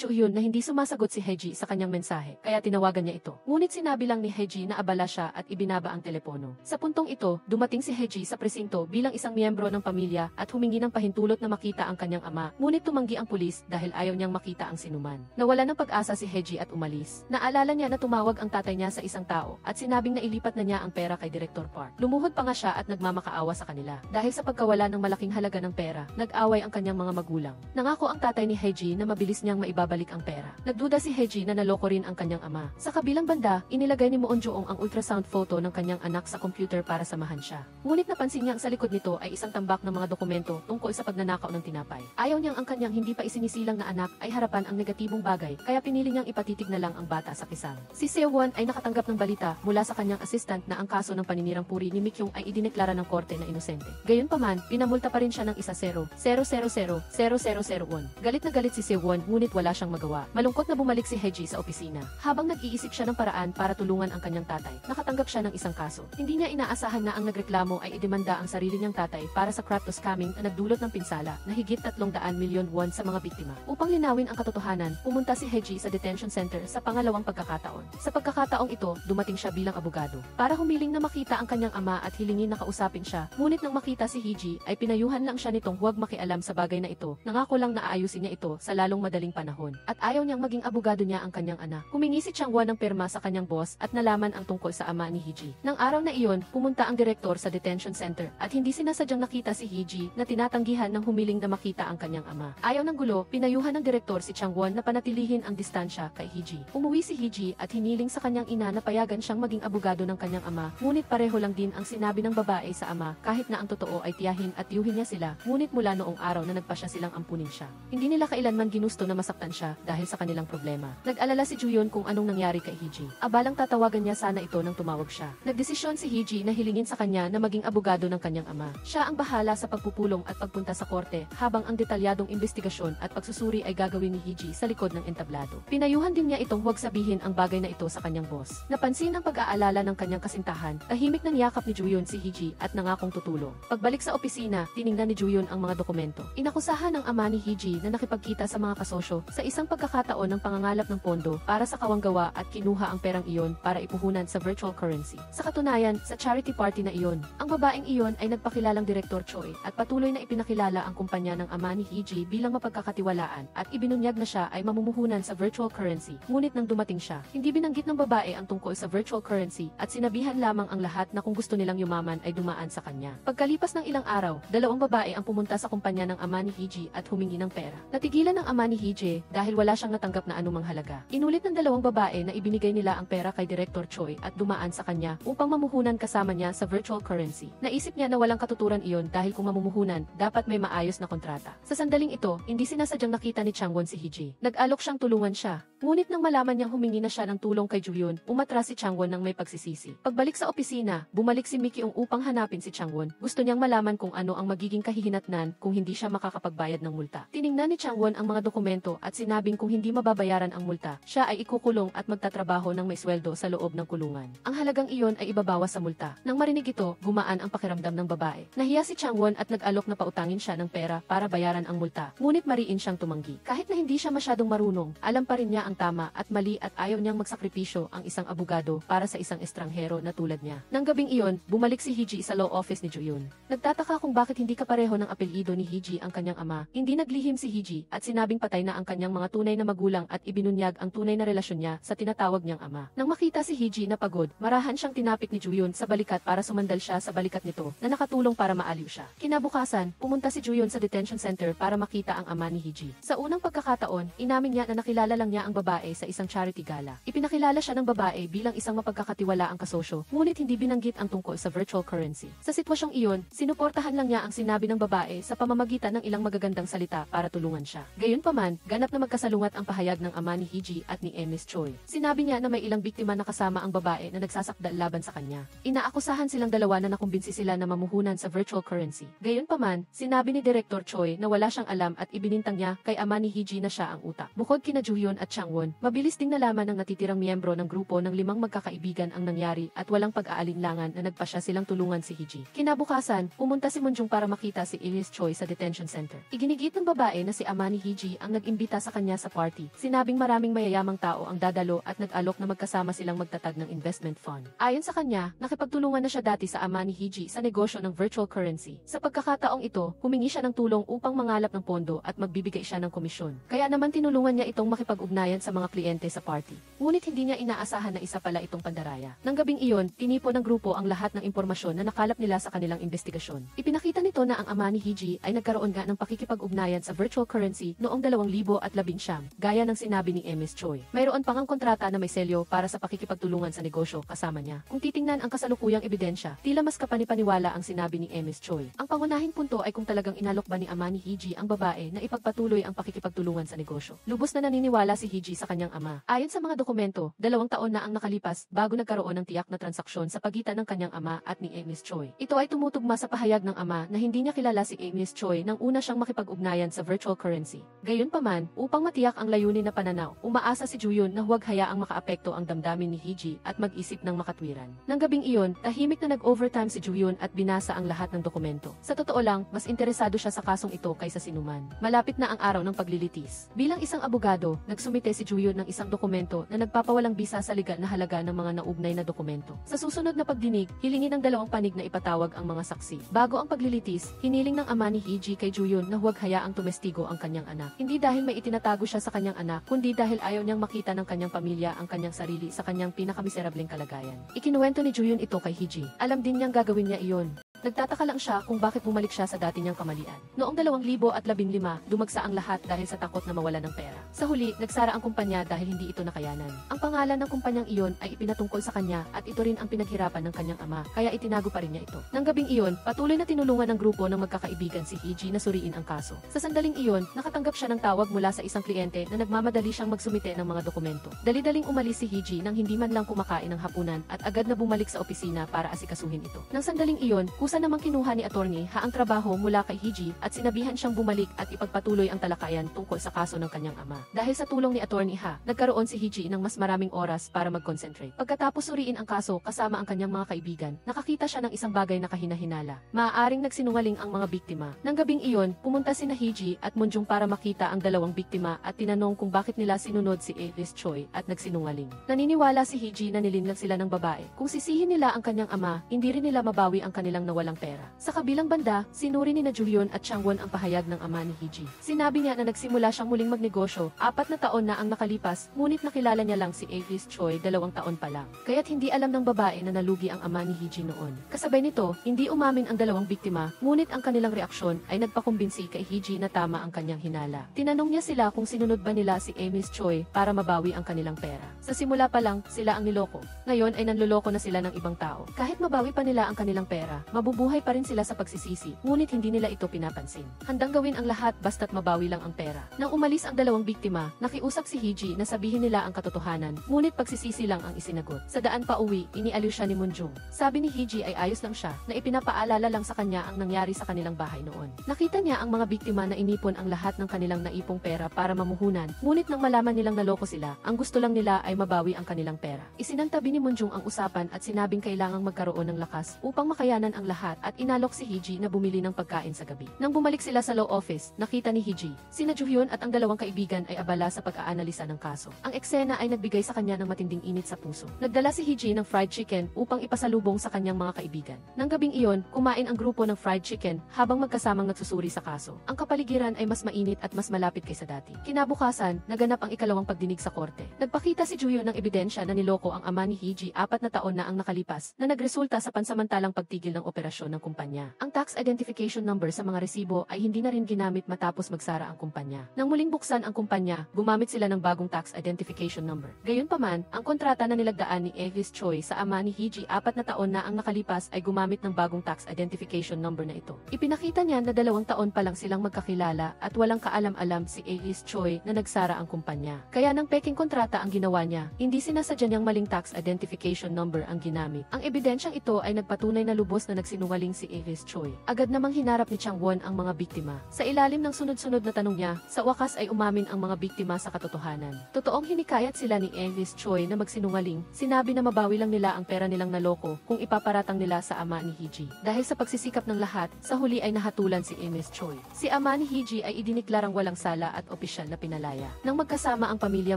Jo-hyun na hindi sumasagot si Hae-ji sa kanyang mensahe, kaya tinawagan niya ito. Ngunit sinabi lang ni Hae-ji na abala siya at ibinaba ang telepono. Sa puntong ito, dumating si Hae-ji sa presinto bilang isang miyembro ng pamilya at humingi ng pahintulot na makita ang kanyang ama, ngunit tumanggi ang pulis dahil ayaw niyang makita ang sinuman. Nawala ng pag-asa si Hae-ji at umalis. Naalala niya na tumawag ang tatay niya sa isang tao at sinabing na ilipat na niya ang pera kay Director Park. Lumuhod pa nga siya at nagmamakaawa sa kanila. Dahil sa pagkawala ng malaking halaga ng pera, nag-away ang kanyang mga magulang. Nangako ang tatay ni Hae-ji na mabilis niyang maibabalik ang pera. Nagduda si Hae-ji na naloko rin ang kanyang ama. Sa kabilang banda, inilagay ni Moon Jo-ong ang ultrasound photo ng kanyang anak sa computer para samahan siya. Ngunit napansin niya ang sa likod nito ay isang tambak ng mga dokumento tungkol sa pagnanakaw ng tinapay. Ayaw niyang ang kanyang hindi pa isinisilang na anak ay harapan ang negatibong bagay, kaya pinili niyang ipatitig na lang ang bata sa kisang. Si Seo-won ay nakatanggap ng balita mula sa kanyang assistant na ang kaso ng paninirang puri ni Mikyung ay idineklara ng korte na inosente. Gayunpaman, pinamulta pa rin siya ng 1,000,000,001. Galit na galit si Seo-won ngunit wala siyang magawa. Malungkot na bumalik si Hae-ji sa opisina. Habang nag-iisip siya ng paraan para tulungan ang kanyang tatay, nakatanggap siya ng isang kaso. Hindi niya inaasahan na ang nagreklamo ay idemanda ang sarili niyang tatay para sa crypto scamming na nagdulot ng pinsala na higit 300 milyon won sa mga biktima. Upang linawin ang katotohanan, pumunta si Hae-ji sa detention center sa pangalawang pagkakataon. Sa pagkakataong ito, dumating siya bilang abogado para humiling na makita ang kanyang ama at hilingin na kausapin siya. Ngunit nang makita si Hae-ji, ay pinayuhan lang siya nitong huwag makialam sa bagay na ito. Nangako lang na aayusin niya ito sa lalong madaling panahon. At ayaw niyang maging abogado niya ang kanyang anak. Humingi si Chang-won ng perma sa kanyang boss at nalaman ang tungkol sa ama ni Hae-ji. Nang araw na iyon, pumunta ang direktor sa detention center at hindi sinasadyang nakita si Hae-ji na tinatanggihan ng humiling na makita ang kanyang ama. Ayaw ng gulo, pinayuhan ng direktor si Chang-won na panatilihin ang distansya kay Hae-ji. Umuwi si Hae-ji at hiniling sa kanyang ina na payagan siyang maging abogado ng kanyang ama, ngunit pareho lang din ang sinabi ng babae sa ama kahit na ang totoo ay tiyahin at tiyuhin niya sila, ngunit mula noong araw na nagpasya silang ampunin siya. Hindi nila kailanman ginusto na masaktan siya dahil dahil sa kanilang problema. Nag-alala si Juyun kung anong nangyari kay Hee-ji. Abalang tatawagan niya sana ito nang tumawag siya. Nagdesisyon si Hee-ji na hilingin sa kanya na maging abogado ng kanyang ama. Siya ang bahala sa pagpupulong at pagpunta sa korte, habang ang detalyadong investigasyon at pagsusuri ay gagawin ni Hee-ji sa likod ng entablado. Pinayuhan din niya itong huwag sabihin ang bagay na ito sa kanyang boss. Napansin ang pag-aalala ng kanyang kasintahan, tahimik na niyakap ni Juyun si Hee-ji at nangakong tutulong. Pagbalik sa opisina, tiningnan ni Juyun ang mga dokumento. Inakusahan ng ama ni Hee-ji na nakipagkita sa mga kasosyo sa isang pagkakataon ng pangangalap ng pondo para sa kawanggawa at kinuha ang perang iyon para ipuhunan sa virtual currency. Sa katunayan, sa charity party na iyon, ang babaeng iyon ay nagpakilalang Direktor Choi at patuloy na ipinakilala ang kumpanya ng ama ni Hee-ji bilang mapagkakatiwalaan at ibinunyag na siya ay mamumuhunan sa virtual currency. Ngunit nang dumating siya, hindi binanggit ng babae ang tungkol sa virtual currency at sinabihan lamang ang lahat na kung gusto nilang yumaman ay dumaan sa kanya. Pagkalipas ng ilang araw, dalawang babae ang pumunta sa kumpanya ng ama ni Hee-ji at humingi ng pera. Natigilan ng ama ni Hee-ji dahil wala siyang natanggap na anumang halaga. Inulit ng dalawang babae na ibinigay nila ang pera kay Direktor Choi at dumaan sa kanya upang mamuhunan kasama niya sa virtual currency. Naisip niya na walang katuturan iyon dahil kung mamumuhunan, dapat may maayos na kontrata. Sa sandaling ito, hindi sinasadyang nakita ni Changwon si Hee-ji. Nag-alok siyang tulungan siya. Ngunit nang malaman niyang humingi na siya ng tulong kay Juyun, umatras si Changwon ng may pagsisisi. Pagbalik sa opisina, bumalik si Mikyung upang hanapin si Changwon. Gusto niyang malaman kung ano ang magiging kahihinatnan kung hindi siya makakapagbayad ng multa. Tiningnan ni Changwon ang mga dokumento at sinabing kung hindi mababayaran ang multa, siya ay ikukulong at magtatrabaho ng may sweldo sa loob ng kulungan. Ang halagang iyon ay ibabawas sa multa. Nang marinig ito, gumaan ang pakiramdam ng babae. Nahiya si Changwon at nag-alok na pautangin siya ng pera para bayaran ang multa. Ngunit mariin siyang tumanggi. Kahit na hindi siya masyadong marunong, alam pa rin niya ang tama at mali at ayaw niyang magsakripisyo ang isang abogado para sa isang estranghero na tulad niya. Nang gabing iyon, bumalik si Hee-ji sa law office ni Juyun. Nagtataka kung bakit hindi kapareho ng apelyido ni Hee-ji ang kanyang ama. Hindi naglihim si Hee-ji at sinabing patay na ang kanyang mga tunay na magulang at ibinunyag ang tunay na relasyon niya sa tinatawag niyang ama. Nang makita si Hee-ji na pagod, marahan siyang tinapik ni Juyun sa balikat para sumandal siya sa balikat nito na nakatulong para maaliw siya. Kinabukasan, pumunta si Juyun sa detention center para makita ang ama ni Hee-ji. Sa unang pagkakataon, inamin niya na nakilala lang niya ang babae sa isang charity gala. Ipinakilala siya ng babae bilang isang mapagkakatiwalaang kasosyo, ngunit hindi binanggit ang tungkol sa virtual currency. Sa sitwasyong iyon, sinuportahan lang niya ang sinabi ng babae sa pamamagitan ng ilang magagandang salita para tulungan siya. Gayunpaman, ganap na magkasalungat ang pahayag ng ama ni Hee-ji at ni Ms. Choi. Sinabi niya na may ilang biktima na kasama ang babae na nagsasakdal laban sa kanya. Inaakusahan silang dalawa na nakumbinsi sila na mamuhunan sa virtual currency. Gayunpaman, sinabi ni Direktor Choi na wala siyang alam at ibinintang niya kay ama ni Hee-ji na siya ang utak. Bukod kina Juyun at Changwon, mabilis ding nalaman ng natitirang miyembro ng grupo ng 5 magkakaibigan ang nangyari at walang pag-aalinlangan na nagpasya silang tulungan si Hee-ji. Kinabukasan, pumunta si Moonjung para makita si Ms. Choi sa detention center. Iginigit ng babae na si ama ni Hee-ji ang nag-imbita sa kanya sa party. Sinabing maraming mayayamang tao ang dadalo at nag-alok na magkasama silang magtatag ng investment fund. Ayon sa kanya, nakipagtulungan na siya dati sa ama ni Hee-ji sa negosyo ng virtual currency. Sa pagkakataong ito, humingi siya ng tulong upang mangalap ng pondo at magbibigay siya ng komisyon. Kaya naman tinulungan niya itong makipag-ugnayan sa mga kliyente sa party. Ngunit hindi niya inaasahan na isa pala itong pandaraya. Nang gabing iyon, tinipon ng grupo ang lahat ng impormasyon na nakalap nila sa kanilang investigasyon. Ipinakita nito na ang ama ni Hee-ji ay nagkaroon nga ng pakikipag-ugnayan sa virtual currency noong 2019, gaya ng sinabi ni Ms. Choi. Mayroon pang ang kontrata na may selyo para sa pakikipagtulungan sa negosyo kasama niya. Kung titingnan ang kasalukuyang ebidensya, tila mas kapanipaniwala ang sinabi ni Ms. Choi. Ang pangunahing punto ay kung talagang inalok ba ni ama ni Hee-ji ang babae na ipagpatuloy ang pakikipagtulungan sa negosyo. Lubos na naniniwala si Hee-ji sa kanyang ama. Ayon sa mga dokumento, 2 taon na ang nakalipas bago nagkaroon ng tiyak na transaksyon sa pagitan ng kanyang ama at ni Ms. Choi. Ito ay tumutugma sa pahayag ng ama na hindi niya kilala si Ms. Choi nang una siyang makipag-ugnayan sa virtual currency. Gayunpaman, upang matiyak ang layunin na pananaw, umaasa si Juyun na huwag hayaang makaapekto ang damdamin ni Hee-ji at mag-isip ng makatwiran. Nang gabing iyon, tahimik na nag-overtime si Juyun at binasa ang lahat ng dokumento. Sa totoo lang, mas interesado siya sa kasong ito kaysa sinuman. Malapit na ang araw ng paglilitis. Bilang isang abogado, nagsumite si Juyun ng isang dokumento na nagpapawalang bisa sa legal na halaga ng mga naugnay na dokumento. Sa susunod na pagdinig, hilingin ng 2 panig na ipatawag ang mga saksi. Bago ang paglilitis, hiniling ng ama ni Hee-ji kay Juyun na huwag hayaang tumestigo ang kanyang anak. Hindi dahil may itinatago siya sa kanyang anak, kundi dahil ayaw niyang makita ng kanyang pamilya ang kanyang sarili sa kanyang pinakamiserableng kalagayan. Ikinuwento ni Juyun ito kay Hee-ji. Alam din niyang gagawin niya iyon. Nagtataka lang siya kung bakit bumalik siya sa dati niyang kamalian. Noong 2015, dumagsa ang lahat dahil sa takot na mawala ng pera. Sa huli, nagsara ang kumpanya dahil hindi ito nakayanan. Ang pangalan ng kumpanyang iyon ay ipinatungkol sa kanya at ito rin ang pinaghirapan ng kanyang ama, kaya itinago pa rin niya ito. Nang gabing iyon, patuloy na tinulungan ng grupo ng magkakaibigan si Hiji na suriin ang kaso. Sa sandaling iyon, nakatanggap siya ng tawag mula sa isang kliyente na nagmamadali siyang magsumite ng mga dokumento. Dali-daling umalis si Hiji nang hindi man lang kumakain ng hapunan at agad na bumalik sa opisina para asikasuhin ito. Nang sandaling iyon, kusa namang kinuha ni Attorney Ha ang trabaho mula kay Hiji at sinabihan siyang bumalik at ipagpatuloy ang talakayan tungkol sa kaso ng kanyang ama. Dahil sa tulong ni Attorney Ha, nagkaroon si Hiji ng mas maraming oras para mag-concentrate. Pagkatapos suriin ang kaso kasama ang kanyang mga kaibigan, nakakita siya ng isang bagay na kahina-hinala. Maaaring nagsinungaling ang mga biktima. Nang gabing iyon, pumunta sina Hiji at Munjung para makita ang dalawang biktima at tinanong kung bakit nila sinunod si Alice Choi at nagsinungaling. Naniniwala si Hiji na nilinlang sila ng babae. Kung sisihin nila ang kanyang ama, hindi rin nila mabawi ang kanilang nawalang pera. Sa kabilang banda, sinuri ni na Julion at Changwon ang pahayag ng ama ni Hiji. Sinabi niya na nagsimula siyang muling magnegosyo, 4 na taon na ang nakalipas, ngunit nakilala niya lang si Alice Choi 2 taon pa lang. Kaya't hindi alam ng babae na nalugi ang ama ni Hiji noon. Kasabay nito, hindi umamin ang dalawang biktima, ngunit ang kanilang reaksyon ay nagpakumbinsi kay Hiji na tama ang kanyang hinala. Tinanong niya sila kung sinunod ba nila si Alice Choi para mabawi ang kanilang pera. Sa simula pa lang, sila ang niloko. Ngayon ay nanloloko na sila ng ibang tao. Kahit mabawi pa nila ang kanilang pera, mabubuhay pa rin sila sa pagsisisi, ngunit hindi nila ito pinapansin. Handang gawin ang lahat basta't mabawi lang ang pera. Nang umalis ang dalawang biktima, nakiusap si Hiji na sabihin nila ang katotohanan, ngunit pagsisisi lang ang isinagot. Sa daan pa uwi, inialiw siya ni Munjung. Sabi ni Hiji ay ayos lang siya, na ipinapaalala lang sa kanya ang nangyari sa kanilang bahay noon. Nakita niya ang mga biktima na inipon ang lahat ng kanilang naipong pera para mamuhunan, ngunit nang malaman nilang naloko sila, ang gusto lang nila ay mabawi ang kanilang pera. Isinantabi ni Munjung ang usapan at sinabing kailangang magkaroon ng lakas upang makayanan ang lahat at inalok si Hiji na bumili ng pagkain sa gabi. Nang bumalik sila sa law office, nakita ni Hiji, sina Juhyun at ang dalawang kaibigan ay abala sa pag-aanalisa ng kaso. Ang eksena ay nagbigay sa kanya ng matinding init sa puso. Nagdala si Hiji ng fried chicken upang ipasalubong sa kanyang mga kaibigan. Nang gabing iyon, kumain ang grupo ng fried chicken habang magkasamang nagsusuri sa kaso. Ang kapaligiran ay mas mainit at mas malapit kaysa dati. Kinabukasan, naganap ang ikalawang pagdinig sa korte. Nagpakita si Juhyun ng ebidensya na niloko ang ama ni Hiji 4 na taon na ang nakalipas na nagresulta sa pansamantalang pagtigil ng operasyon ng kumpanya. Ang tax identification number sa mga resibo ay hindi na rin ginamit matapos magsara ang kumpanya. Nang muling buksan ang kumpanya, gumamit sila ng bagong tax identification number. Gayunpaman, ang kontrata na nilagdaan ni Alice Choi sa ama ni Hiji 4 na taon na ang nakalipas ay gumamit ng bagong tax identification number na ito. Ipinakita niya na 2 taon pa lang silang magkakilala at walang kaalam-alam si Alice Choi na nagsara ang kumpanya. Kaya nang peking kontrata ang ginawa niya, hindi sinasadya niyang maling tax identification number ang ginamit. Ang ebidensyang ito ay nagpatunay na lubos na nagsinungaling si Alice Choi. Agad namang hinarap ni Changwon ang mga biktima. Sa ilalim ng sunod-sunod na tanong niya, sa wakas ay umamin ang mga biktima sa katotohanan. Totoong hinikayat sila ni Alice Choi na magsinungaling, sinabi na mabawi lang nila ang pera nilang naloko kung ipaparatang nila sa ama ni Hiji. Dahil sa pagsisikap ng lahat, sa huli ay nahatulan si Alice Choi. Si ama ni Hiji ay idiniklarang walang sala at opisyal na pinalaya. Nang magkasama ang pamilya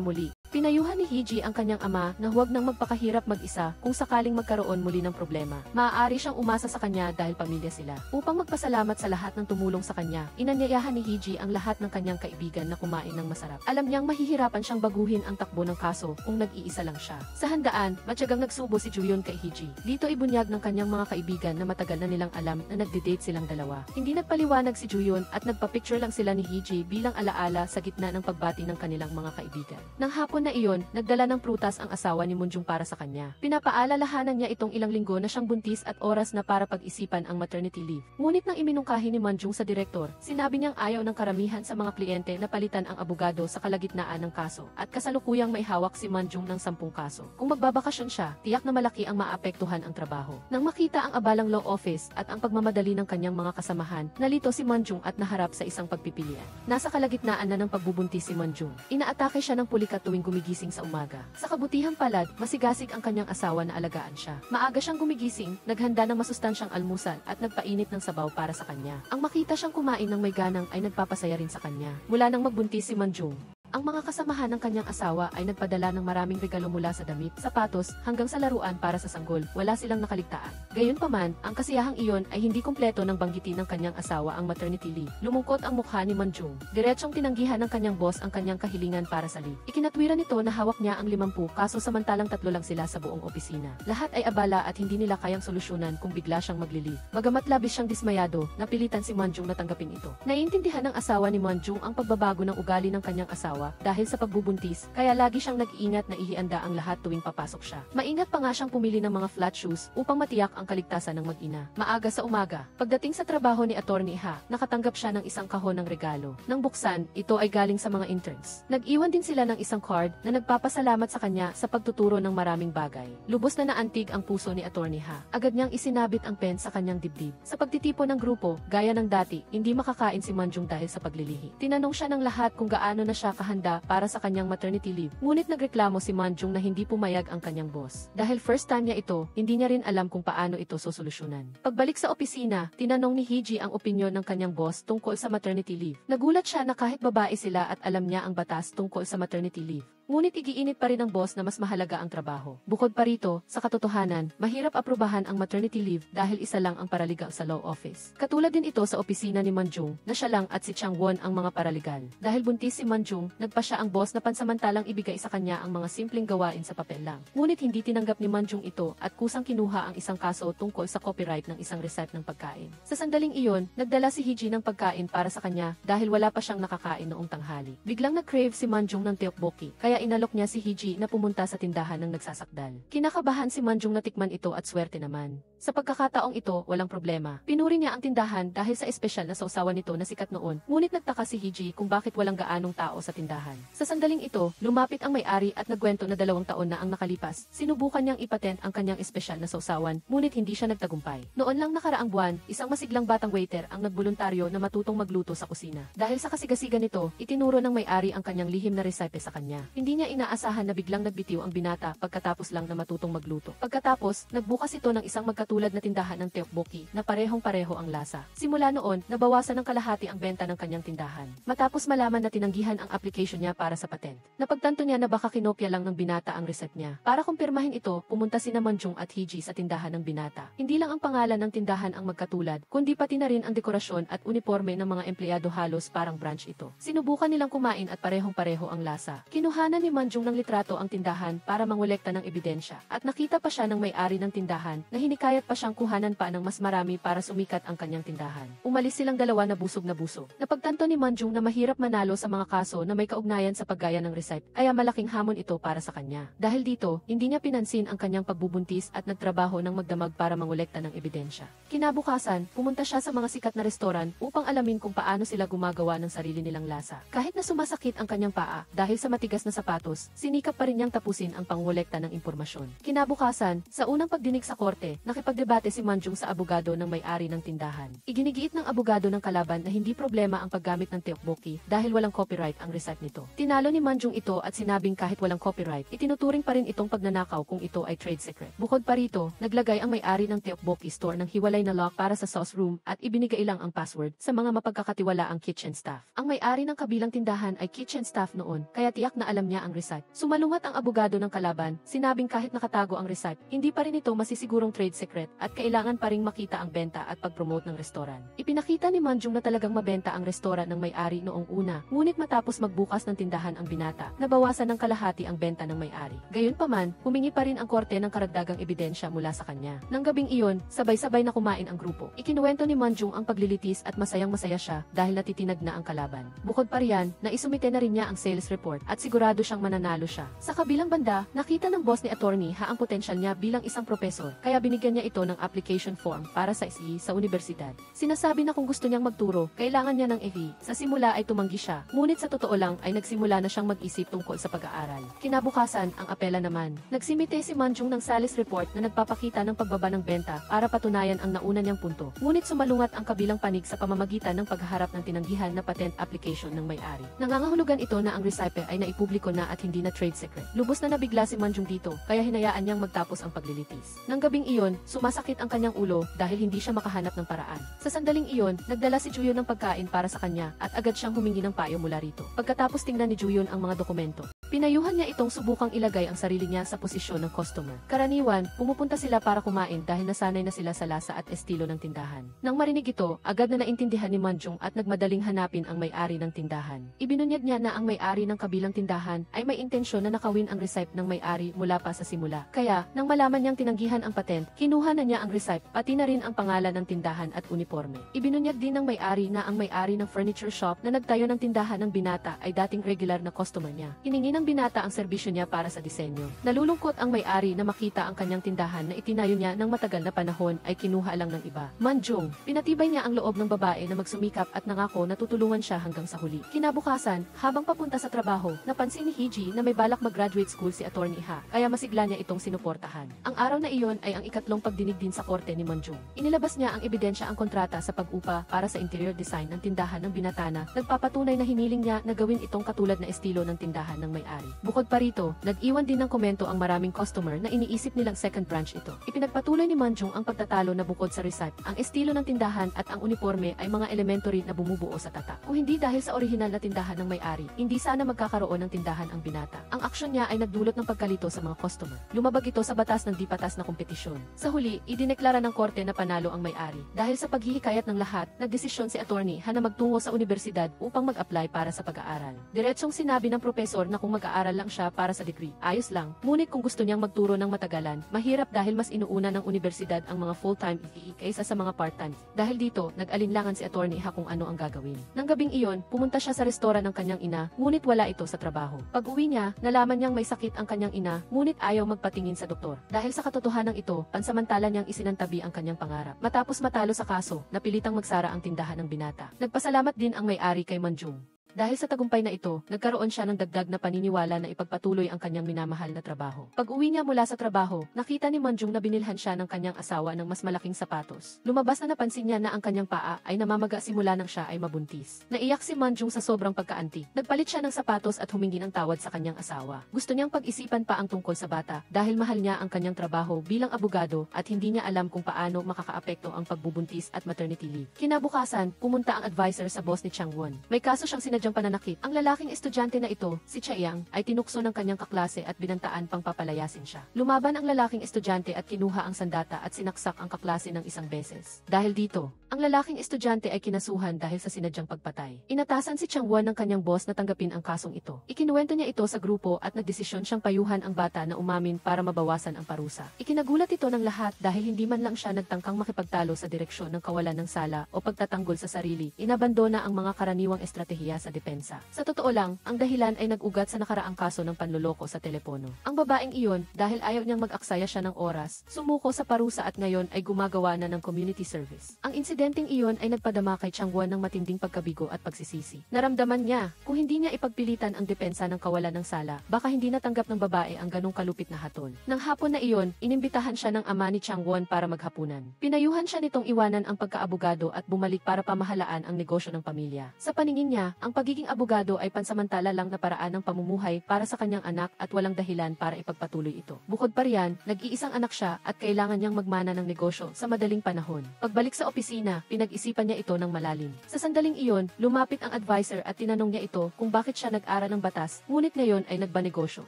muli, pinayuhan ni Hiji ang kanyang ama na huwag nang magpakahirap mag-isa kung sakaling magkaroon muli ng problema. Maaari siyang umasa sa kanya dahil pamilya sila. Upang magpasalamat sa lahat ng tumulong sa kanya, inanyayahan ni Hiji ang lahat ng kanyang kaibigan na kumain ng masarap. Alam niyang mahihirapan siyang baguhin ang takbo ng kaso kung nag-iisa lang siya. Sa handaan, matyagang nagsubo si Juhyun kay Hiji. Dito ibunyag ng kanyang mga kaibigan na matagal na nilang alam na nagde-date silang dalawa. Hindi nagpaliwanag si Juhyun at nagpa-picture lang sila ni Hiji bilang alaala sa gitna ng pagbati ng kanilang mga kaibigan. Nang hapon na iyon, nagdala ng prutas ang asawa ni Munjung para sa kanya. Pinapaalalahanan niya itong ilang linggo na siyang buntis at oras na para pag-isipan ang maternity leave. Ngunit nang iminungkahi ni Munjung sa direktor, sinabi niyang ayaw ng karamihan sa mga kliyente na palitan ang abogado sa kalagitnaan ng kaso at kasalukuyang may hawak si Munjung ng 10 kaso. Kung magbabakasyon siya, tiyak na malaki ang maapektuhan ang trabaho. Nang makita ang abalang law office at ang pagmamadali ng kanyang mga kasamahan, nalito si Munjung at naharap sa isang pagpipilian. Nasa kalagitnaan na ng pagbubuntis si Munjung. Inaatake siya ng pulikat tuwing gumigising sa umaga. Sa kabutihang palad, masigasig ang kanyang asawa na alagaan siya. Maaga siyang gumigising, naghanda ng masustansyang almusal at nagpainit ng sabaw para sa kanya. Ang makita siyang kumain ng may ganang ay nagpapasaya rin sa kanya. Mula nang magbuntis si Munjung, Ang mga kasamahan ng kanyang asawa ay nagpadala ng maraming regalo mula sa damit, sapatos, hanggang sa laruan para sa sanggol. Wala silang nakaligtaan. Gayunpaman, ang kasiyahang iyon ay hindi kumpleto nang banggitin ng kanyang asawa ang maternity leave. Lumungkot ang mukha ni Manjung. Diretsong tinanggihan ng kanyang boss ang kanyang kahilingan para sa leave. Ikinatwiran nito na hawak niya ang 50 kaso samantalang 3 lang sila sa buong opisina. Lahat ay abala at hindi nila kayang solusyonan kung bigla siyang magli-leave. Bagamat labis siyang dismayado, napilitan si Manjung na tanggapin ito. Naiintindihan ng asawa ni Manjung ang pagbabago ng ugali ng kanyang asawa dahil sa pagbubuntis, kaya lagi siyang nag-iingat na ihanda ang lahat tuwing papasok siya. Maingat pa nga siyang pumili ng mga flat shoes upang matiyak ang kaligtasan ng mag-ina. Maaga sa umaga, pagdating sa trabaho ni Attorney Ha, nakatanggap siya ng isang kahon ng regalo. Nang buksan, ito ay galing sa mga interns. Nag-iwan din sila ng isang card na nagpapasalamat sa kanya sa pagtuturo ng maraming bagay. Lubos na naantig ang puso ni Attorney Ha. Agad niyang isinabit ang pen sa kanyang dibdib. Sa pagtitipon ng grupo, gaya ng dati, hindi makakain si Manjung dahil sa paglilihi. Tinanong siya ng lahat kung gaano na siya kahanda para sa kanyang maternity leave. Ngunit nagreklamo si Manjung na hindi pumayag ang kanyang boss. Dahil first time niya ito, hindi niya rin alam kung paano ito sosolusyonan. Pagbalik sa opisina, tinanong ni Hee-ji ang opinyon ng kanyang boss tungkol sa maternity leave. Nagulat siya na kahit babae sila at alam niya ang batas tungkol sa maternity leave. Ngunit igiinit pa rin ng boss na mas mahalaga ang trabaho. Bukod pa rito, sa katotohanan, mahirap aprubahan ang maternity leave dahil isa lang ang paralegal sa law office. Katulad din ito sa opisina ni Manjung, na siya lang at si Chang Won ang mga paralegal. Dahil buntis si Manjung, nagpa siya ang boss na pansamantalang ibigay sa kanya ang mga simpleng gawain sa papel lang. Ngunit hindi tinanggap ni Manjung ito at kusang kinuha ang isang kaso tungkol sa copyright ng isang recipe ng pagkain. Sa sandaling iyon, nagdala si Hee-ji ng pagkain para sa kanya dahil wala pa siyang nakakain noong tanghali. Biglang nag-crave si Manjung ng tteokbokki, kaya inalok niya si Hee-ji na pumunta sa tindahan ng nagsasakdal. Kinakabahan si Manjung na tikman ito at swerte naman. Sa pagkakataong ito, walang problema. Pinuri niya ang tindahan dahil sa espesyal na sausawan nito na sikat noon. Ngunit nagtaka si Hee-ji kung bakit walang gaanong tao sa tindahan. Sa sandaling ito, lumapit ang may-ari at nagkwento na 2 taon na ang nakalipas. Sinubukan niyang ipatent ang kanyang espesyal na sausawan, ngunit hindi siya nagtagumpay. Noon lang nakaraang buwan, isang masiglang batang waiter ang nagboluntaryo na matutong magluto sa kusina. Dahil sa kasigasigan nito, itinuro ng may-ari ang kanyang lihim na recipe sa kanya. Hindi niya inaasahan na biglang nagbitiw ang binata pagkatapos lang na matutong magluto. Pagkatapos, nagbukas ito ng isang magkatulad na tindahan ng tteokbokki na parehong-pareho ang lasa. Simula noon, nabawasan ng kalahati ang benta ng kanyang tindahan. Matapos malaman na tinanggihan ang application niya para sa patent. Napagtanto niya na baka kinopya lang ng binata ang reset niya. Para kumpirmahin ito, pumunta sina Manjung at Hee-ji sa tindahan ng binata. Hindi lang ang pangalan ng tindahan ang magkatulad, kundi pati na rin ang dekorasyon at uniforme ng mga empleyado, halos parang branch ito. Sinubukan nilang kumain at parehong-pareho ang lasa. Kinuhanan ni Manjung ng litrato ang tindahan para mangolekta ng ebidensya. At nakita pa siya ng may-ari ng tindahan na hinikayat pa siyang kuhanan pa ng mas marami para sumikat ang kanyang tindahan. Umalis silang dalawa na busog na busog. Napagtanto ni Manjung na mahirap manalo sa mga kaso na may kaugnayan sa paggaya ng recipe, kaya malaking hamon ito para sa kanya. Dahil dito, hindi niya pinansin ang kanyang pagbubuntis at nagtrabaho ng magdamag para mangolekta ng ebidensya. Kinabukasan, pumunta siya sa mga sikat na restoran upang alamin kung paano sila gumagawa ng sarili nilang lasa. Kahit na sumasakit ang kanyang paa dahil sa matigas na sapatos, sinikap pa rin niyang tapusin ang pangolekta ng impormasyon. Kinabukasan, sa unang pagdinig sa korte, nakipagdebate si Manjung sa abogado ng may-ari ng tindahan. Iginigiit ng abogado ng kalaban na hindi problema ang paggamit ng tteokbokki dahil walang copyright ang recipe nito. Tinalo ni Manjung ito at sinabing kahit walang copyright, itinuturing pa rin itong pagnanakaw kung ito ay trade secret. Bukod pa rito, naglagay ang may-ari ng tteokbokki store ng hiwalay na lock para sa sauce room at ibinigay lang ang password sa mga mapagkakatiwalaang kitchen staff. Ang may-ari ng kabilang tindahan ay kitchen staff noon, kaya tiyak na alam niya ang recipe. Sumalungat ang abogado ng kalaban, sinabing kahit nakatago ang recipe, hindi pa rin ito masisigurong trade secret at kailangan pa ring makita ang benta at pag-promote ng restoran. Ipinakita ni Manjung na talagang mabenta ang restoran ng may-ari noong una, ngunit matapos magbukas ng tindahan ang binata, nabawasan ng kalahati ang benta ng may-ari. Gayunpaman, humingi pa rin ang korte ng karagdagang ebidensya mula sa kanya. Nang gabing iyon, sabay-sabay na kumain ang grupo. Ikinuwento ni Manjung ang paglilitis at masayang-masaya siya dahil natitinag na ang kalaban. Bukod pa riyan, naisumite na rin niya ang sales report at sigurado siyang mananalo siya. Sa kabilang banda, nakita ng boss ni Attorney Ha ang potensyal niya bilang isang propesor, kaya binigyan niya ito ng application form para sa SE sa universidad. Sinasabi na kung gusto niyang magturo, kailangan niya ng FE. Sa simula ay tumanggi siya, ngunit sa totoo lang ay nagsimula na siyang mag-isip tungkol sa pag-aaral. Kinabukasan, ang apela naman. Nagsimite si Manjung ng sales report na nagpapakita ng pagbaba ng benta para patunayan ang nauna niyang punto. Ngunit sumalungat ang kabilang panig sa pamamagitan ng pagharap ng tinanggihan na patent application ng may-ari. Nangangahulugan ito na ang recipe ay naipubliko na at hindi na trade secret. Lubos na nabigla si Manjung dito, kaya hinayaan niyang magtapos ang paglilitis. Nang gabing iyon, sumasakit ang kanyang ulo dahil hindi siya makahanap ng paraan. Sa sandaling iyon, nagdala si Juyon ng pagkain para sa kanya at agad siyang humingi ng payo mula rito. Pagkatapos tingnan ni Juyon ang mga dokumento, pinayuhan niya itong subukang ilagay ang sarili niya sa posisyon ng customer. Karaniwan, pumupunta sila para kumain dahil nasanay na sila sa lasa at estilo ng tindahan. Nang marinig ito, agad na naintindihan ni Manjung at nagmadaling hanapin ang may-ari ng tindahan. Ibinunyag niya na ang may-ari ng kabilang tindahan ay may intensyon na nakawin ang receipt ng may-ari mula pa sa simula. Kaya, nang malaman niyang tinanggihan ang patent, kinuha na niya ang receipt pati na rin ang pangalan ng tindahan at uniforme. Ibinunyag din ng may-ari na ang may-ari ng furniture shop na nagtayo ng tindahan ng binata ay dating regular na customer niya. Hiningi ng binata ang serbisyo niya para sa disenyo. Nalulungkot ang may-ari na makita ang kanyang tindahan na itinayo niya ng matagal na panahon ay kinuha lang ng iba. Manjung, pinatibay niya ang loob ng babae na magsumikap at nangako na tutulungan siya hanggang sa huli. Kinabukasan, habang papunta sa trabaho, napansin ni Hiji na may balak mag-graduate school si Attorney Ha, kaya masigla niya itong sinuportahan. Ang araw na iyon ay ang ikatlong pagdinig din sa korte ni Manjung. Inilabas niya ang ebidensya ang kontrata sa pag-upa para sa interior design ng tindahan ng binatana, nagpapatunay na hiniling niya na gawin itong katulad na estilo ng tindahan ng may-ari. Bukod pa rito, nag-iwan din ng komento ang maraming customer na iniisip nilang second branch ito. Ipinagpatuloy ni Manjung ang pagtatalo na bukod sa receipt, ang estilo ng tindahan at ang uniforme ay mga elemento rin na bumubuo sa tatak. Kung hindi dahil sa orihinal na tindahan ng may-ari, hindi sana magkakaroon ng tindahan ang binata. Ang aksyon niya ay nagdulot ng pagkalito sa mga customer. Lumabag ito sa batas ng di patas na kompetisyon. Sa huli, idineklara ng korte na panalo ang may-ari. Dahil sa paghihikayat ng lahat, nagdesisyon si Attorney Ha na magtungo sa universidad upang mag-apply para sa pag-aaral. Diretsong sinabi ng profesor na kung mag-aaral lang siya para sa degree, ayos lang. Ngunit kung gusto niyang magturo ng matagalan, mahirap dahil mas inuuna ng universidad ang mga full-time kaysa sa mga part-time. Dahil dito, nag-alinlangan si Attorney Ha kung ano ang gagawin. Nang gabing iyon, pumunta siya sa restoran ng kanyang ina, ngunit wala ito sa trabaho. Pag-uwi niya, nalaman niyang may sakit ang kanyang ina, ngunit ayaw magpatingin sa doktor. Dahil sa katotohanan ito, pansamantala niyang isinantabi ang kanyang pangarap. Matapos matalo sa kaso, napilitang magsara ang tindahan ng binata. Nagpasalamat din ang may-ari kay Manjung. Dahil sa tagumpay na ito, nagkaroon siya ng dagdag na paniniwala na ipagpatuloy ang kanyang minamahal na trabaho. Pag-uwi niya mula sa trabaho, nakita ni Manjung na binilhan siya ng kanyang asawa ng mas malaking sapatos. Lumabas na napansin niya na ang kanyang paa ay namamaga simula nang siya ay mabuntis. Naiyak si Manjung sa sobrang pagkaanti. Nagpalit siya ng sapatos at humingi ng tawad sa kanyang asawa. Gusto niyang pag-isipan pa ang tungkol sa bata dahil mahal niya ang kanyang trabaho bilang abogado at hindi niya alam kung paano makakaapekto ang pagbubuntis at maternity leave. Kinabukasan, pumunta ang advisor sa boss ni Chang Won. May kaso siyang sinadyang pananakit. Ang lalaking estudyante na ito, si Chaeyang, ay tinukso ng kanyang kaklase at binantaan pang papalayasin siya. Lumaban ang lalaking estudyante at kinuha ang sandata at sinaksak ang kaklase ng isang beses. Dahil dito, ang lalaking estudyante ay kinasuhan dahil sa sinadyang pagpatay. Inatasan si Chang Won ng kanyang boss na tanggapin ang kasong ito. Ikinuwento niya ito sa grupo at nagdesisyon siyang payuhan ang bata na umamin para mabawasan ang parusa. Ikinagulat ito ng lahat dahil hindi man lang siya nagtangkang makipagtalo sa direksyon ng kawalan ng sala o pagtatanggol sa sarili. Inabandona ang mga karaniwang estratehiya sa depensa. Sa totoo lang, ang dahilan ay nag-ugat sa nakaraang kaso ng panloloko sa telepono. Ang babaeng iyon, dahil ayaw niyang mag-aksaya siya ng oras, sumuko sa parusa at ngayon ay gumagawa na ng community service. Ang insidenteng iyon ay nagpadama kay Chang Won ng matinding pagkabigo at pagsisisi. Naramdaman niya, kung hindi niya ipagpilitan ang depensa ng kawalan ng sala, baka hindi natanggap ng babae ang ganong kalupit na hatol. Nang hapon na iyon, inimbitahan siya ng ama ni Chang Won para maghapunan. Pinayuhan siya nitong iwanan ang pagkaabogado at bumalik para pamahalaan ang negosyo ng pamilya. Sa paningin niya, ang pagiging abogado ay pansamantala lang na paraan ng pamumuhay para sa kanyang anak at walang dahilan para ipagpatuloy ito. Bukod pa riyan, nag-iisang anak siya at kailangan niyang magmana ng negosyo sa madaling panahon. Pagbalik sa opisina, pinag-isipan niya ito ng malalim. Sa sandaling iyon, lumapit ang advisor at tinanong niya ito kung bakit siya nag-aral ng batas, ngunit ngayon ay nagbanegosyo.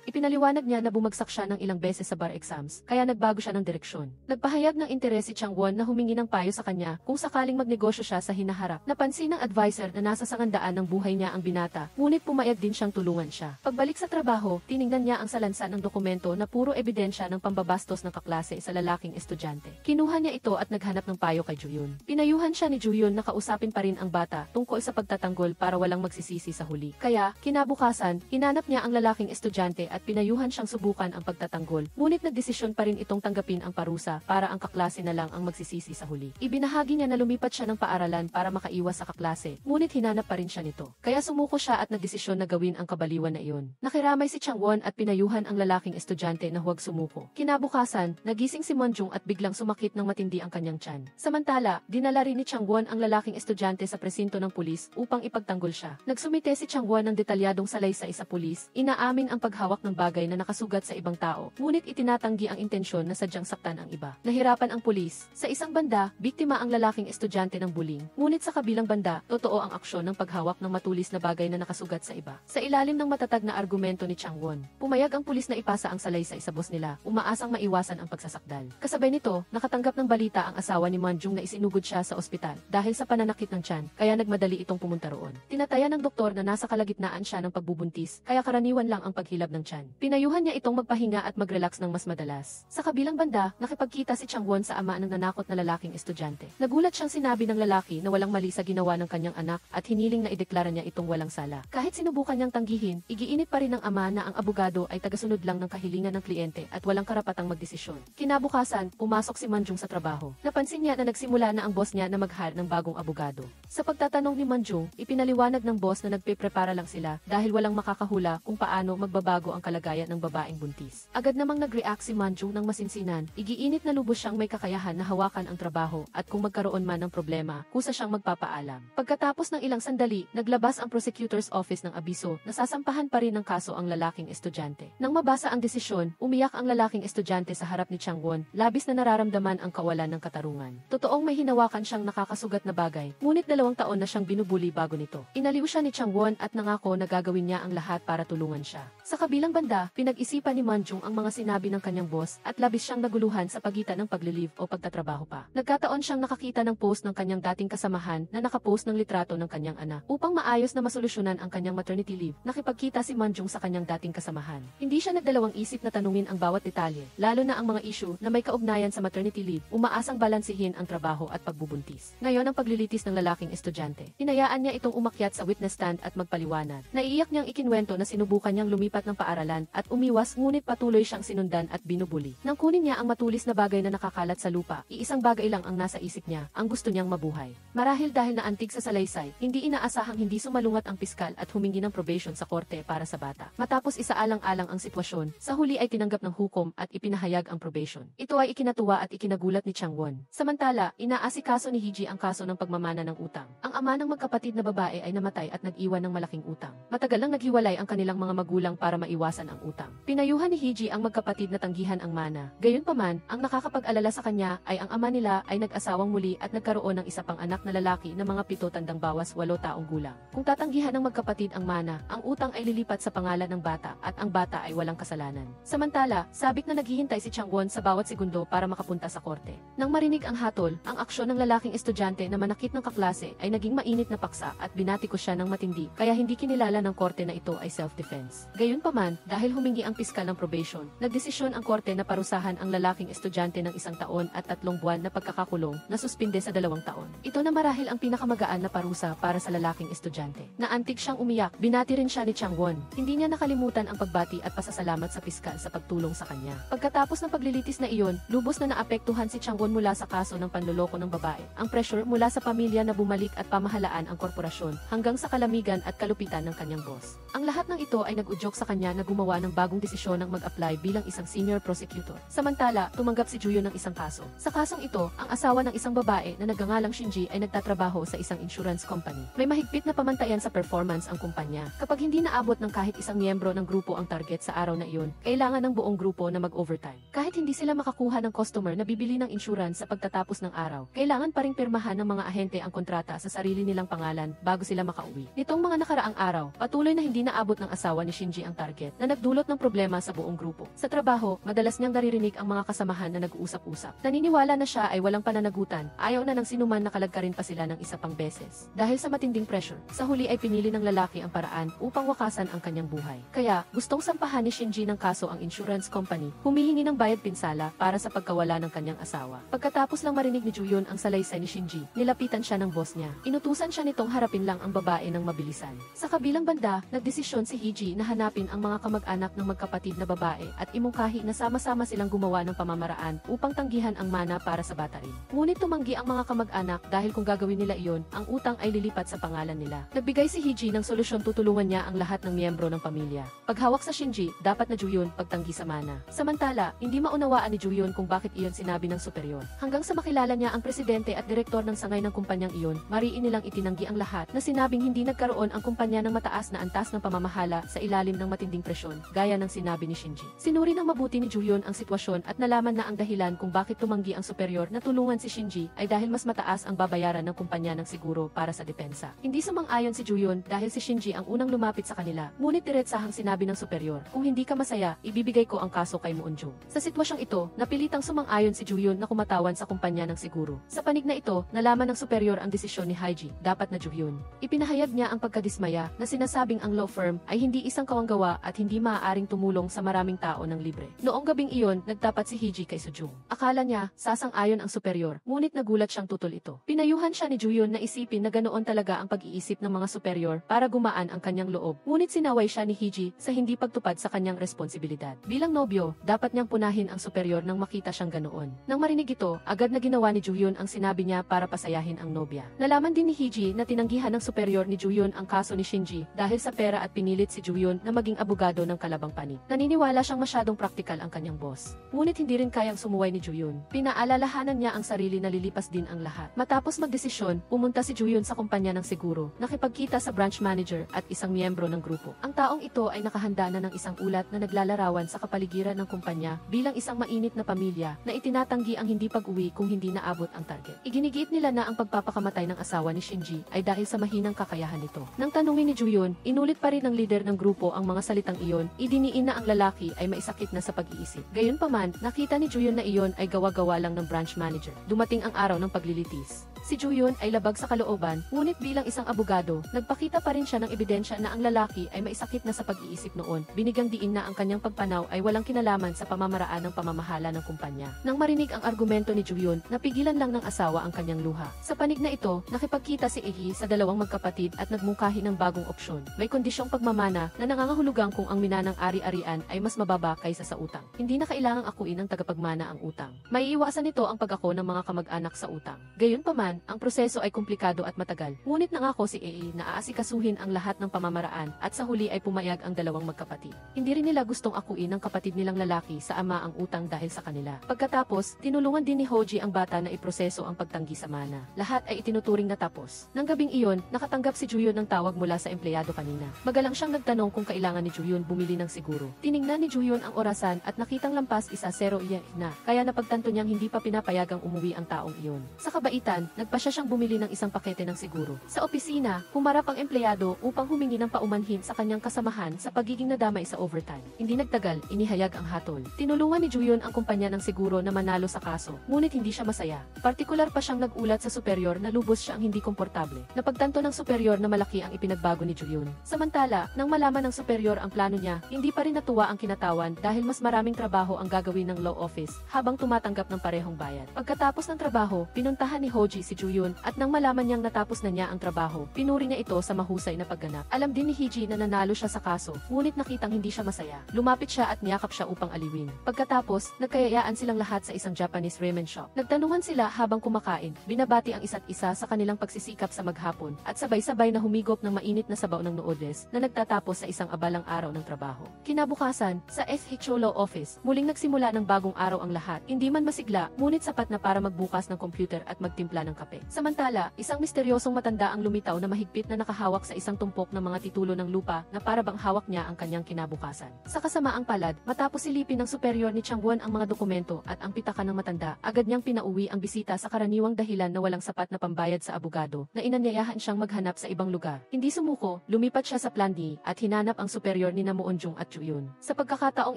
Ipinaliwanag niya na bumagsak siya ng ilang beses sa bar exams, kaya nagbago siya ng direksyon. Nagpahayag ng interes si Chang Won na humingi ng payo sa kanya kung sakaling magnegosyo siya sa hinaharap. Napansin ng advisor na nasa sangandaan ng buhay niya ang binata, ngunit pumayag din siyang tulungan siya. Pagbalik sa trabaho, tiningnan niya ang salansan ng dokumento na puro ebidensya ng pambabastos ng kaklase sa lalaking estudyante. Kinuha niya ito at naghanap ng payo kay Juyun. Pinayuhan siya ni Juyun na kausapin pa rin ang bata tungkol sa pagtatanggol para walang magsisisi sa huli. Kaya, kinabukasan, hinanap niya ang lalaking estudyante at pinayuhan siyang subukan ang pagtatanggol. Ngunit nagdesisyon pa rin itong tanggapin ang parusa para ang kaklase na lang ang magsisisi sa huli. Ibinahagi niya na lumipat siya ng paaralan para makaiwas sa kaklase, ngunit hinanap pa rin siya nito. Kaya Kaya sumuko siya at nagdesisyon na gawin ang kabaliwan na iyon. Nakiramay si Changwon at pinayuhan ang lalaking estudyante na huwag sumuko. Kinabukasan, nagising si Monjung at biglang sumakit ng matindi ang kanyang tiyan. Samantala, dinala rin ni Changwon ang lalaking estudyante sa presinto ng pulis upang ipagtanggol siya. Nagsumite si Changwon ng detalyadong salaysay sa pulis, inaamin ang paghawak ng bagay na nakasugat sa ibang tao, ngunit itinatanggi ang intensyon na sadyang saktan ang iba. Nahirapan ang pulis. Sa isang banda, biktima ang lalaking estudyante ng bullying, ngunit sa kabilang banda, totoo ang aksyon ng paghawak ng matulis na bagay na nakasugat sa iba. Sa ilalim ng matatag na argumento ni Changwon, pumayag ang pulis na ipasa ang salaysay sa boss nila, umaasang maiwasan ang pagsasakdal. Kasabay nito, nakatanggap ng balita ang asawa ni Monjung na isinugod siya sa ospital dahil sa pananakit ng tiyan, kaya nagmadali itong pumunta roon. Tinatayan ng doktor na nasa kalagitnaan siya ng pagbubuntis, kaya karaniwan lang ang paghilab ng tiyan. Pinayuhan niya itong magpahinga at mag-relax ng mas madalas. Sa kabilang banda, nakipagkita si Changwon sa ama ng nanakot na lalaking estudyante. Nagulat siyang sinabi ng lalaki na walang mali sa ginawa ng kanyang anak at hiniling na ideklara niya itong walang sala. Kahit sinubukan niyang tanggihin, igiinit pa rin ng ama na ang abogado ay tagasunod lang ng kahilingan ng kliyente at walang karapatang magdesisyon. Kinabukasan, pumasok si Monjung sa trabaho. Napansin niya na nagsimula na ang boss niya na mag-hire ng bagong abogado. Sa pagtatanong ni Monjung, ipinaliwanag ng boss na nagpe-prepara lang sila dahil walang makakahula kung paano magbabago ang kalagayan ng babaeng buntis. Agad namang nag-react si Monjung ng masinsinan, igiinit na lubos siyang may kakayahan na hawakan ang trabaho at kung magkaroon man ng problema, kusa siyang magpapaalam. Pagkatapos ng ilang sandali, naglabas ang prosecutor's office ng abiso na sasampahan pa rin ng kaso ang lalaking estudyante. Nang mabasa ang desisyon, umiyak ang lalaking estudyante sa harap ni Changwon, labis na nararamdaman ang kawalan ng katarungan. Totoong may hinawakan siyang nakakasugat na bagay, ngunit 2 taon na siyang binubuli bago nito. Inaliw siya ni Changwon at nangako na gagawin niya ang lahat para tulungan siya. Sa kabilang banda, pinag-isipan ni Monjung ang mga sinabi ng kanyang boss at labis siyang naguluhan sa pagitan ng paglilive o pagtatrabaho pa. Nagkataon siyang nakakita ng post ng kanyang dating kasamahan na nakapost ng litrato ng kanyang anak. Upang maayos na masolusyonan ang kanyang maternity leave, nakipagkita si Monjung sa kanyang dating kasamahan. Hindi siya nagdalawang isip na tanungin ang bawat detalye, lalo na ang mga issue na may kaugnayan sa maternity leave, umaasang balansihin ang trabaho at pagbubuntis. Ngayon ang paglilitis ng lalaking estudyante. Hinayaan niya itong umakyat sa witness stand at magpaliwanag. Naiiyak niyang ikinwento na sinubukan niyang lumipat ng paaralan at umiwas ngunit patuloy siyang sinundan at binubuli. Nang kunin niya ang matulis na bagay na nakakalat sa lupa, iisang bagay lang ang nasa isip niya, ang gusto niyang mabuhay. Marahil dahil naantig sa salaysay, hindi inaasahang hindi sumalungat ang piskal at humingi ng probation sa korte para sa bata. Matapos isaalang-alang ang sitwasyon, sa huli ay tinanggap ng hukom at ipinahayag ang probation. Ito ay ikinatuwa at ikinagulat ni Changwon. Samantala, inaasikaso ni Hiji ang kaso ng pagmamana ng utang. Ang ama ng magkapatid na babae ay namatay at nag-iwan ng malaking utang. Matagal nang naghiwalay ang kanilang mga magulang para maiwasan ang utang. Pinayuhan ni Hiji ang magkapatid na tanggihan ang mana. Gayunpaman, ang nakakapag-alala sa kanya ay ang ama nila ay nag-asawang muli at nagkaroon ng isa pang anak na lalaki na mga 7 tandang bawas 8 taong gulang. Kung tatanggihan ng magkapatid ang mana, ang utang ay lilipat sa pangalan ng bata at ang bata ay walang kasalanan. Samantala, sabik na naghihintay si Changwon sa bawat segundo para makapunta sa korte. Nang marinig ang hatol, ang aksyon ng lalaking estudyante na manakit ng kaklase ay naging mainit na paksa at binatikos siya ng matindi, kaya hindi kinilala ng korte na ito ay self-defense. Gayunpaman, dahil humingi ang piskal ng probation, nagdesisyon ang korte na parusahan ang lalaking estudyante ng 1 taon at 3 buwan na pagkakakulong na suspinde sa 2 taon. Ito na marahil ang pinakamagaan na parusa para sa lalaking estudyante. Naantig siyang umiyak, binati rin siya ni Changwon. Hindi niya nakalimutan ang pagbati at pasasalamat sa piskal sa pagtulong sa kanya. Pagkatapos ng paglilitis na iyon, lubos na naapektuhan si Changwon mula sa kaso ng panloloko ng babae. Ang pressure mula sa pamilya na bumalik at pamahalaan ang korporasyon hanggang sa kalamigan at kalupitan ng kanyang boss. Ang lahat ng ito ay nag-udyok sa kanya na gumawa ng bagong desisyon ng mag-apply bilang isang senior prosecutor. Samantala, tumanggap si Juyo ng isang kaso. Sa kasong ito, ang asawa ng isang babae na nagngangalang Shinji ay nagtatrabaho sa isang insurance company. May mahigpit na pamantayan sa performance ang kumpanya. Kapag hindi naabot ng kahit isang miyembro ng grupo ang target sa araw na iyon, kailangan ng buong grupo na mag-overtime. Kahit hindi sila makakuha ng customer na bibili ng insurance sa pagtatapos ng araw, kailangan pa ring pirmahan ng mga ahente ang kontrata sa sarili nilang pangalan bago sila makauwi. Nitong mga nakaraang araw, patuloy na hindi naabot ng asawa ni Shinji ang target na nagdulot ng problema sa buong grupo. Sa trabaho, madalas niyang naririnig ang mga kasamahan na nag-uusap-usap. Naniniwala na siya ay walang pananagutan, ayaw na ng sinuman na kalagkarin pa sila ng isa pang beses. Dahil sa matinding pressure, sa huli ay pinili ng lalaki ang paraan upang wakasan ang kanyang buhay. Kaya, gustong sampahan ni Shinji ng kaso ang insurance company, humihingi ng bayad pinsala para sa pagkawala ng kanyang asawa. Pagkatapos lang marinig ni Juyon ang salaysay ni Shinji, nilapitan siya ng boss niya. Inutusan siya nitong harapin lang ang babae ng mabilisan. Sa kabilang banda, nagdesisyon si Hiji na hanapin ang mga kamag-anak ng magkapatid na babae at imungkahi na sama-sama silang gumawa ng pamamaraan upang tanggihan ang mana para sa bata rin. Ngunit tumanggi ang mga kamag-anak dahil kung gagawin nila iyon, ang utang ay lilipat sa pangalan nila. Nagbigay si Hiji ng solusyon, tutulungan niya ang lahat ng miyembro ng pamilya. Paghawak sa Shinji, dapat na Juyun, pagtanggi sa mana. Samantala, hindi maunawaan ni Juyun kung bakit iyon sinabi ng superior. Hanggang sa makilala niya ang presidente at direktor ng sangay ng kumpanyang iyon, mariin nilang itinanggi ang lahat na sinabing hindi nagkaroon ang kumpanya ng mataas na antas ng pamamahala sa ilalim ng matinding presyon, gaya ng sinabi ni Shinji. Sinuri ng mabuti ni Juyun ang sitwasyon at nalaman na ang dahilan kung bakit tumanggi ang superior na tulungan si Shinji ay dahil mas mataas ang babayaran ng kumpanya ng siguro para sa depensa. Hindi sumang-ayon si Juyun dahil si Shinji ang unang lumapit sa kanila, ngunit diretsahang sinabi ng superior, kung hindi ka masaya, ibibigay ko ang kaso kay Moonjung. Sa sitwasyong ito, napilitang sumang-ayon si Juyun na kumatawan sa kumpanya ng siguro. Sa panig na ito, nalaman ng superior ang desisyon ni Hiji, dapat na Juyun. Ipinahayag niya ang pagkadismaya na sinasabing ang law firm ay hindi isang kawanggawa at hindi maaaring tumulong sa maraming tao ng libre. Noong gabing iyon, nagtapat si Hiji kay Sujung. Akala niya, sasang-ayon ang superior, ngunit nagulat siyang tutol ito. Pinayuhan siya ni Juyun na isipin na ganoon talaga ang pag-iisip ng mga superior para gumaan ang kanyang loob. Ngunit sinaway siya ni Hiji sa hindi pagtupad sa kanyang responsibilidad. Bilang nobyo, dapat niyang punahin ang superior nang makita siyang ganoon. Nang marinig ito, agad na ginawa ni Juyun ang sinabi niya para pasayahin ang nobya. Nalaman din ni Hiji na tinanggihan ng superior ni Juyun ang kaso ni Shinji dahil sa pera at pinilit si Juyun na maging abogado ng kalabang panig. Naniniwala siyang masyadong praktikal ang kanyang boss. Ngunit hindi rin kayang sumuway ni Juyun. Pinaalalahanan niya ang sarili na lilipas din ang lahat. Matapos magdesisyon, pumunta si Juyun sa kumpanya ng siguro, nakipagkita sa branch manager at isang miyembro ng grupo. Ang taong ito ay nakahanda na ng isang ulat na naglalarawan sa kapaligiran ng kumpanya bilang isang mainit na pamilya na itinatanggi ang hindi pag-uwi kung hindi naabot ang target. Iginigiit nila na ang pagpapakamatay ng asawa ni Shinji ay dahil sa mahinang kakayahan nito. Nang tanungin ni Juyun, inulit pa rin ng leader ng grupo ang mga salitang iyon, idiniin na ang lalaki ay maisakit na sa pag-iisip. Gayunpaman, nakita ni Juyun na iyon ay gawa-gawa lang ng branch manager. Dumating ang araw ng paglilitis. Si Juyun ay labag sa kalooban, ngunit bilang isang abogado, nagpakita pa rin siya ng ebidensya na ang lalaki ay maisakit na sa pag-iisip noon. Binigyang diin na ang kanyang pagpanaw ay walang kinalaman sa pamamaraan ng pamamahala ng kumpanya. Nang marinig ang argumento ni Juyun, napigilan lang ng asawa ang kanyang luha. Sa panig na ito, nakipagkita si Ehi sa dalawang magkapatid at nagmungkahi ng bagong opsyon. May kondisyong pagmamana na nangangahulugang kung ang minanang ari-arian ay mas mababa kaysa sa utang. Hindi na kailangang akuin ng tagapagmana ang utang. May iwasan nito ang pag-ako ng mga kamag-anak sa utang. Gayunpaman, ang proseso ay komplikado at matagal. Ngunit nangako si Ehi na aasikasuhin ang lahat ng pamamaraan at sa huli ay pumayag ang dalawang magkapatid. Hindi rin nila gustong akuin ng kapatid nilang lalaki sa ama ang utang dahil sa kanila. Pagkatapos, tinulungan din ni Hoji ang bata na iproseso ang pagtanggi sa mana. Lahat ay itinuturing na tapos. Nang gabing iyon, nakatanggap si Juyun ng tawag mula sa empleyado kanina. Magalang siyang nagtanong kung kailangan ni Juyun bumili ng siguro. Tiningnan ni Juyun ang orasan at nakitang lampas 1-0 na, kaya napagtanto niyang hindi pa pinapayagang umuwi ang taong iyon. Sa kabaitan, nagpa siya siyang bumili ng isang pakete ng siguro. Sa opisina, humarap ang empleyado upang humingi ng paumanhin sa kanyang kasamahan sa pagiging nadamay sa overtime. Hindi nagtagal, inihayag ang hatol. Tinulungan ni Juyun ang kumpanya ng siguro na manalo sa kaso, ngunit hindi siya masaya. Partikular pa siyang nagulat sa superior na lubos siya ang hindi komportable. Napagtanto ng superior na malaki ang ipinagbago ni Juyun. Samantala, nang malaman ng superior ang plano niya, hindi pa rin natuwa ang kinatawan dahil mas maraming trabaho ang gagawin ng law office habang tumatanggap ng parehong bayad. Pagkatapos ng trabaho, pinuntahan ni Hoji si Juyun at nang malaman niyang natapos na niya ang trabaho, pinuri niya ito sa mahusay na pagganap. Alam din ni Hiji na nanalo siya sa kaso, ngunit nakitang hindi siya masaya. Lumapit siya at niyakap siya upang aliwin. Pagkatapos, nagkayayaan silang lahat sa isang Japanese ramen shop. Nagtanungan sila habang kumakain, binabati ang isa't isa sa kanilang pagsisikap sa maghapon, at sabay-sabay na humigop ng mainit na sabaw ng noodles na nagtatapos sa isang abalang araw ng trabaho. Kinabukasan, sa SHO Law Office, muling nagsimula ng bagong araw ang lahat. Hindi man masigla, ngunit sapat na para magbukas ng computer at magtimpla ng kape. Samantala, isang misteryosong matanda ang lumitaw na mahigpit na nakahawak sa isang tumpok ng mga titulo ng lupa na para bang hawak niya ang kanyang kinabukasan. Sa kasamaang palad, matapos silipin ng superior ni Changwon ang mga dokumento at ang pitaka ng matanda, agad niyang pinauwi ang bisita sa karaniwang dahilan na walang sapat na pambayad sa abogado, na inanyayahan siyang maghanap sa ibang lugar. Hindi sumuko, lumipat siya sa Plan D at hinanap ang superior ni Moonjung at Juyun. Sa pagkakataong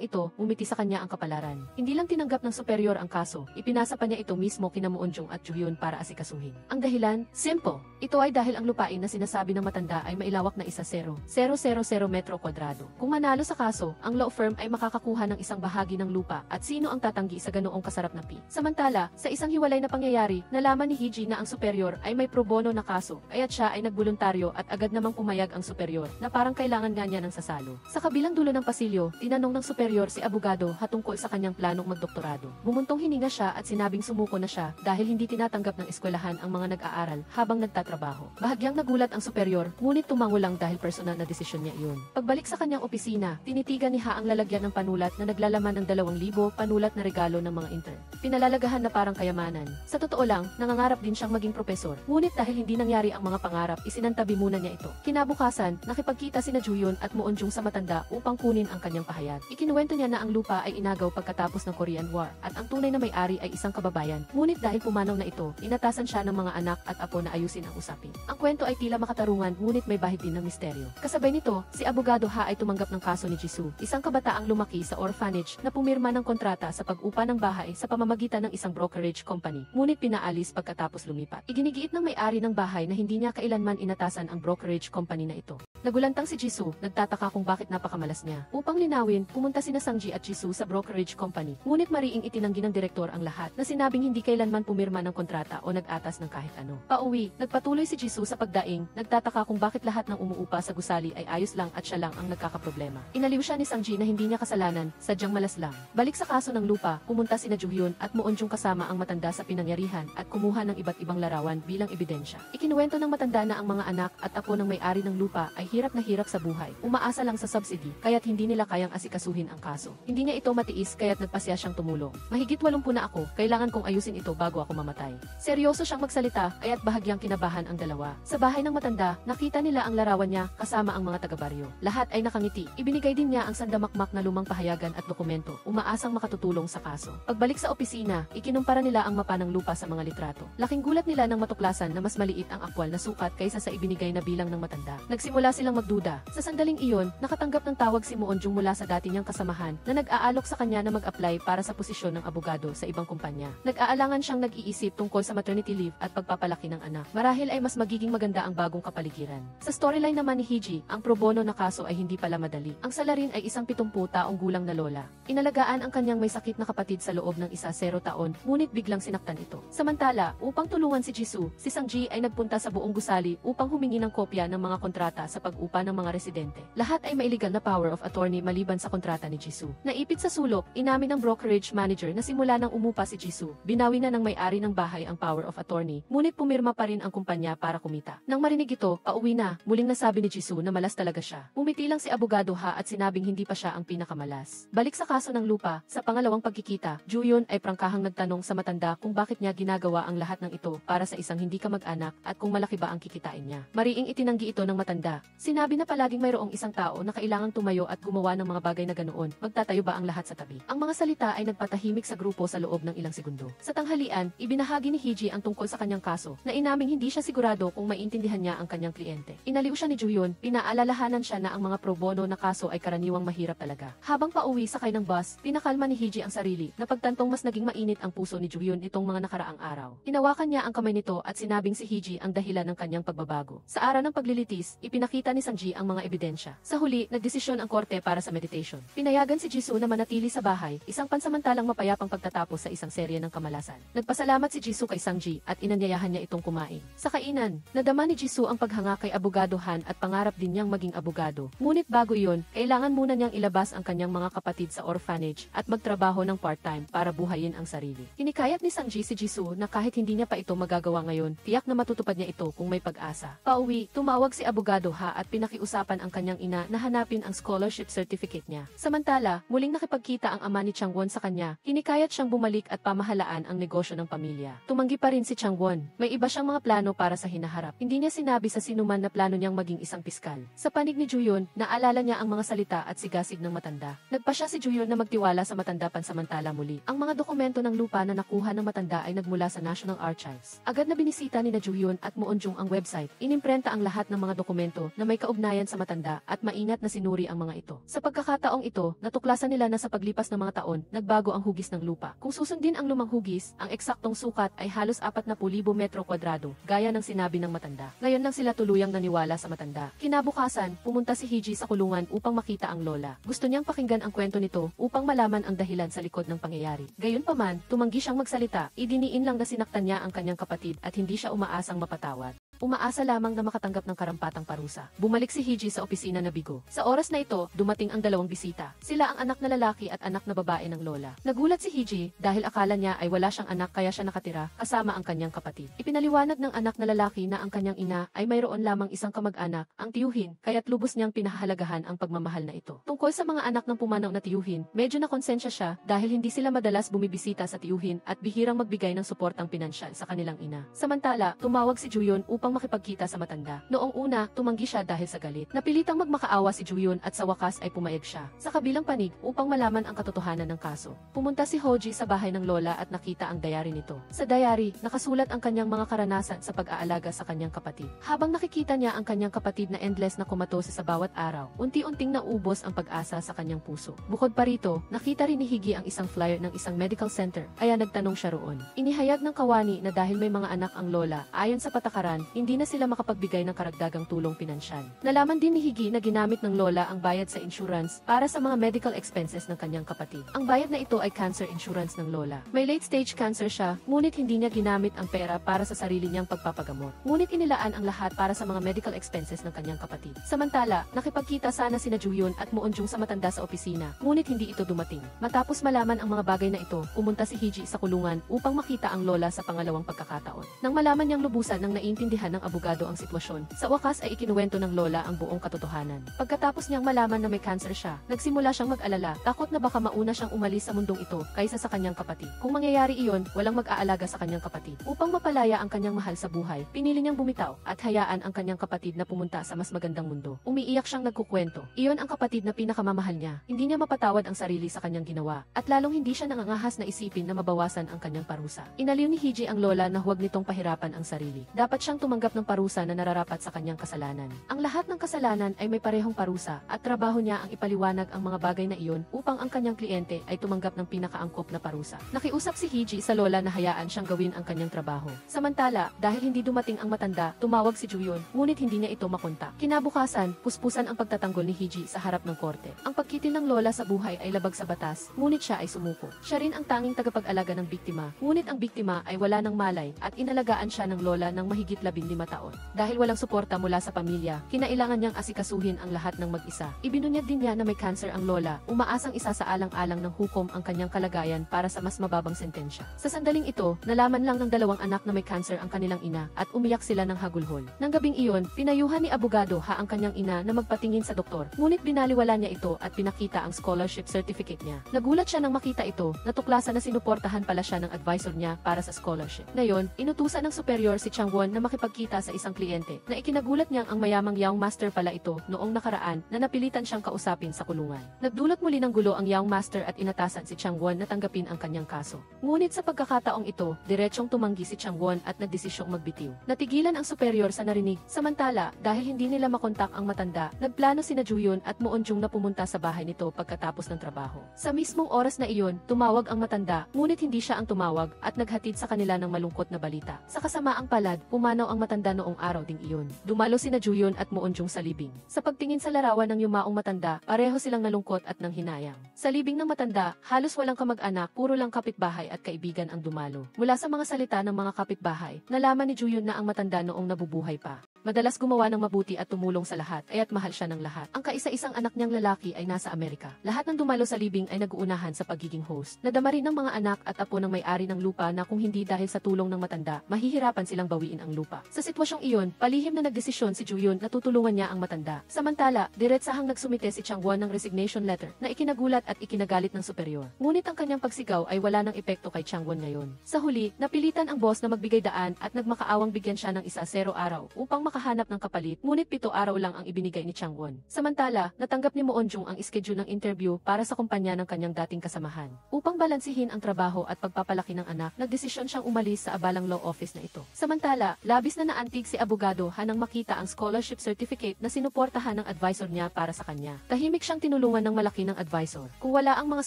ito, umiti sa kanya ang kapalaran. Hindi lang tinanggap ng superior ang kaso, ipinasa pa niya ito mismo kina Moonjung at Juyun para asikasuhin. Ang dahilan, simple. Ito ay dahil ang lupain na sinasabi ng matanda ay mailawak na 1,000,000 metro kwadrado. Kung manalo sa kaso, ang law firm ay makakakuha ng isang bahagi ng lupa at sino ang tatanggi sa ganoong kasarap na fee. Samantala, sa isang hiwalay na pangyayari, nalaman ni Hiji na ang superior ay may pro bono na kaso, kaya't siya ay nagboluntaryo at agad namang pumayag ang superior na parang kailangan nga niya ng sasalo. Sa kabilang dulo ng pasilyo, tinanong ng superior si abogado hatungkol sa kanyang planong magdoktorado. Bumuntong hininga siya at sinabing sumuko na siya dahil hindi tinatanggap ng eskwelahan eskwelahan ang mga nag-aaral habang nagtatrabaho. Bahagyang nagulat ang superior, ngunit tumango lang dahil personal na desisyon niya iyon. Pagbalik sa kanyang opisina, tinitigan ni Ha ang lalagyan ng panulat na naglalaman ng 2,000 panulat na regalo ng mga intern. Pinalalagahan na parang kayamanan. Sa totoo lang, nangangarap din siyang maging propesor. Ngunit dahil hindi nangyari ang mga pangarap, isinantabi muna niya ito. Kinabukasan, nakipagkita sina Juyon at Muonjung sa matanda upang kunin ang kanyang pahayag. Ikinuwento niya na ang lupa ay inagaw pagkatapos ng Korean War at ang tunay na may-ari ay isang kababayan. Ngunit dahil pumanaw na ito, inatasan siya ng mga anak at apo na ayusin ang usapin. Ang kwento ay tila makatarungan ngunit may bahid din ng misteryo. Kasabay nito, si Abogado Ha ay tumanggap ng kaso ni Jisoo, isang kabataang lumaki sa orphanage na pumirma ng kontrata sa pag-upa ng bahay sa pamamagitan ng isang brokerage company. Ngunit pinaalis pagkatapos lumipat. Iginigiit ng may-ari ng bahay na hindi niya kailanman inatasan ang brokerage company na ito. Nagulantang si Jisoo, nagtataka kung bakit napakamalas niya. Upang linawin, pumunta sina Sangji at Jisoo sa brokerage company. Ngunit mariing itinanggi ng direktor ang lahat na sinabing hindi kailanman pumirma ng kontrata o nag-atas ng kahit ano. Pauwi, nagpatuloy si Jisoo sa pagdaing, nagtataka kung bakit lahat ng umuupa sa gusali ay ayos lang at siya lang ang nagkakaproblema. Inaliw siya ni Sangji na hindi niya kasalanan, sadyang malas lang. Balik sa kaso ng lupa, pumunta sina Juhyun at Muonjung kasama ang matanda sa pinangyarihan at kumuha ng iba't ibang larawan bilang ebidensya. Ikinuwento ng matanda na ang mga anak at apo ng may-ari ng lupa ay hirap na hirap sa buhay. Umaasa lang sa subsidy, kaya't hindi nila kayang asikasuhin ang kaso. Hindi niya ito matiis kaya't nagpasya siyang tumulong. Mahigit 80 na ako, kailangan kong ayusin ito bago ako mamatay. Seryoso siyang magsalita, kaya't bahagyang kinabahan ang dalawa. Sa bahay ng matanda, nakita nila ang larawan niya kasama ang mga taga-baryo. Lahat ay nakangiti. Ibinigay din niya ang sandamakmak na lumang pahayagan at dokumento, umaasang makatutulong sa kaso. Pagbalik sa opisina, ikinumpara nila ang mapa ng lupa sa mga litrato. Laking gulat nila nang matuklasan na mas maliit ang aktwal na sukat kaysa sa ibinigay na bilang ng matanda. Nagsimula silang magduda. Sa sandaling iyon, nakatanggap ng tawag si Muonjung mula sa dati niyang kasamahan na nag-aalok sa kanya na mag-apply para sa posisyon ng abogado sa ibang kumpanya. Nag-aalangan siyang nag-iisip tungkol sa maternity leave at pagpapalaki ng anak. Marahil ay mas magiging maganda ang bagong kapaligiran. Sa storyline naman ni Hiji, ang pro bono na kaso ay hindi pala madali. Ang salarin ay isang 70 taong gulang na lola. Inalagaan ang kanyang may sakit na kapatid sa loob ng 0 taon, ngunit biglang sinaktan ito. Samantala, upang tulungan si Jisoo, si Sangji ay nagpunta sa buong gusali upang humingi ng kopya ng mga kontrata sa pag-upa ng mga residente. Lahat ay mailigal na power of attorney maliban sa kontrata ni Jisoo. Naipit sa sulok, inamin ng brokerage manager na simula nang umupa si Jisoo, binawi na ng may-ari ng bahay ang power of attorney, ngunit pumirma pa rin ang kumpanya para kumita. Nang marinig ito, pauwi na, muling nasabi ni Jisoo na malas talaga siya. Umiti lang si Abogado Ha at sinabing hindi pa siya ang pinakamalas. Balik sa kaso ng lupa, sa pangalawang pagkikita, Juyon ay prangkahang nagtanong sa matanda kung bakit niya ginagawa ang lahat ng ito para sa isang hindi kamag-anak at kung malaki ba ang kikitain niya. Mariing itinanggi ito ng matanda. Sinabi na palaging mayroong isang tao na kailangang tumayo at gumawa ng mga bagay na ganoon. Magtatayo ba ang lahat sa tabi? Ang mga salita ay nagpatahimik sa grupo sa loob ng ilang segundo. Sa tanghalian, ibinahagi ni Hiji ang tungkol sa kanyang kaso na inaming hindi siya sigurado kung maintindihan niya ang kanyang kliyente. Inaliw siya ni Juyon, pinaalalahanan siya na ang mga pro bono na kaso ay karaniwang mahirap talaga. Habang pauwi sakay ng bus, pinakalma ni Hiji ang sarili na pagtantong mas naging mainit ang puso ni Juyon itong mga nakaraang araw. Hinawakan niya ang kamay nito at sinabing si Hiji ang dahilan ng kanyang pagbabago. Sa araw ng paglilitis, ipinakita ni Sangji ang mga ebidensya. Sa huli, nagdesisyon ang korte para sa meditation. Pinayagan si Jisoo na manatili sa bahay, isang pansamantalang mapayapang pagtatapos sa isang serye ng kamalasan. Nagpasalamat si Jisoo kay Sangji at inanyayahan niya itong kumain. Sa kainan, nadama ni Jisoo ang paghanga kay Abogado Han at pangarap din niyang maging abogado. Ngunit bago iyon, kailangan muna niyang ilabas ang kanyang mga kapatid sa orphanage at magtrabaho ng part-time para buhayin ang sarili. Hinikayat ni Sangji si Jisoo na kahit hindi niya pa ito magagawa ngayon, tiyak na matutupad niya ito kung may pag-asa. Pauwi, tumawag si Abogado Ha at pinakiusapan ang kanyang ina na hanapin ang scholarship certificate niya. Samantala, muling nakipagkita ang ama ni Changwon sa kanya, hinikayat siyang bumalik at pamahalaan ang negosyo ng pamilya. Tumanggi pa rin si Changwon. May iba siyang mga plano para sa hinaharap. Hindi niya sinabi sa sinuman na plano niyang maging isang piskal. Sa panig ni Juyon, naalala niya ang mga salita at sigasig ng matanda. Nagpasya si Juyon na magtiwala sa matanda pansamantala muli. Ang mga dokumento ng lupa na nakuha ng matanda ay nagmula sa National Archives. Agad na binisita ni Juyon at Muonjung ang website. Inimprenta ang lahat ng mga dokumento na may kaugnayan sa matanda at maingat na sinuri ang mga ito. Sa pagkakataong ito, natuklasan nila na sa paglipas ng mga taon, nagbago ang hugis ng lupa. Kung susundin ang lumang hugis, ang eksaktong sukat ay halos 40,000 metro kwadrado, gaya ng sinabi ng matanda. Ngayon lang sila tuluyang naniwala sa matanda. Kinabukasan, pumunta si Hiji sa kulungan upang makita ang lola. Gusto niyang pakinggan ang kwento nito upang malaman ang dahilan sa likod ng pangyayari. Gayunpaman, tumanggi siyang magsalita, idiniin lang na sinaktan niya ang kanyang kapatid at hindi siya umaasang mapatawad. Umaasa lamang na makatanggap ng karampatang parusa. Bumalik si Hiji sa opisina na bigo. Sa oras na ito, dumating ang dalawang bisita. Sila ang anak na lalaki at anak na babae ng lola. Nagulat si Hiji dahil akala niya ay wala siyang anak kaya siya nakatira kasama ang kanyang kapatid. Ipinaliwanag ng anak na lalaki na ang kanyang ina ay mayroon lamang isang kamag-anak, ang tiyuhin, kaya't lubos niyang pinahahalagahan ang pagmamahal na ito. Tungkol sa mga anak ng pumanaw na tiyuhin, medyo nakonsensya siya dahil hindi sila madalas bumibisita sa tiyuhin at bihirang magbigay ng suportang pinansyal sa kanilang ina. Samantala, tumawag si Juyon upang makipagkita sa matanda. Noong una, tumanggi siya dahil sa galit. Napilitang magmakaawa si Juyon at sa wakas ay pumayag siya. Sa kabilang panig, upang malaman ang katotohanan ng kaso, pumunta si Hoji sa bahay ng lola at nakita ang diary nito. Sa diary, nakasulat ang kanyang mga karanasan sa pag-aalaga sa kanyang kapatid. Habang nakikita niya ang kanyang kapatid na endless na kumatose sa bawat araw, unti-unting naubos ang pag-asa sa kanyang puso. Bukod pa rito, nakita rin ni Higi ang isang flyer ng isang medical center, kaya nagtanong siya roon. Inihayag ng kawani na dahil may mga anak ang lola, ayon sa patakaran, hindi na sila makapagbigay ng karagdagang tulong pinansyal. Nalaman din ni Higi na ginamit ng lola ang bayad sa insurance para sa mga medical expenses ng kanyang kapatid. Ang bayad na ito ay cancer insurance ng lola. May late-stage cancer siya, ngunit hindi niya ginamit ang pera para sa sarili niyang pagpapagamot. Ngunit inilaan ang lahat para sa mga medical expenses ng kanyang kapatid. Samantala, nakipagkita sana sina Juyon at Muonjung sa matanda sa opisina, ngunit hindi ito dumating. Matapos malaman ang mga bagay na ito, pumunta si Hiji sa kulungan upang makita ang lola sa pangalawang pagkakataon. Nang malaman niyang lubusan ng naiintindihan ng abogado ang sitwasyon, sa wakas ay ikinuwento ng lola ang buong katotohanan. Pagkatapos niyang malaman na may cancer siya, nagsimula siyang mag-alala, takot na baka mauna siyang umalis sa mundong ito kaysa sa kanyang kapatid. Kung mangyayari iyon, walang mag-aalaga sa kanyang kapatid. Upang mapalaya ang kanyang mahal sa buhay, pinili niyang bumitaw at hayaan ang kanyang kapatid na pumunta sa mas magandang mundo. Umiiyak siyang nagkukwento. Iyon ang kapatid na pinakamamahal niya. Hindi niya mapatawad ang sarili sa kanyang ginawa at lalong hindi siya nangangahas na isipin na mabawasan ang kanyang parusa. Inaliw ni Hiji ang lola na huwag nitong pahirapan ang sarili. Dapat siyang tumanggap ng parusa na nararapat sa kanyang kasalanan. Ang lahat ng kasalanan ay may parehong parusa at trabaho niya ang ipaliwanag ang mga bagay na iyon upang ang kanyang kliyente ay tumanggap ng pinakaangkop na parusa. Nakiusap si Hiji sa lola na hayaan siyang gawin ang kanyang trabaho. Samantala, dahil hindi dumating ang matanda, tumawag si Juyon, ngunit hindi niya ito makontak. Kinabukasan, puspusan ang pagtatanggol ni Hiji sa harap ng korte. Ang pagkitil ng lola sa buhay ay labag sa batas, ngunit siya ay sumuko. Siya rin ang tanging tagapag-alaga ng biktima, ngunit ang biktima ay wala ng malay at inalagaan siya ng lola ng mahigit 15 taon. Dahil walang suporta mula sa pamilya, kinailangan niyang asikasuhin ang lahat ng mag-isa. Ibinunyag din niya na may cancer ang lola, umaasang isasaalang-alang ng hukom ang kanyang kalagayan para sa mas mababang sentensya. Sa sandaling ito, nalaman lang ng dalawang anak na may cancer ang kanilang ina at umiyak sila ng hagulhol. Nang gabing iyon, pinayuhan ni abogado ang kanyang ina na magpatingin sa doktor, ngunit binaliwala niya ito at pinakita ang scholarship certificate niya. Nagulat siya nang makita ito, natuklasan na sinuportahan pala siya ng advisor niya para sa scholarship. Ngayon, inutusan ng superior si Changwon na makipagkita sa isang kliyente na ikinagulat niyang ang mayamang Young Master pala ito noong nakaraan na napilitan siyang kausapin sa kulungan. Nagdulot muli ng gulo ang Young Master at inatasan si Changwon na tanggapin ang kanyang kaso. Ngunit sa pagkakataong ito, diretsong tumanggi si Changwon at nagdesisyong magbitiw. Natigilan ang superior sa narinig. Samantala, dahil hindi nila makontak ang matanda, nagplano sina Juyon at Muonjung na pumunta sa bahay nito pagkatapos ng trabaho. Sa mismong oras na iyon, tumawag ang matanda, ngunit hindi siya ang tumawag at naghatid sa kanila ng malungkot na balita. Sa kasamaang palad, pumanaw ang matanda noong araw ding iyon. Dumalo sina Juyon at Muonjung sa libing. Sa pagtingin sa larawan ng yumaong matanda, pareho silang nalungkot at nanghinayang. Sa libing ng matanda, halos walang kamag-anak, puro lang kapitbahay at kaibigan ang dumalo. Mula sa mga salita ng mga kapitbahay, nalaman ni Juyon na ang matanda noong nabubuhay pa. Madalas gumawa ng mabuti at tumulong sa lahat, kaya't mahal siya ng lahat. Ang kaisa-isang anak niyang lalaki ay nasa Amerika. Lahat ng dumalo sa libing ay nag-uunahan sa pagiging host. Nadama rin ng mga anak at apo ng may-ari ng lupa na kung hindi dahil sa tulong ng matanda, mahihirapan silang bawiin ang lupa. Sa sitwasyong iyon, palihim na nagdesisyon si Juyon na tutulungan niya ang matanda. Samantala, diretsahang nagsumite si Changwon ng resignation letter na ikinagulat at ikinagalit ng superior. Ngunit ang kanyang pagsigaw ay wala ng epekto kay Changwon ngayon. Sa huli, napilitan ang boss na magbigay daan at nagmakaawang bigyan siya ng 0 araw upang makahanap ng kapalit, ngunit 7 araw lang ang ibinigay ni Changwon. Samantala, natanggap ni Muonjung ang schedule ng interview para sa kumpanya ng kanyang dating kasamahan. Upang balansihin ang trabaho at pagpapalaki ng anak, nagdesisyon siyang umalis sa abalang law office na ito. Samantala, labis na naantig si abogado nang makita ang scholarship certificate na sinuportahan ng advisor niya para sa kanya. Tahimik siyang tinulungan ng malaki ng advisor. Kung wala ang mga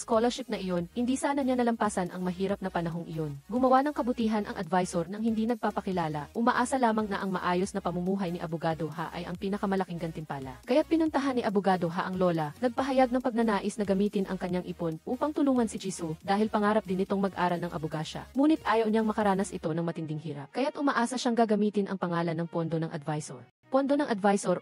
scholarship na iyon, hindi sana niya nalampasan ang mahirap na panahong iyon. Gumawa ng kabutihan ang advisor nang hindi nagpapakilala, umaasa lamang na ang maayos na pamumuhay buhay ni Abogado Ha ay ang pinakamalaking gantimpala. Kaya't pinuntahan ni Abogado Ha ang lola, nagpahayag ng pagnanais na gamitin ang kanyang ipon upang tulungan si Jisoo dahil pangarap din nitong mag-aral ng abogasya. Ngunit ayaw niyang makaranas ito ng matinding hirap. Kaya't umaasa siyang gagamitin ang pangalan ng pondo ng advisor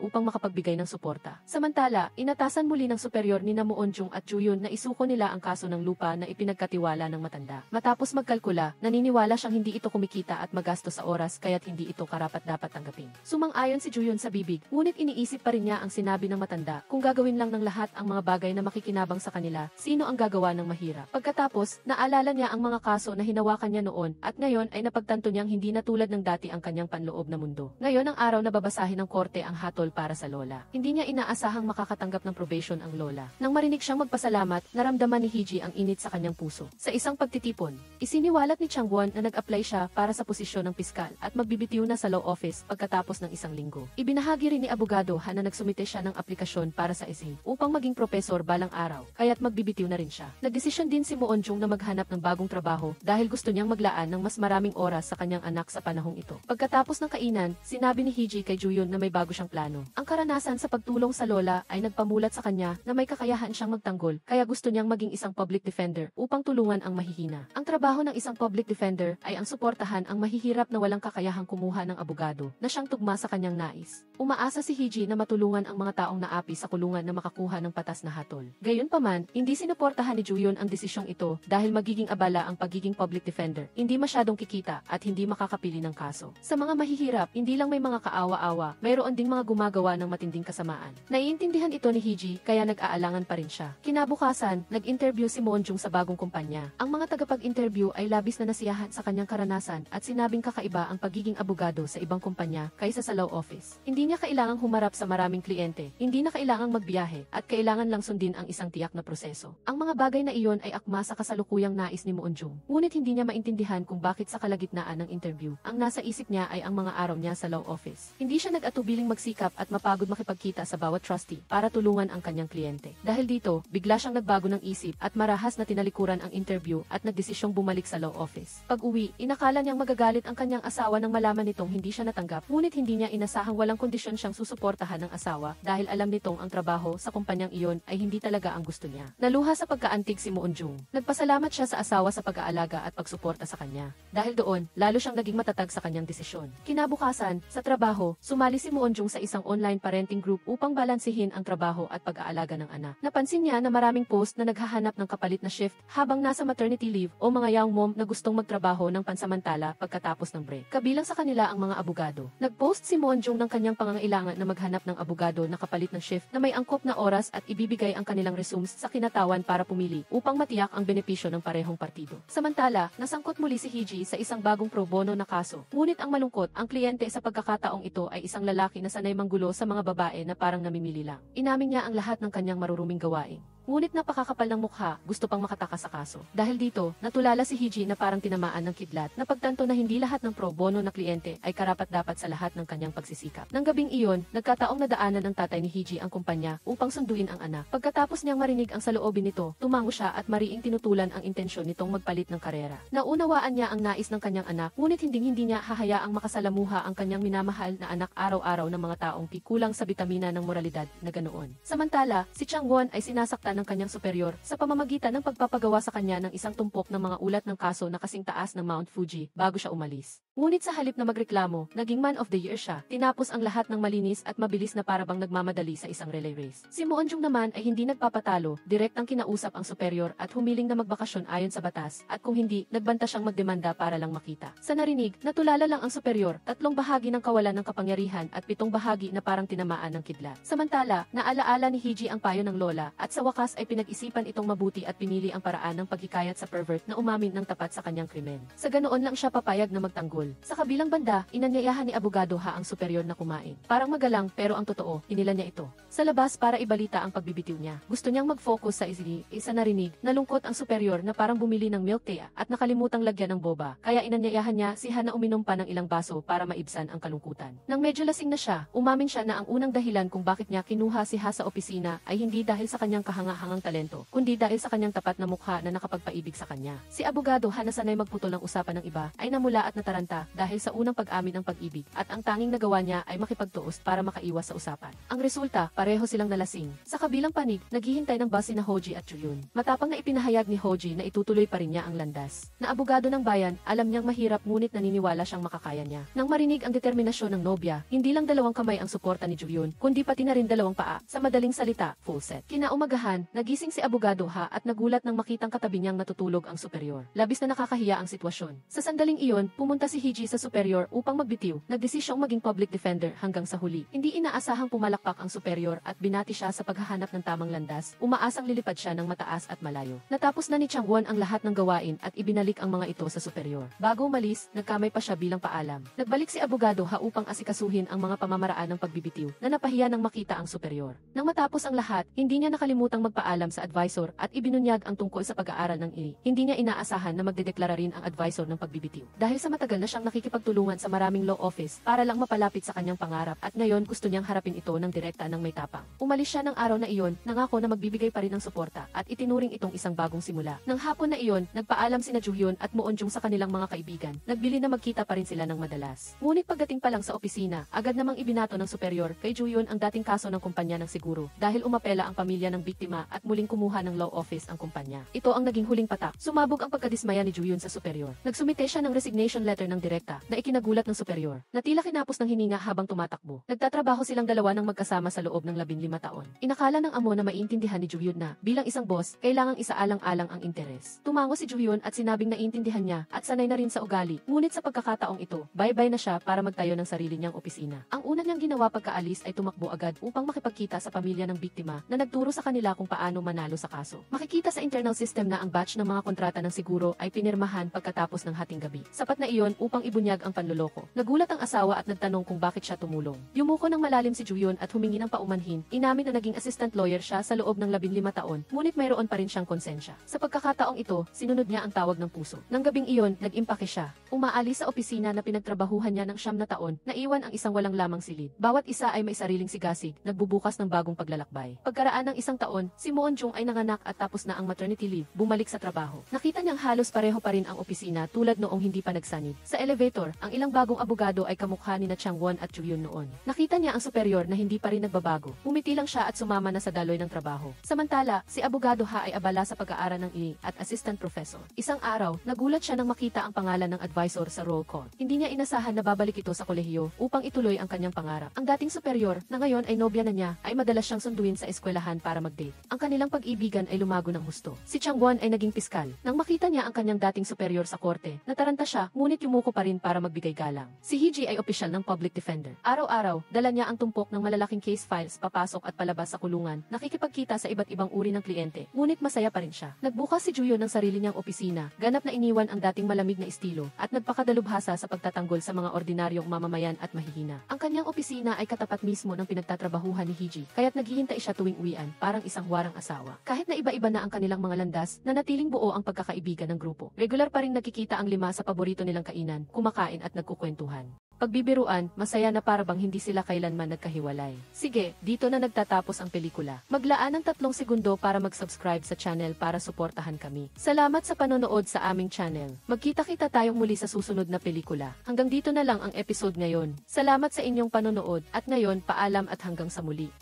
upang makapagbigay ng suporta. Samantala, inatasan muli ng superior ni Moonjung at Juyun na isuko nila ang kaso ng lupa na ipinagkatiwala ng matanda. Matapos magkalkula, naniniwala siyang hindi ito kumikita at magastos sa oras kaya't hindi ito karapat-dapat tanggapin. Sumang-ayon si Juyun sa bibig, ngunit iniisip pa rin niya ang sinabi ng matanda, kung gagawin lang ng lahat ang mga bagay na makikinabang sa kanila, sino ang gagawa ng mahirap? Pagkatapos, naalala niya ang mga kaso na hinawakan niya noon at ngayon ay napagtanto niyang hindi na tulad ng dati ang kanyang panloob na mundo. Ngayon ang araw na babasahin ng korte ang hatol para sa lola. Hindi niya inaasahang makakatanggap ng probation ang lola. Nang marinig siyang magpasalamat, naramdaman ni Hiji ang init sa kanyang puso. Sa isang pagtitipon, isiniwalat ni Changwon na nag-apply siya para sa posisyon ng piskal at magbibitiw na sa law office pagkatapos ng isang linggo. Ibinahagi rin ni Abogado Ha na nagsumite siya ng aplikasyon para sa SE upang maging propesor balang araw, kaya't magbibitiw na rin siya. Nagdesisyon din si Moonjung na maghanap ng bagong trabaho dahil gusto niyang maglaan ng mas maraming oras sa kanyang anak sa panahong ito. Pagkatapos ng kainan, sinabi ni Hiji kay Juyun na may bago siyang plano. Ang karanasan sa pagtulong sa lola ay nagpamulat sa kanya na may kakayahan siyang magtanggol, kaya gusto niyang maging isang public defender upang tulungan ang mahihina. Ang trabaho ng isang public defender ay ang suportahan ang mahihirap na walang kakayahang kumuha ng abogado na siyang tugma sa kanyang nais. Umaasa si Hiji na matulungan ang mga taong naapi sa kulungan na makakuha ng patas na hatol. Gayunpaman, hindi sinuportahan ni Juyun ang desisyong ito dahil magiging abala ang pagiging public defender, hindi masyadong kikita at hindi makakapili ng kaso. Sa mga mahihirap, hindi lang may mga kaawa-awa, mayroon ding mga gumagawa ng matinding kasamaan. Naiintindihan ito ni Hiji kaya nag-aalangan pa rin siya. Kinabukasan, nag-interview si Moonjung sa bagong kumpanya. Ang mga tagapag-interview ay labis na nasiyahan sa kanyang karanasan at sinabing kakaiba ang pagiging abogado sa ibang kumpanya kaysa sa law office. Hindi niya kailangang humarap sa maraming kliyente, hindi na kailangang magbiyahe at kailangan lang sundin ang isang tiyak na proseso. Ang mga bagay na iyon ay akma sa kasalukuyang nais ni Moonjung. Ngunit hindi niya maintindihan kung bakit sa kalagitnaan ng interview, ang nasa isip niya ay ang mga araw niya sa law office. Hindi siya nag-atubiling magsikap at mapagod makipagkita sa bawat trustee para tulungan ang kanyang kliyente. Dahil dito, bigla siyang nagbago ng isip at marahas na tinalikuran ang interview at nagdesisyong bumalik sa law office. Pag-uwi, inakala niyang magagalit ang kanyang asawa nang malaman nitong hindi siya natanggap, ngunit hindi niya inasahang walang kondisyon siyang susuportahan ng asawa dahil alam nitong ang trabaho sa kumpanyang iyon ay hindi talaga ang gusto niya. Naluha sa pagkaantig si Moonjung. Nagpasalamat siya sa asawa sa pag-aalaga at pagsuporta sa kanya. Dahil doon, lalo siyang naging matatag sa kanyang desisyon. Kinabukasan, sa trabaho, sumali si Moonjung sa isang online parenting group upang balansihin ang trabaho at pag-aalaga ng anak. Napansin niya na maraming post na naghahanap ng kapalit na shift habang nasa maternity leave o mga young mom na gustong magtrabaho ng pansamantala pagkatapos ng break. Kabilang sa kanila ang mga abogado. Nag-post si Moonjung ng kanyang pangangailangan na maghanap ng abogado na kapalit ng shift na may angkop na oras at ibibigay ang kanilang resumes sa kinatawan para pumili upang matiyak ang benepisyo ng parehong partido. Samantala, nasangkot muli si Hiji sa isang bagong pro bono na kaso. Ngunit ang malungkot, ang kliyente sa pagkakataong ito ay isang lalaki na sanay manggulo sa mga babae na parang namimili lang. Inamin niya ang lahat ng kanyang maruruming gawain. Ngunit napakakapal ng mukha, gusto pang makatakas sa kaso. Dahil dito, natulala si Hiji na parang tinamaan ng kidlat, napagtanto na hindi lahat ng pro bono na kliyente ay karapat-dapat sa lahat ng kanyang pagsisikap. Nang gabing iyon, nagkataong nadaanan ng tatay ni Hiji ang kumpanya upang sunduin ang anak. Pagkatapos niyang marinig ang saloobin nito, tumango siya at mariing tinutulan ang intensyon nitong magpalit ng karera. Naunawaan niya ang nais ng kanyang anak, ngunit hindi niya hahayaang makasalamuha ang kanyang minamahal na anak araw-araw ng mga taong kulang sa bitamina ng moralidad na ganoon. Samantala, si Changwon ay sinasaktan ng kanyang superior sa pamamagitan ng pagpapagawa sa kanya ng isang tumpok ng mga ulat ng kaso na kasing taas ng Mount Fuji bago siya umalis. Ngunit sa halip na magreklamo, naging man of the year siya. Tinapos ang lahat ng malinis at mabilis na parabang nagmamadali sa isang relay race. Si Moonjung naman ay hindi nagpapatalo, direktang kinausap ang superior at humiling na magbakasyon ayon sa batas, at kung hindi, nagbanta siyang magdemanda para lang makita. Sa narinig, natulala lang ang superior, 3 bahagi ng kawalan ng kapangyarihan at 7 bahagi na parang tinamaan ng kidlat. Samantala, naalaala ni Hiji ang payo ng lola at sa wakas ay pinag-isipan itong mabuti at pinili ang paraan ng paghikayat sa pervert na umamin ng tapat sa kanyang krimen. Sa ganoon lang siya papayag na magtanggol. Sa kabilang banda, inanyayahan ni Abogado Ha ang superior na kumain. Parang magalang pero ang totoo, hinila niya ito. Sa labas para ibalita ang pagbibitiw niya. Gusto niyang mag-focus sa isa narinig, nalungkot ang superior na parang bumili ng milk tea at nakalimutang lagyan ng boba. Kaya inanyayahan niya si Ha na uminom pa ng ilang baso para maibsan ang kalungkutan. Nang medyo lasing na siya, umamin siya na ang unang dahilan kung bakit niya kinuha si Ha sa opisina ay hindi dahil sa kanyang kahanga-hangang talento, kundi dahil sa kanyang tapat na mukha na nakapagpaibig sa kanya. Si Abogado Ha na sanay magputol ng usapan ng iba ay namula at nataranta siya dahil sa unang pag-amin ng pag-ibig at ang tanging nagawa niya ay makipagtuos para makaiwas sa usapan. Ang resulta, pareho silang nalasing. Sa kabilang panig, naghihintay ng bus sina Hoji at Juyun. Matapang na ipinahayag ni Hoji na itutuloy pa rin niya ang landas. Na abogado ng bayan, alam niyang mahirap ngunit naniniwala siyang makakaya niya. Nang marinig ang determinasyon ng nobya, hindi lang dalawang kamay ang suporta ni Juyun, kundi pati na rin dalawang paa. Sa madaling salita, full set. Kinaumagahan, nagising si abogado Ha at nagulat nang makitang katabi niyang natutulog ang superior. Labis na nakakahiya ang sitwasyon. Sa sandaling iyon, pumunta si Hiji sa superior upang magbitiw. Nagdesisyong maging public defender hanggang sa huli. Hindi inaasahang pumalakpak ang superior at binati siya sa paghahanap ng tamang landas. Umaasang lilipad siya ng mataas at malayo. Natapos na ni Changwon ang lahat ng gawain at ibinalik ang mga ito sa superior. Bago umalis, nagkamay pa siya bilang paalam. Nagbalik si abogado Ha upang asikasuhin ang mga pamamaraan ng pagbibitiw na napahiya nang makita ang superior. Nang matapos ang lahat, hindi niya nakalimutang magpaalam sa advisor at ibinunyag ang tungkol sa pag-aaral ng IRI. Hindi niya inaasahan na magdedeklara rin ang advisor ng pagbibitiw. Dahil sa matagal na siyang nakikipagtulungan sa maraming law office para lang mapalapit sa kanyang pangarap at ngayon gusto niyang harapin ito ng direkta ng may tapang. Umalis siya ng araw na iyon, nangako na magbibigay pa rin ng suporta at itinuring itong isang bagong simula. Nang hapon na iyon, nagpaalam sina Juhyun at Moonjung sa kanilang mga kaibigan. Nagbili na magkita pa rin sila ng madalas. Ngunit pagdating pa lang sa opisina, agad namang ibinato ng superior kay Juhyun ang dating kaso ng kumpanya ng siguro dahil umapela ang pamilya ng biktima at muling kumuha ng law office ang kumpanya. Ito ang naging huling patak. Sumabog ang pagkadismaya ni Juhyun sa superior. Nagsumite siya ng resignation letter ng direkta na ikinagulat ng superior. Natila kinapos ng hininga habang tumatakbo. Nagtatrabaho silang dalawa ng magkasama sa loob ng 15 taon. Inakala ng amo na maiintindihan ni Juhyun na bilang isang boss, kailangang isaalang-alang ang interes. Tumango si Juhyun at sinabing naiintindihan niya at sanay na rin sa ugali. Ngunit sa pagkakataong ito, bye-bye na siya para magtayo ng sarili niyang opisina. Ang una niyang ginawa pagkaalis ay tumakbo agad upang makipagkita sa pamilya ng biktima na nagturo sa kanila kung paano manalo sa kaso. Makikita sa internal system na ang batch ng mga kontrata ng siguro ay pinirmahan pagkatapos ng hating gabi. Sapat na iyon upang ibunyag ang panloloko. Nagulat ang asawa at nagtanong kung bakit siya tumulong. Yumuko ng malalim si Juhyun at humingi ng paumanhin. Inamin na naging assistant lawyer siya sa loob ng 15 taon, ngunit mayroon pa rin siyang konsensya. Sa pagkakataong ito, sinunod niya ang tawag ng puso. Nang gabing iyon, nag-impake siya. Umaalis sa opisina na pinagtrabahuhan niya ng 9 na taon, naiwan ang isang walang lamang silid. Bawat isa ay may sariling sigasig, nagbubukas ng bagong paglalakbay. Pagkaraan ng 1 taon, si Moonjung ay nanganak at tapos na ang maternity leave, bumalik sa trabaho. Nakita niyang halos pareho pa rin ang opisina tulad noong hindi pa nagsanib. Sa elevator, ang ilang bagong abogado ay kamukha ni na Changwon at Juhyun noon. Nakita niya ang superior na hindi pa rin nagbabago. Umiti lang siya at sumama na sa daloy ng trabaho. Samantala, si abogado Ha ay abala sa pag-aaral ng IE at assistant professor. Isang araw, nagulat siya nang makita ang pangalan ng advisor sa roll call. Hindi niya inasahan na babalik ito sa kolehiyo upang ituloy ang kanyang pangarap. Ang dating superior, na ngayon ay nobya na niya, ay madalas siyang sunduin sa eskwelahan para mag-date. Ang kanilang pag-ibigan ay lumago ng husto. Si Changwon ay naging piskal. Nang makita niya ang kanyang dating superior sa korte, nataranta siya, ngunit yumuko pa rin para magbigay galang. Si Hiji ay opisyal ng public defender. Araw-araw, dala niya ang tumpok ng malalaking case files papasok at palabas sa kulungan, nakikipagkita sa iba't ibang uri ng kliyente, ngunit masaya pa rin siya. Nagbukas si Juhyun ng sarili niyang opisina, ganap na iniwan ang dating malamig na estilo, at nagpakadalubhasa sa pagtatanggol sa mga ordinaryong mamamayan at mahihina. Ang kanyang opisina ay katapat mismo ng pinagtatrabahuhan ni Hiji, kaya't naghihintay siya tuwing uwian, parang isang warang asawa. Kahit na iba-iba na ang kanilang mga landas, nanatiling buo ang pagkakaibigan ng grupo. Regular pa rin nagkikita ang 5 sa paborito nilang kainan, kumakain at nagkukwentuhan. Pagbibiruan, masaya na para bang hindi sila kailanman nagkahiwalay. Sige, dito na nagtatapos ang pelikula. Maglaan ng 3 segundo para mag-subscribe sa channel para suportahan kami. Salamat sa panonood sa aming channel. Magkita-kita tayong muli sa susunod na pelikula. Hanggang dito na lang ang episode ngayon. Salamat sa inyong panonood at ngayon paalam at hanggang sa muli.